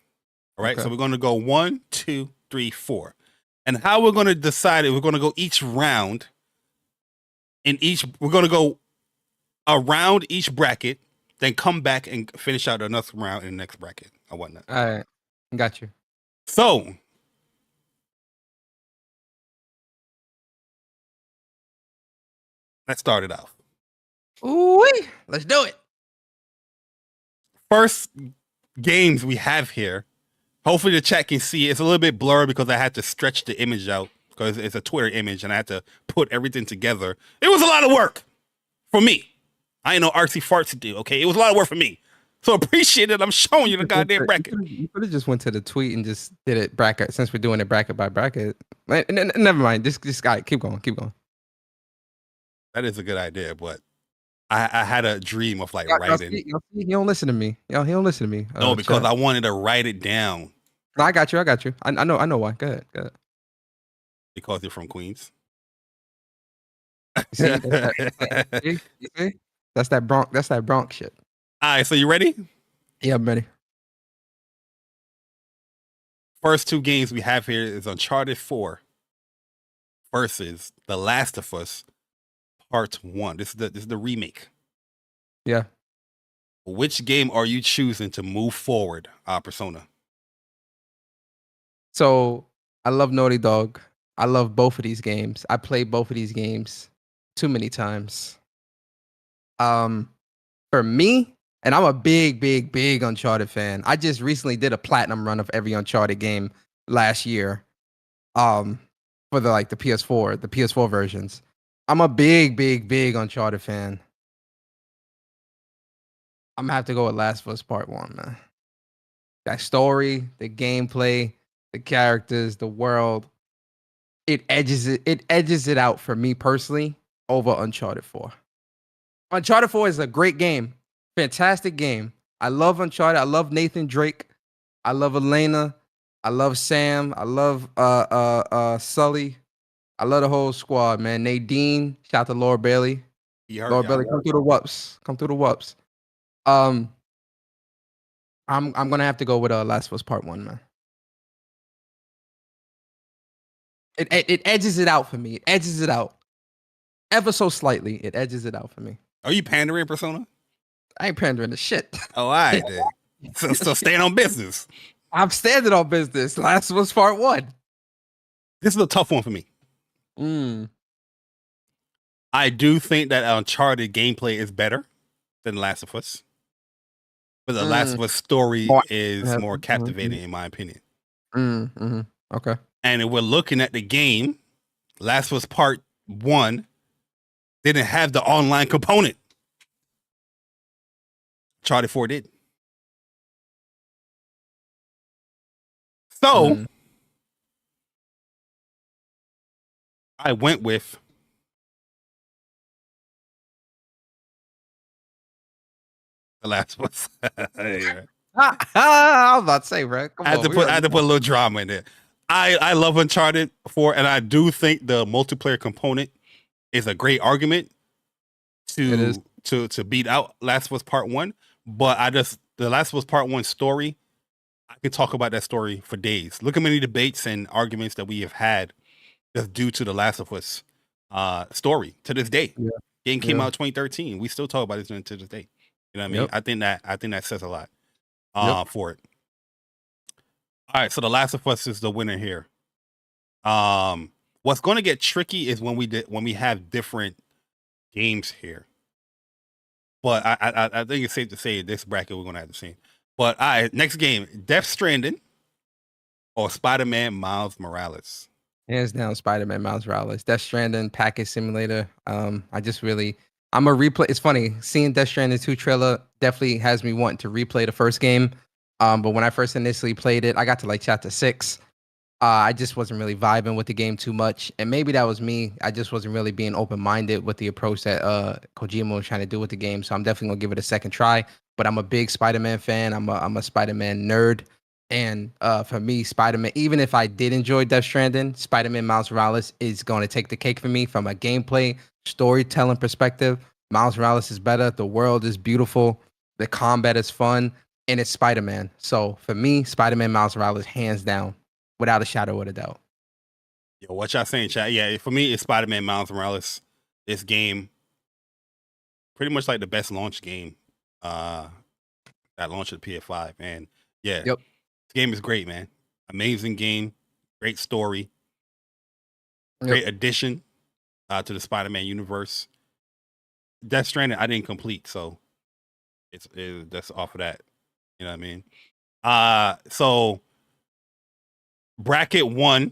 All right. Okay. So we're gonna go 1, 2, 3, 4. And how we're gonna decide it, we're gonna go each round. We're gonna go around each bracket, then come back and finish out another round in the next bracket or whatnot. All right. Got you. So Let's start it off. Ooh, let's do it. First games we have here. Hopefully the chat can see. It's a little bit blurred because I had to stretch the image out because it's a Twitter image and I had to put everything together. It was a lot of work for me. I ain't no artsy farts to do, okay? It was a lot of work for me. So appreciate it. I'm showing you the goddamn bracket. You could have just went to the tweet and just did it bracket since we're doing it bracket by bracket. Never mind. This guy, keep going. That is a good idea, but I had a dream of like Y'all writing. see, he don't listen to me. He don't listen to me. No, because chat. I wanted to write it down. No, I got you. I know why. Go ahead. Because you're from Queens. You see? That's that Bronx shit. All right, so you ready? Yeah, I'm ready. First two games we have here is Uncharted 4 versus The Last of Us Part 1. This is the remake. Yeah. Which game are you choosing to move forward, Persona? So I love Naughty Dog. I love both of these games. I played both of these games too many times. For me, and I'm a big Uncharted fan. I just recently did a platinum run of every Uncharted game last year. For the PS4 versions. I'm a big Uncharted fan. I'm gonna have to go with Last of Us Part 1, man. That story, the gameplay, the characters, the world, it edges it out for me personally over Uncharted 4. Uncharted 4 is a great game. Fantastic game. I love Uncharted. I love Nathan Drake. I love Elena. I love Sam. I love Sully. I love the whole squad, man. Nadine, shout out to Laura Bailey. Laura Bailey, come through the WUPS. I'm gonna have to go with Last of Us Part 1, man. It edges it out for me. It edges it out ever so slightly. It edges it out for me. Are you pandering, Persona? I ain't pandering to shit. Oh, all right, then. So staying on business. I'm standing on business. Last of Us Part 1. This is a tough one for me. I do think that Uncharted gameplay is better than Last of Us. But the Last of Us story is more captivating, in my opinion. Okay. And if we're looking at the game, Last of Us Part 1 didn't have the online component. Uncharted 4 did. So, I went with The Last of Us. Yeah. I was about to say, bro. I had to put a little drama in there. I love Uncharted 4, and I do think the multiplayer component is a great argument to beat out Last of Us Part 1. But the Last of Us Part 1 story, I can talk about that story for days. Look at many debates and arguments that we have had just due to the Last of Us story to this day. Yeah. Game came out 2013. We still talk about it to this day. You know what I mean? Yep. I think that says a lot for it. All right, so The Last of Us is the winner here. What's going to get tricky is when we have different games here. But I think it's safe to say this bracket we're going to have to see. But all right, next game, Death Stranding or Spider-Man Miles Morales. Hands down, Spider-Man Miles Morales. Death Stranding, Package Simulator. I'm a replay. It's funny, seeing Death Stranding 2 trailer definitely has me wanting to replay the first game. But when I first initially played it, I got to like chapter 6. I just wasn't really vibing with the game too much. And maybe that was me. I just wasn't really being open-minded with the approach that Kojima was trying to do with the game. So I'm definitely going to give it a second try. But I'm a big Spider-Man fan. I'm a Spider-Man nerd. And for me, Spider-Man, even if I did enjoy Death Stranding, Spider-Man Miles Morales is going to take the cake for me from a gameplay, storytelling perspective. Miles Morales is better. The world is beautiful. The combat is fun. And it's Spider-Man. So for me, Spider-Man Miles Morales, hands down, without a shadow of a doubt. Yo, what y'all saying, chat? Yeah, for me, it's Spider-Man Miles Morales. This game, pretty much like the best launch game that launched at PS5. And yeah, Yep. This game is great, man. Amazing game. Great story. Great addition to the Spider-Man universe. Death Stranding I didn't complete, so it's that's off of that. You know what I mean? So bracket 1,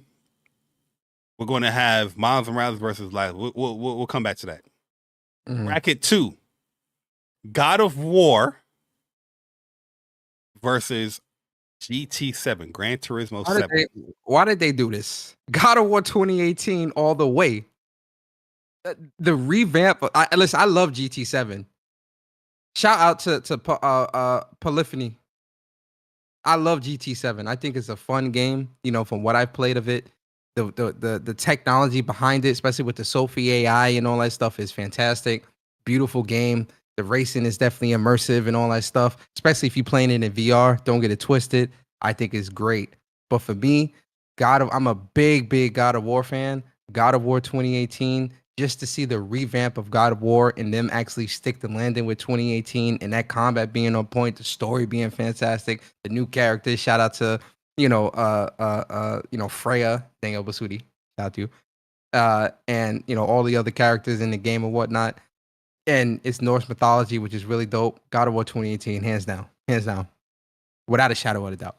we're going to have Miles Morales versus Life. We'll come back to that. Bracket 2, God of War versus GT7, Gran Turismo 7. Why did they do this? God of War 2018 all the way. The revamp. Listen, I love GT7. Shout out to Polyphony. I love GT7. I think it's a fun game. You know, from what I've played of it, the technology behind it, especially with the Sophie AI and all that stuff, is fantastic. Beautiful game. The racing is definitely immersive and all that stuff, especially if you're playing it in VR. Don't get it twisted. I think it's great. But for me, I'm a big God of War fan. God of War 2018, just to see the revamp of God of War and them actually stick the landing with 2018 and that combat being on point, the story being fantastic, the new characters. Shout out to Freya, Daniel Basuti. Shout out to you. And all the other characters in the game and whatnot. And it's Norse mythology, which is really dope. God of War 2018, hands down, without a shadow of a doubt.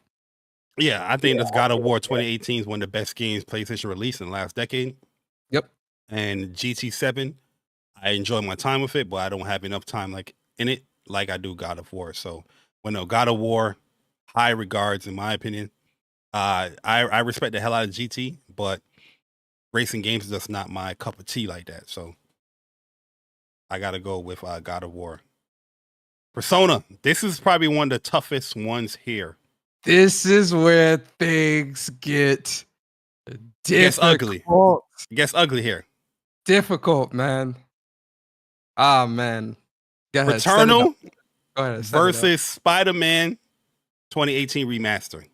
Yeah, I think this God of War 2018 is one of the best games PlayStation released in the last decade. Yep. And GT7, I enjoy my time with it, but I don't have enough time in it like I do God of War. So God of War, high regards in my opinion. I respect the hell out of GT, but racing games is just not my cup of tea like that. So I gotta go with God of War. Persona, this is probably one of the toughest ones here. This is where things get difficult. It gets ugly here. Difficult, man. Ah, man. Go ahead. Returnal Go ahead, versus Spider-Man 2018 remaster.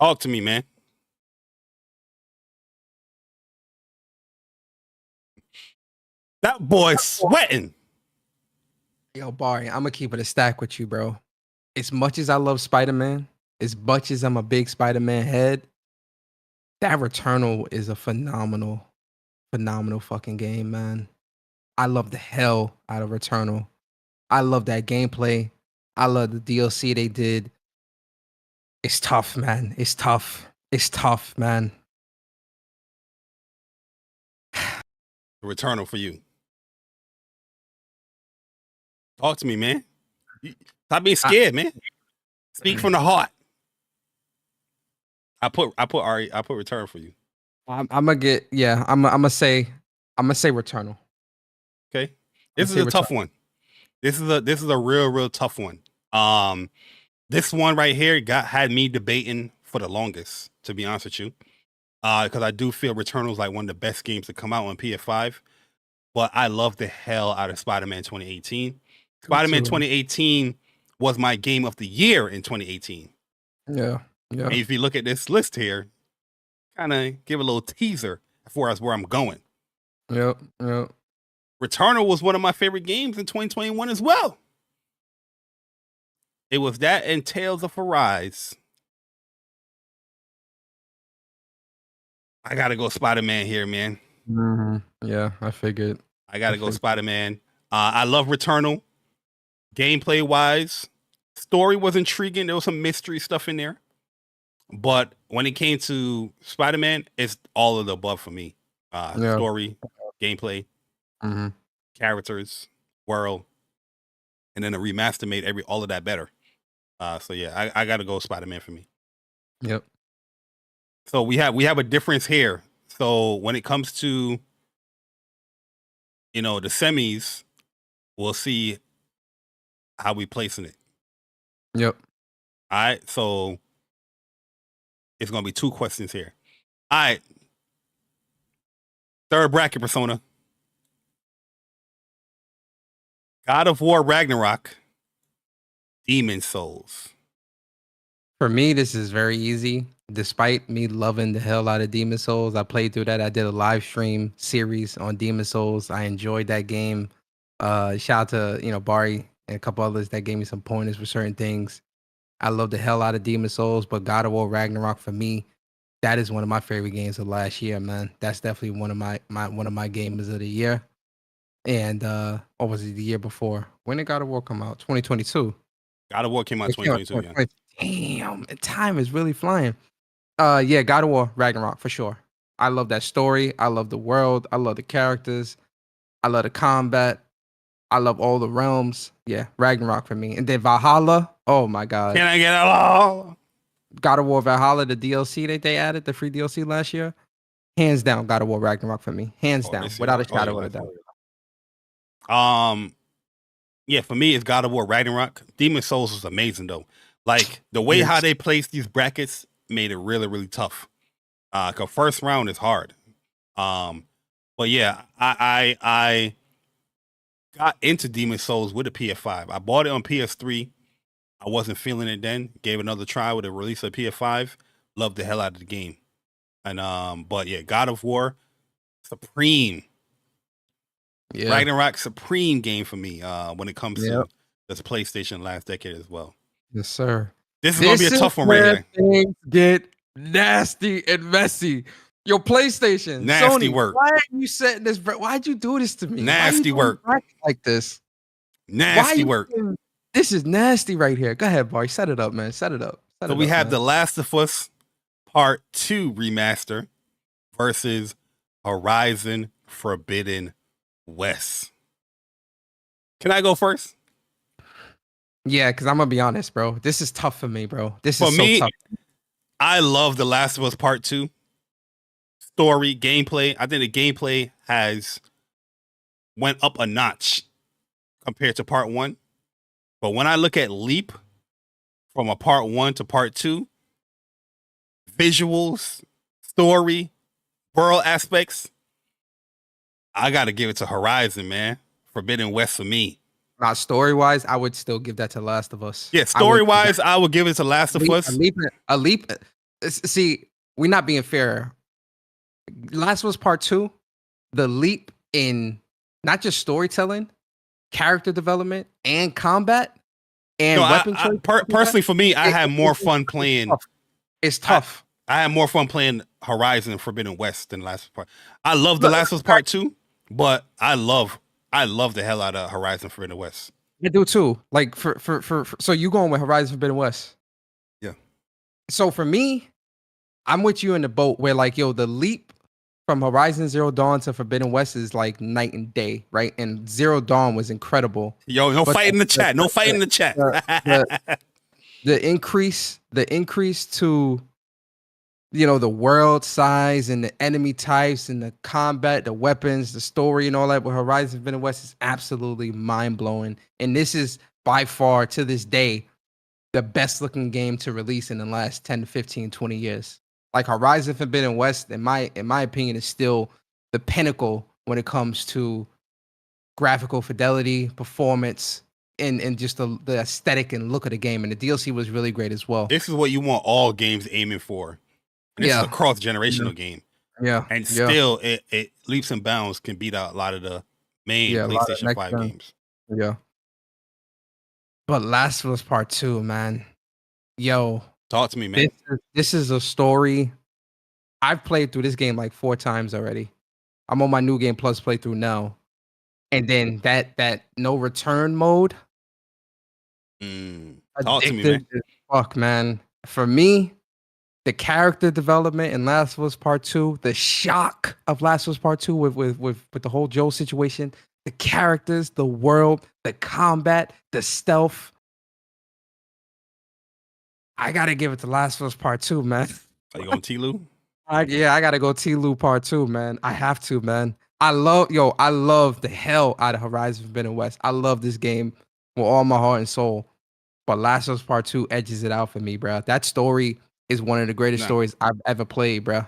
Talk to me, man. That boy's sweating. Yo, Bari, I'm gonna keep it a stack with you, bro. As much as I love Spider-Man, as much as I'm a big Spider-Man head, that Returnal is a phenomenal fucking game, man. I love the hell out of Returnal. I love that gameplay. I love the DLC they did. It's tough, man. It's tough, man. Returnal for you. Talk to me, man. Stop being scared, man. Speak from the heart. I put Return for you. I'm gonna say Returnal. Okay. This is a tough one. This is a real tough one. This one right here had me debating for the longest, to be honest with you. Because I do feel Returnal is like one of the best games to come out on PS5. But I love the hell out of Spider-Man 2018. Spider-Man 2018 was my game of the year in 2018. Yeah. And if you look at this list here, kind of give a little teaser as far as where I'm going. Yep. Returnal was one of my favorite games in 2021 as well. It was that and Tales of Arise. I gotta go Spider-Man here, man. Mm-hmm. Yeah, I figured. I gotta go Spider-Man. I love Returnal. Gameplay wise, story was intriguing. There was some mystery stuff in there. But when it came to Spider-Man, it's all of the above for me. Story, gameplay, characters, world, and then a remaster made all of that better. So yeah, I gotta go Spider-Man for me. Yep. So we have a difference here. So when it comes to the semis, we'll see how we placing it. Yep. All right. So it's gonna be 2 questions here. All right. Third bracket, Persona. God of War Ragnarok. Demon Souls. For me, this is very easy. Despite me loving the hell out of Demon Souls, I played through that. I did a live stream series on Demon Souls. I enjoyed that game. Shout out to Bari and a couple others that gave me some pointers for certain things. I love the hell out of Demon Souls, but God of War Ragnarok for me, that is one of my favorite games of last year, man. That's definitely one of my gamers of the year. And or was it the year before? When did God of War come out? 2022. God of War came out It came out 2022. Yeah. Damn, time is really flying. Yeah, God of War, Ragnarok for sure. I love that story. I love the world. I love the characters. I love the combat. I love all the realms. Yeah, Ragnarok for me. And then Valhalla. Oh my God. Can I get it all? God of War Valhalla, the DLC that they added, the free DLC last year. Hands down, God of War Ragnarok for me. Hands down, without a shadow of a doubt. Yeah, for me, it's God of War Ragnarok. Demon Souls was amazing though. Like the way how they placed these brackets made it really, really tough. Cause first round is hard. But yeah, I got into Demon Souls with a PS5. I bought it on PS3. I wasn't feeling it then. Gave it another try with the release of PS5. Loved the hell out of the game. And but yeah, God of War, supreme. Yeah. Ragnarok, supreme game for me. When it comes to this PlayStation last decade as well. Yes, sir. This is gonna be a tough one right here. Things get nasty and messy. Your PlayStation, nasty Sony, work. Why are you setting this? Why'd you do this to me? Nasty work. Like this. Nasty work. This is nasty right here. Go ahead, Bari. Set it up, man. Set it up. So we have The Last of Us Part 2 remaster versus Horizon Forbidden West. Can I go first? Yeah, because I'm gonna be honest, bro. This is tough for me, bro. This is so tough. I love The Last of Us Part 2. Story, gameplay. I think the gameplay has went up a notch compared to Part 1. But when I look at leap from a Part 1 to Part 2, visuals, story, world aspects, I got to give it to Horizon, man. Forbidden West for me. Not story-wise, I would still give that to Last of Us. Yeah, story-wise, I would give it to Last of Us. A leap. See, we're not being fair. Last of Us Part 2, the leap in not just storytelling, character development, and combat, and weapon choice. Personally, for me, I had more fun playing. It's tough. I had more fun playing Horizon Forbidden West than Last of Us Part. I love The Last of Us Part 2, but I love the hell out of Horizon Forbidden West. I do too. Like for so you going with Horizon Forbidden West? Yeah. So for me, I'm with you in the boat where like, yo, the leap from Horizon Zero Dawn to Forbidden West is like night and day, right? And Zero Dawn was incredible. Yo, no fight in the chat. No fight in the chat. The increase to, you know, the world size and the enemy types and the combat, the weapons, the story and all that with Horizon Forbidden West is absolutely mind-blowing. And this is by far, to this day, the best looking game to release in the last 10 to 15, 20 years. Like Horizon Forbidden West, in my opinion, is still the pinnacle when it comes to graphical fidelity, performance, and just the aesthetic and look of the game. And the DLC was really great as well. This is what you want all games aiming for. And this is a cross-generational game. Yeah. And still, it leaps and bounds can beat out a lot of the main PlayStation 5 games. Yeah. But Last of Us Part 2, man. Yo. Talk to me, man. This is a story. I've played through this game like 4 times already. I'm on my New Game Plus playthrough now. And then that no return mode. Talk to me, man. Fuck, man. For me, the character development in Last of Us Part 2, the shock of Last of Us Part 2 with the whole Joel situation, the characters, the world, the combat, the stealth. I gotta give it to Last of Us Part 2, man. Are you going T-Lu? I gotta go T-Lu Part 2, man. I have to, man. I love the hell out of Horizon Forbidden West. I love this game with all my heart and soul. But Last of Us Part 2 edges it out for me, bro. That story is one of the greatest stories I've ever played, bro.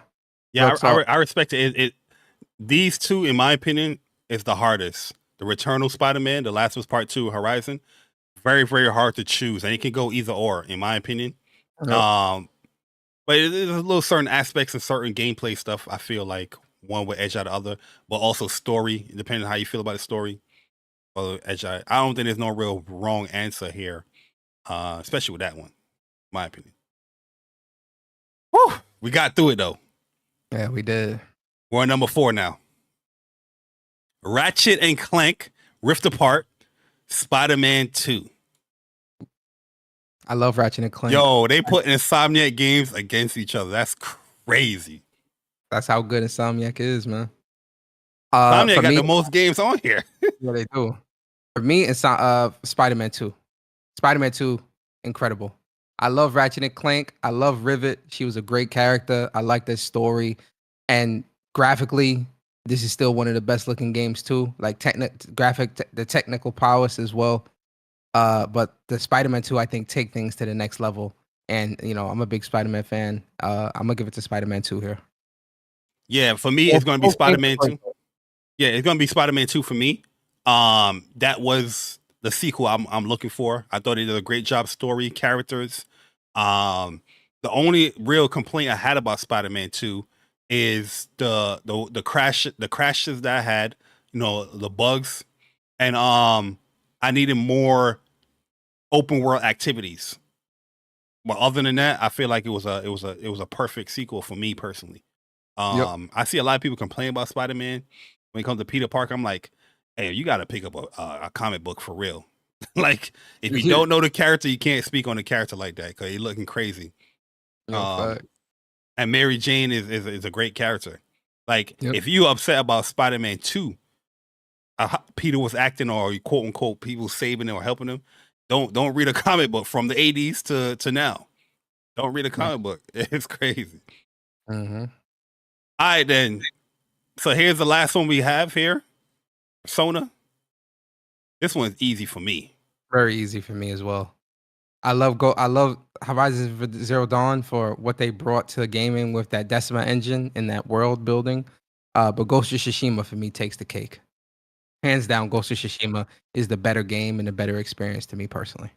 Yeah, I respect it. These two, in my opinion, is the hardest. The Returnal Spider-Man, The Last of Us Part 2, Horizon. Very, very hard to choose. And it can go either or, in my opinion. Yep. But there's a little certain aspects and certain gameplay stuff I feel like one would edge out the other, but also story, depending on how you feel about the story. Edge out. I don't think there's no real wrong answer here, especially with that one, in my opinion. Whew, we got through it though. Yeah, we did. We're on number 4 now. Ratchet and Clank Rift Apart, Spider-Man 2. I love Ratchet and Clank. Yo, they put Insomniac games against each other. That's crazy. That's how good Insomniac is, man. Insomniac got the most games on here. Yeah, they do. For me, it's Spider-Man 2. Spider-Man 2, incredible. I love Ratchet and Clank. I love Rivet. She was a great character. I like this story. And graphically, this is still one of the best looking games too. Like the technical prowess as well. But the Spider-Man 2, I think, take things to the next level. And I'm a big Spider-Man fan. I'm gonna give it to Spider-Man 2 here. Yeah, for me, it's gonna be Spider-Man 2. Yeah, it's gonna be Spider-Man 2 for me. That was the sequel I'm looking for. I thought they did a great job, story, characters. The only real complaint I had about Spider-Man 2 is the crashes that I had, the bugs, and I needed more open world activities. But other than that, I feel like it was a perfect sequel for me personally. I see a lot of people complain about Spider-Man when it comes to Peter Parker. I'm like, hey, you got to pick up a comic book for real. Like, if you don't know the character, you can't speak on the character like that because he's looking crazy. And Mary Jane is a great character. Like, if you upset about Spider-Man 2, Peter was acting, or quote unquote people saving him or helping him, don't read a comic book from the 80s to now. Don't read a comic book. It's crazy. Mm-hmm. All right, then. So here's the last one we have here. Persona. This one's easy for me. Very easy for me as well. I love Horizon Zero Dawn for what they brought to gaming with that Decima engine and that world building. But Ghost of Tsushima for me takes the cake. Hands down, Ghost of Tsushima is the better game and the better experience to me personally.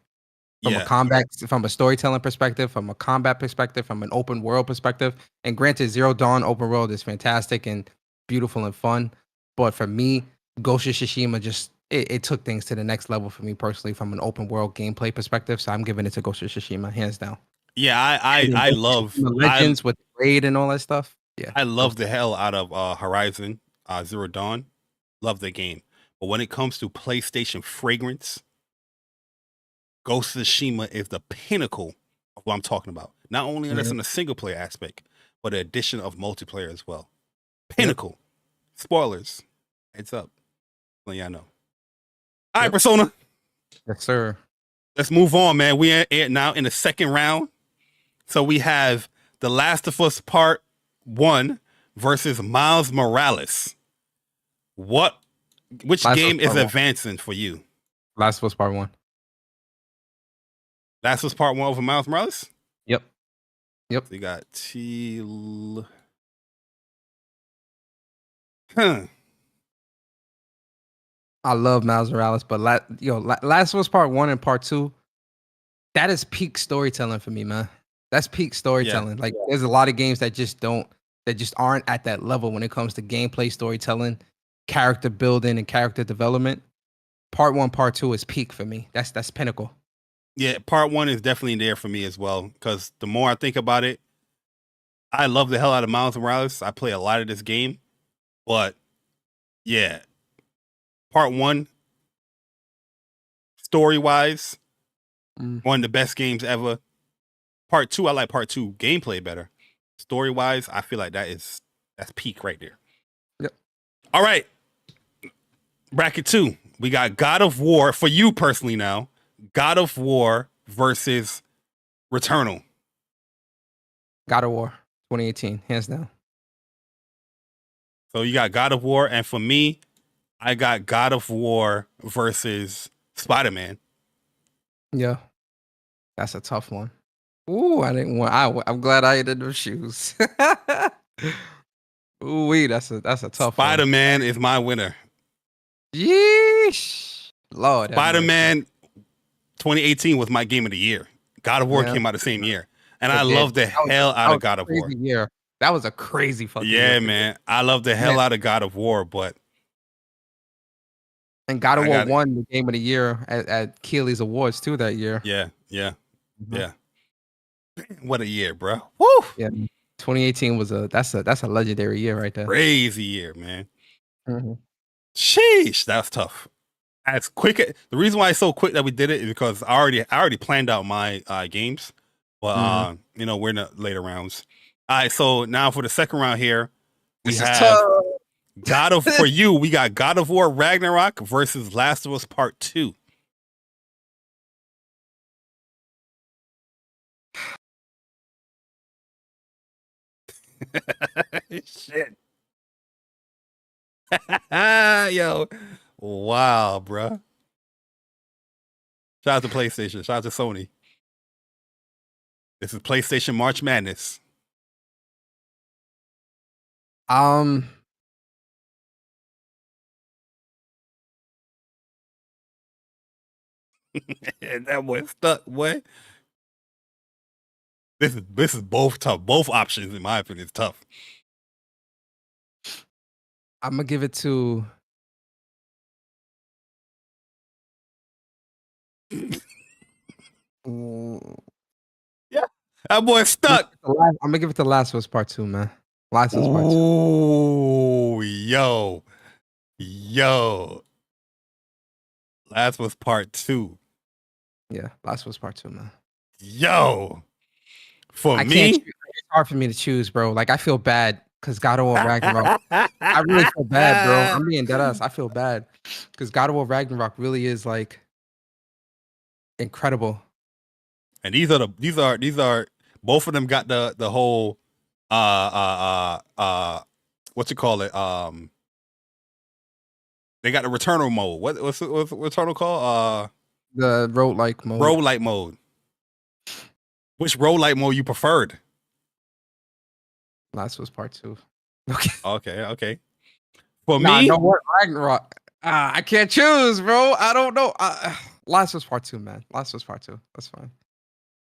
From a storytelling perspective, from a combat perspective, from an open world perspective. And granted, Zero Dawn open world is fantastic and beautiful and fun. But for me, Ghost of Tsushima just it took things to the next level for me personally from an open world gameplay perspective. So I'm giving it to Ghost of Tsushima, hands down. Yeah, I love the Legends with the raid and all that stuff. Yeah, I love the hell out of Horizon Zero Dawn. Love the game. But when it comes to PlayStation fragrance, Ghost of Tsushima is the pinnacle of what I'm talking about. Not only in the single player aspect, but the addition of multiplayer as well. Pinnacle. Spoilers. Heads up. Well, yeah, I know. All right, Persona. Yes, sir. Let's move on, man. We are now in the second round. So we have The Last of Us Part 1 versus Miles Morales. Which game is advancing for you? Last of Us Part 1. Last of Us Part 1 over Miles Morales? Yep. So you got I love Miles Morales, but Last of Us Part 1 and Part 2, that is peak storytelling for me, man. That's peak storytelling. Like, there's a lot of games that just aren't at that level when it comes to gameplay storytelling, character building, and character development. Part 1, Part 2 is peak for me. That's pinnacle. Yeah, Part 1 is definitely there for me as well, because the more I think about it, I love the hell out of Miles Morales. I play a lot of this game, but yeah, Part 1, story-wise, one of the best games ever. Part 2, I like Part 2 gameplay better. Story-wise, I feel like that's peak right there. Yep. All right. Bracket 2. We got God of War, for you personally now, God of War versus Returnal. God of War, 2018, hands down. So you got God of War, and for me, I got God of War versus Spider-Man. Yeah, that's a tough one. Ooh, I'm glad I did those shoes. Ooh, that's a tough Spider-Man is my winner. Yeesh. Lord. Spider-Man 2018 was my game of the year. God of War came out the same year. And I love the hell out of God of War. Year. That was a crazy fucking year. Yeah, man. I love the hell out of God of War, but and God of War won the game of the year at Keeley's Awards too that year. Yeah. What a year, bro. Woo! Yeah. 2018 was that's a legendary year right there. Crazy year, man. Mm-hmm. Sheesh, that's tough. As quick. The reason why it's so quick that we did it is because I already planned out my games, but you know, we're in the later rounds. All right, so now for the second round here, we have for you. We got God of War Ragnarok versus Last of Us Part 2. Shit. Yo, wow, bruh. Shout out to PlayStation. Shout out to Sony. This is PlayStation March Madness. That boy stuck. What? This is both tough. Both options, in my opinion, is tough. I'm gonna give it to. Yeah, that boy stuck. I'm gonna give it to Last of Us Part 2, man. Last of Us Part 2. Oh, yo. Last of Us Part 2. Yeah, Last of Us Part 2, man. Yo. For me, it's hard for me to choose, bro. Like, I feel bad because God of War Ragnarok. I really feel bad, bro. I'm being deadass. I feel bad because God of War Ragnarok really is like incredible. And these are both of them got the whole what you call it? They got the Returnal mode. What's Returnal called? The roguelike mode. Roguelike mode. Which roguelike mode you preferred? Last was Part 2. Okay. For me, me, no what Ragnarok. I can't choose, bro. I don't know. Last was Part 2, man. Last was Part 2. That's fine.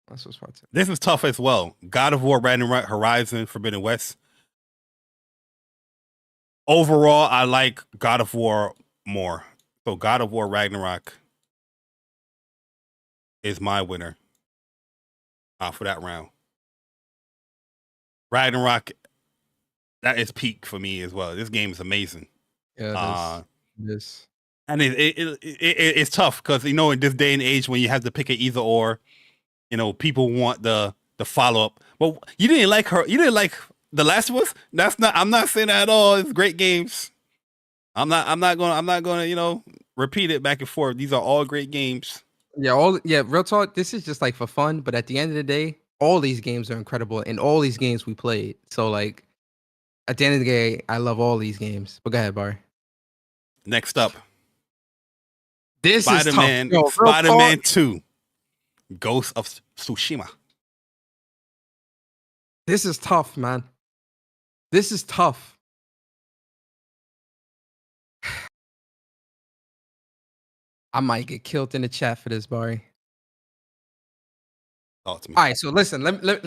Last was Part 2. This is tough as well. God of War Ragnarok, Horizon Forbidden West. Overall, I like God of War more. So God of War Ragnarok is my winner for that round. Ragnarok, that is peak for me as well. This game is amazing. Yeah, it is. And it's tough because, you know, in this day and age when you have to pick an either or, you know, people want the follow up. But you didn't like The Last of Us? I'm not saying that at all. It's great games. I'm not gonna, you know, repeat it back and forth. These are all great games. Yeah, real talk. This is just like for fun, but at the end of the day, all these games are incredible, and all these games we played. So like, at the end of the day, I love all these games. But go ahead, Bari. Next up, this Spider-Man, is tough. Spider-Man 2, Ghost of Tsushima. This is tough, man. This is tough. I might get killed in the chat for this, Bari. Talk to me. All right, so listen. Let me.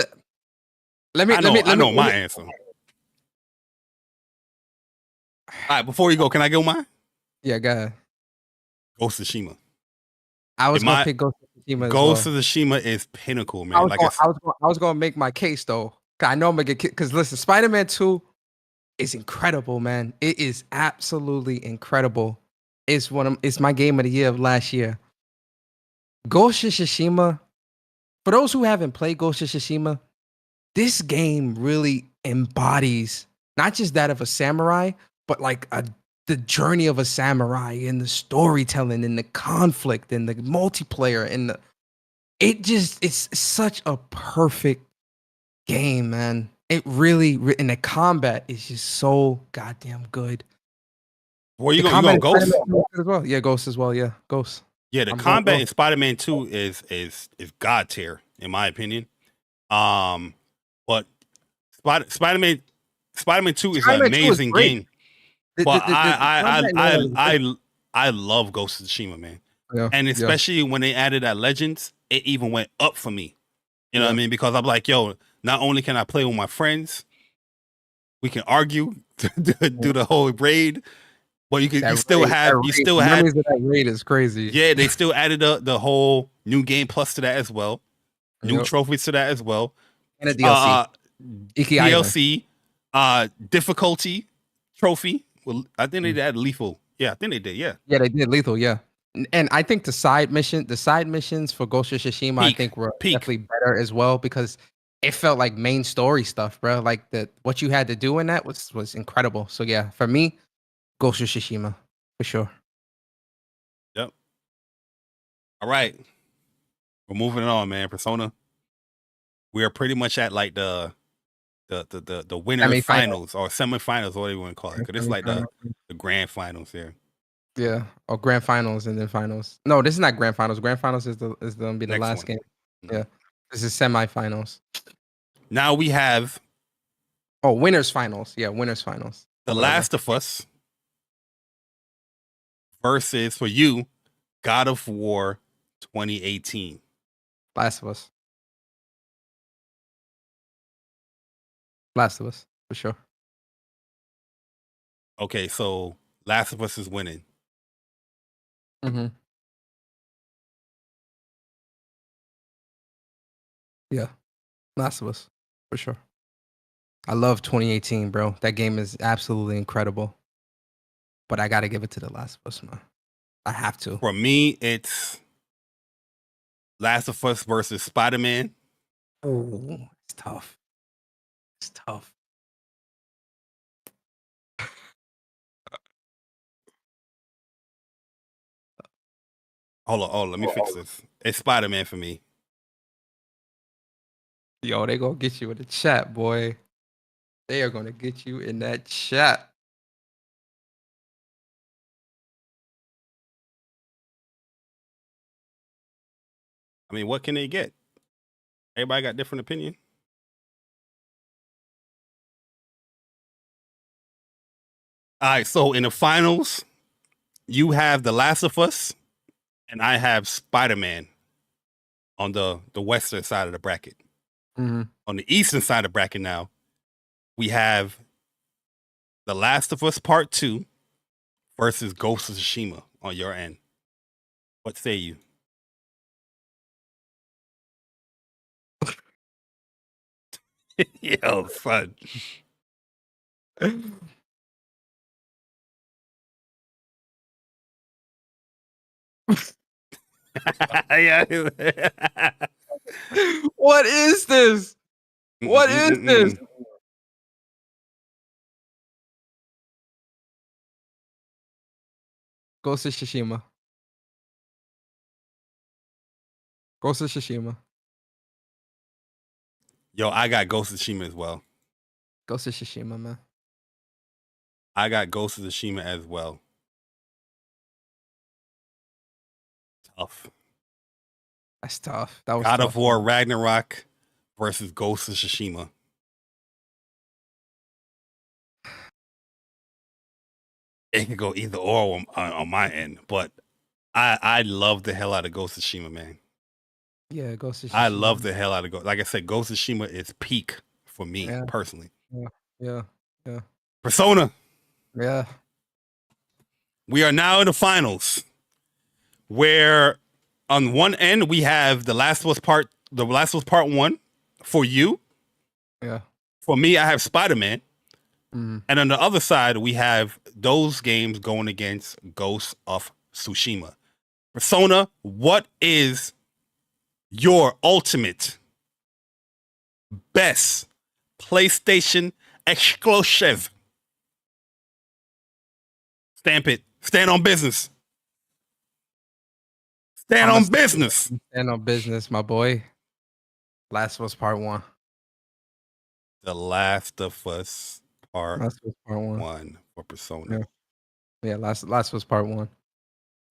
I know my answer. All right, before you go, can I go mine? Yeah, go ahead. Ghost of Tsushima. I was gonna pick Ghost of Tsushima. Ghost of Tsushima is pinnacle, man. I was gonna make my case though. I know I'm gonna get because listen, Spider-Man 2 is incredible, man. It is absolutely incredible. It's my game of the year of last year. Ghost of Tsushima. For those who haven't played Ghost of Tsushima, this game really embodies not just that of a samurai, but like the journey of a samurai and the storytelling and the conflict and the multiplayer and it's such a perfect game, man. It really, and the combat is just so goddamn good. Where you going, Ghost? As well. Yeah, Ghost as well. Yeah, Ghost. Yeah, the combat in Spider-Man 2 is god tier, in my opinion. But Spider-Man 2 is an amazing game. But I love Ghost of Tsushima, man. Yeah, and especially when they added that Legends, it even went up for me. You know what I mean? Because I'm like, yo, not only can I play with my friends, we can argue, do the whole raid, but you still had that raid is crazy. Yeah, they still added the whole new game plus to that as well, new trophies to that as well, and a DLC. DLC, difficulty trophy. Well, I think they added lethal Yeah, I think they did. Yeah. Yeah, they did Lethal. Yeah, and I think the side missions for Ghost of Tsushima, I think were Peak. definitely better as well because it felt like main story stuff, bro. Like what you had to do in that was incredible. So yeah, for me, Ghost of Tsushima for sure. Yep. All right. We're moving on, man. Persona. We are pretty much at like the winner finals or semifinals, whatever you want to call it. Because it's like the grand finals here. Yeah, or grand finals and then finals. No, this is not grand finals. Grand finals is gonna be the Next last one. game. Yeah, this is semifinals. Now we have winners finals. Yeah, winners finals. The Last of Us versus, for you, God of War 2018. Last of Us. Last of Us for sure. Okay, so Last of Us is winning. Mm-hmm. Yeah, Last of Us for sure. I love 2018, bro. That game is absolutely incredible. But I gotta give it to The Last of Us, man. I have to. For me, it's Last of Us versus Spider-Man. Oh, it's tough. It's tough. Hold on, let me fix this. It's Spider-Man for me. Yo, they gonna get you in the chat, boy. They are gonna get you in that chat. I mean, what can they get? Everybody got different opinion. All right, so in the finals, you have The Last of Us, and I have Spider-Man on the western side of the bracket. Mm-hmm. On the eastern side of the bracket now, we have The Last of Us Part 2 versus Ghost of Tsushima on your end. What say you? Yo, son. Yeah. What is this? What is this? Ghost of Tsushima. Ghost of Tsushima. Yo, I got Ghost of Tsushima as well. Ghost of Tsushima, man. I got Ghost of Tsushima as well. Tough. That's tough. That was God tough. of War Ragnarok versus Ghost of Tsushima. It could go either or on my end, but I love the hell out of Ghost of Tsushima, man. Yeah, Ghost of Tsushima. I love the hell out of Ghost. Like I said, Ghost of Tsushima is peak for me personally. Yeah. Persona. Yeah. We are now in the finals, where on one end we have The Last of Us Part 1 for you. Yeah. For me, I have Spider-Man. Mm. And on the other side, we have those games going against Ghost of Tsushima. Persona, what is your ultimate best PlayStation exclusive? Stamp it. Stand on business. Stand on business. Stand on business, my boy. Last of Us Part 1. The Last of Us Part Last of Us Part 1. 1 for Persona. Yeah, Last of Us Part 1.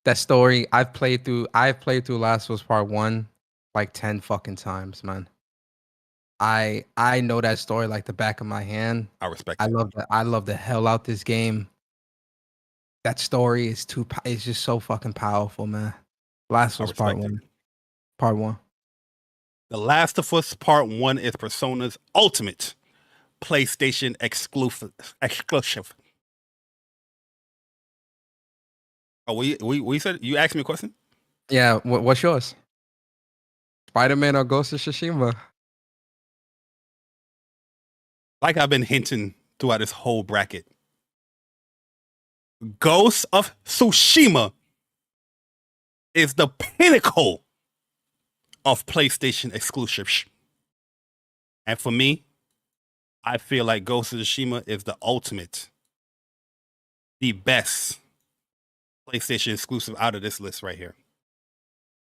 That story, I've played through Last of Us Part 1 like 10 fucking times, man. I know that story like the back of my hand. I respect it. I love the hell out this game. That story is it's just so fucking powerful, man. Last of Us Part 1. Part 1. The Last of Us Part 1 is Persona's ultimate PlayStation exclusive. Oh, we said you asked me a question? Yeah, what's yours? Spider-Man or Ghost of Tsushima? Like I've been hinting throughout this whole bracket, Ghost of Tsushima is the pinnacle of PlayStation exclusives. And for me, I feel like Ghost of Tsushima is the ultimate, the best PlayStation exclusive out of this list right here.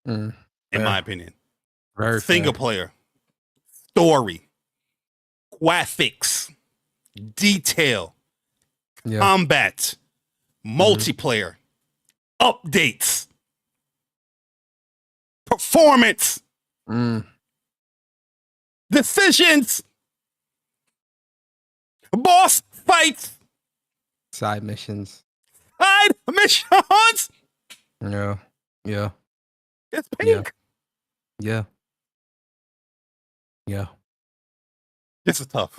In my opinion. Very Single player, story, graphics, detail, combat, multiplayer, updates, performance, decisions, boss fights, side missions. side missions. Yeah. Yeah. It's pink. Yeah. Yeah. This is tough.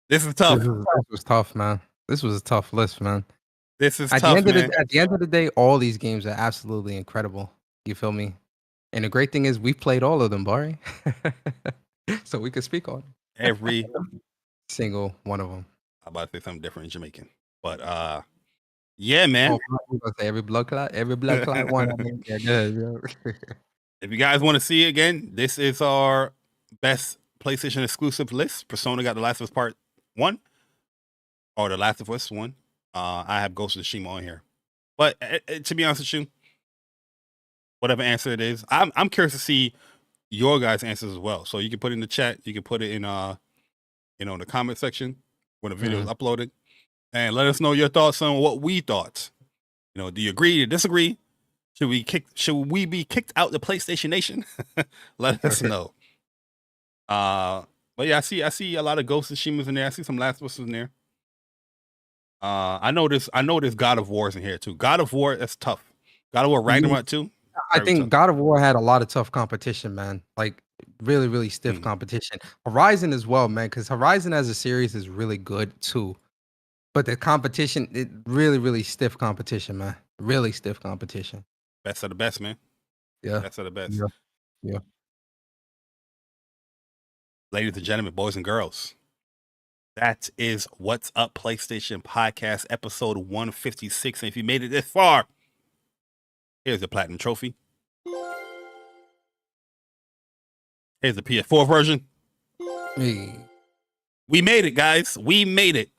This is tough. This was tough, man. This was a tough list, man. This is At tough, the man. at the end of the day, all these games are absolutely incredible. You feel me? And the great thing is we've played all of them, Bari. So we could speak on Every single one of them. I'm about to say something different in Jamaican. But yeah, man. Oh, I was gonna say every blood clot one. I mean, yeah, good, yeah. If you guys want to see it again, this is our best PlayStation exclusive list. Persona got The Last of Us Part 1. Or The Last of Us 1. I have Ghost of Tsushima on here. But to be honest with you, whatever answer it is, I'm curious to see your guys' answers as well. So you can put it in the chat. You can put it in the comment section when the video is uploaded. And let us know your thoughts on what we thought. Do you agree or disagree? Should we be kicked out the PlayStation Nation? Let us know. But yeah, I see a lot of Ghost of Tsushima's in there. I see some Last of Us in there. I know this God of War's in here too. God of War, that's tough. God of War Ragnarok too. I think God of War had a lot of tough competition, man. Like really, really stiff competition. Horizon as well, man, because Horizon as a series is really good too. But the competition, it really, really stiff competition, man. Really stiff competition. Best of the best, man. Yeah. Best of the best. Yeah. Ladies and gentlemen, boys and girls, that is What's Up PlayStation Podcast, episode 156. And if you made it this far, here's the Platinum Trophy. Here's the PS4 version. Hey. We made it, guys. We made it.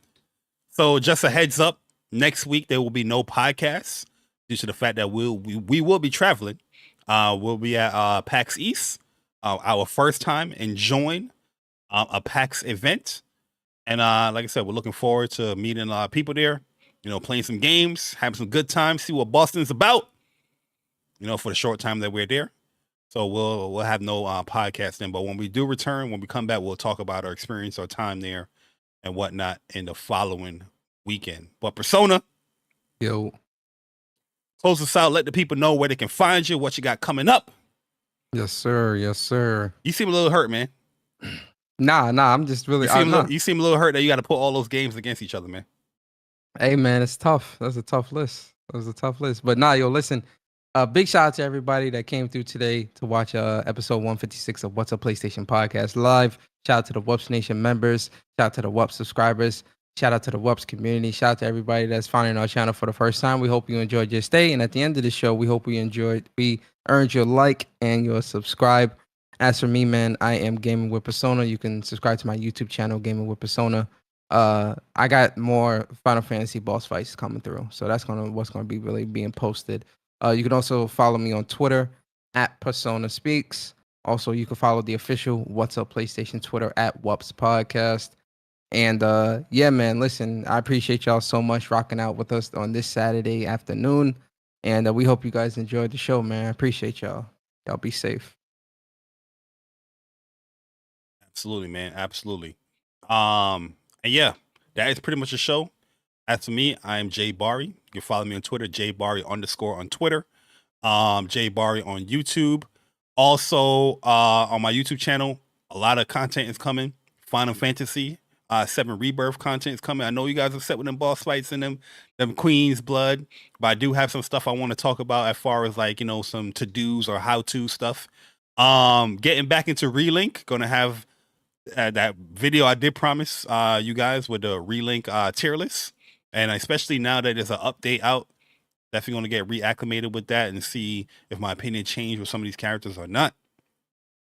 So just a heads up, next week there will be no podcasts due to the fact that we will be traveling. We'll be at PAX East, our first time enjoying a PAX event. And like I said, we're looking forward to meeting people there, playing some games, having some good times, see what Boston's about, for the short time that we're there. So we'll have no podcast then. But when we do return, when we come back, we'll talk about our experience, our time there, and whatnot in the following weekend. But Persona, Yo. Close us out. Let the people know where they can find you, what you got coming up. Yes, sir. Yes, sir. You seem a little hurt, man. Nah. I'm just really. You seem a little hurt that you got to put all those games against each other, man. Hey, man, it's tough. That's a tough list. But nah, yo, listen. Big shout out to everybody that came through today to watch episode 156 of What's Up PlayStation Podcast live. Shout out to the WUPS Nation members. Shout out to the WUPS subscribers. Shout out to the WUPS community. Shout out to everybody that's finding our channel for the first time. We hope you enjoyed your stay. And at the end of the show, we hope we earned your like and your subscribe. As for me, man, I am Gaming with Persona. You can subscribe to my YouTube channel, Gaming with Persona. I got more Final Fantasy boss fights coming through. So that's what's gonna be really being posted. You can also follow me on Twitter at Persona Speaks. Also, you can follow the official What's Up PlayStation Twitter at WUPS Podcast. And yeah, man, listen, I appreciate y'all so much rocking out with us on this Saturday afternoon. And we hope you guys enjoyed the show, man. I appreciate y'all. Y'all be safe. Absolutely, man. Absolutely. And yeah, that is pretty much the show. As for me, I am Jay Bari. You can follow me on Twitter, JBari_ on Twitter. Jay Bari on YouTube. Also, on my YouTube channel, a lot of content is coming. Final Fantasy 7 Rebirth content is coming. I know you guys are set with them boss fights and them Queen's Blood, but I do have some stuff I want to talk about as far as like, some to-dos or how-to stuff. Getting back into Relink, gonna have that video I did promise you guys with the Relink tier list. And especially now that there's an update out, definitely going to get reacclimated with that and see if my opinion changed with some of these characters or not.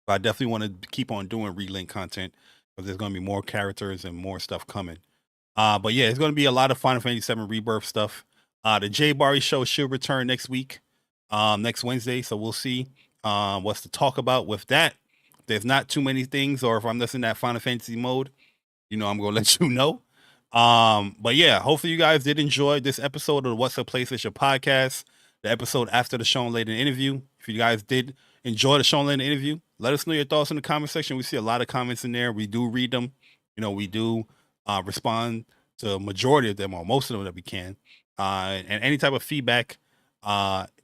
But I definitely want to keep on doing relink content because there's going to be more characters and more stuff coming. But yeah, it's going to be a lot of Final Fantasy VII Rebirth stuff. The J Bari show should return next week, next Wednesday. So we'll see what's to talk about with that. If there's not too many things, or if I'm just in that Final Fantasy mode, I'm going to let you know. But yeah, hopefully you guys did enjoy this episode of the What's Up PlayStation podcast, the episode after the Sean Layden interview. If you guys did enjoy the Sean Layden interview, let us know your thoughts in the comment section. We see a lot of comments in there. We do read them. We do respond to a majority of them, or most of them that we can. And any type of feedback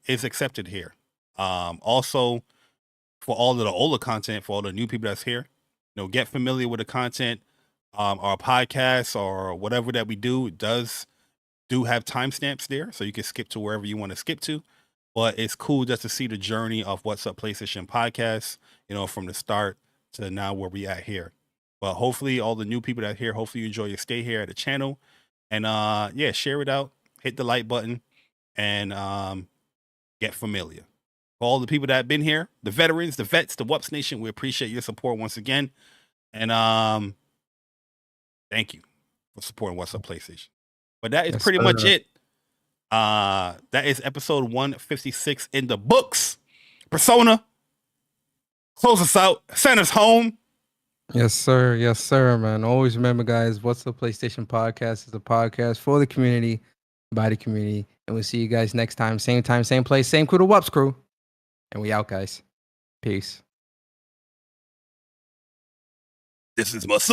is accepted here. Also, for all of the older content, for all the new people that's here, get familiar with the content. Our podcast or whatever that we do do have timestamps there, so you can skip to wherever you want to skip to. But it's cool just to see the journey of What's Up PlayStation podcast, from the start to now where we at here. But hopefully all the new people that are here, hopefully you enjoy your stay here at the channel. And yeah, share it out, hit the like button, and get familiar. For all the people that have been here, the veterans, the vets, the WUPS Nation, we appreciate your support once again. And thank you for supporting What's Up PlayStation. But that is pretty much it. That is episode 156 in the books. Persona, close us out. Send us home. Yes, sir. Yes, sir, man. Always remember, guys, What's Up PlayStation podcast is a podcast for the community, by the community. And we'll see you guys next time. Same time, same place, same crew, the WUPS crew. And we out, guys. Peace. This is Muscle.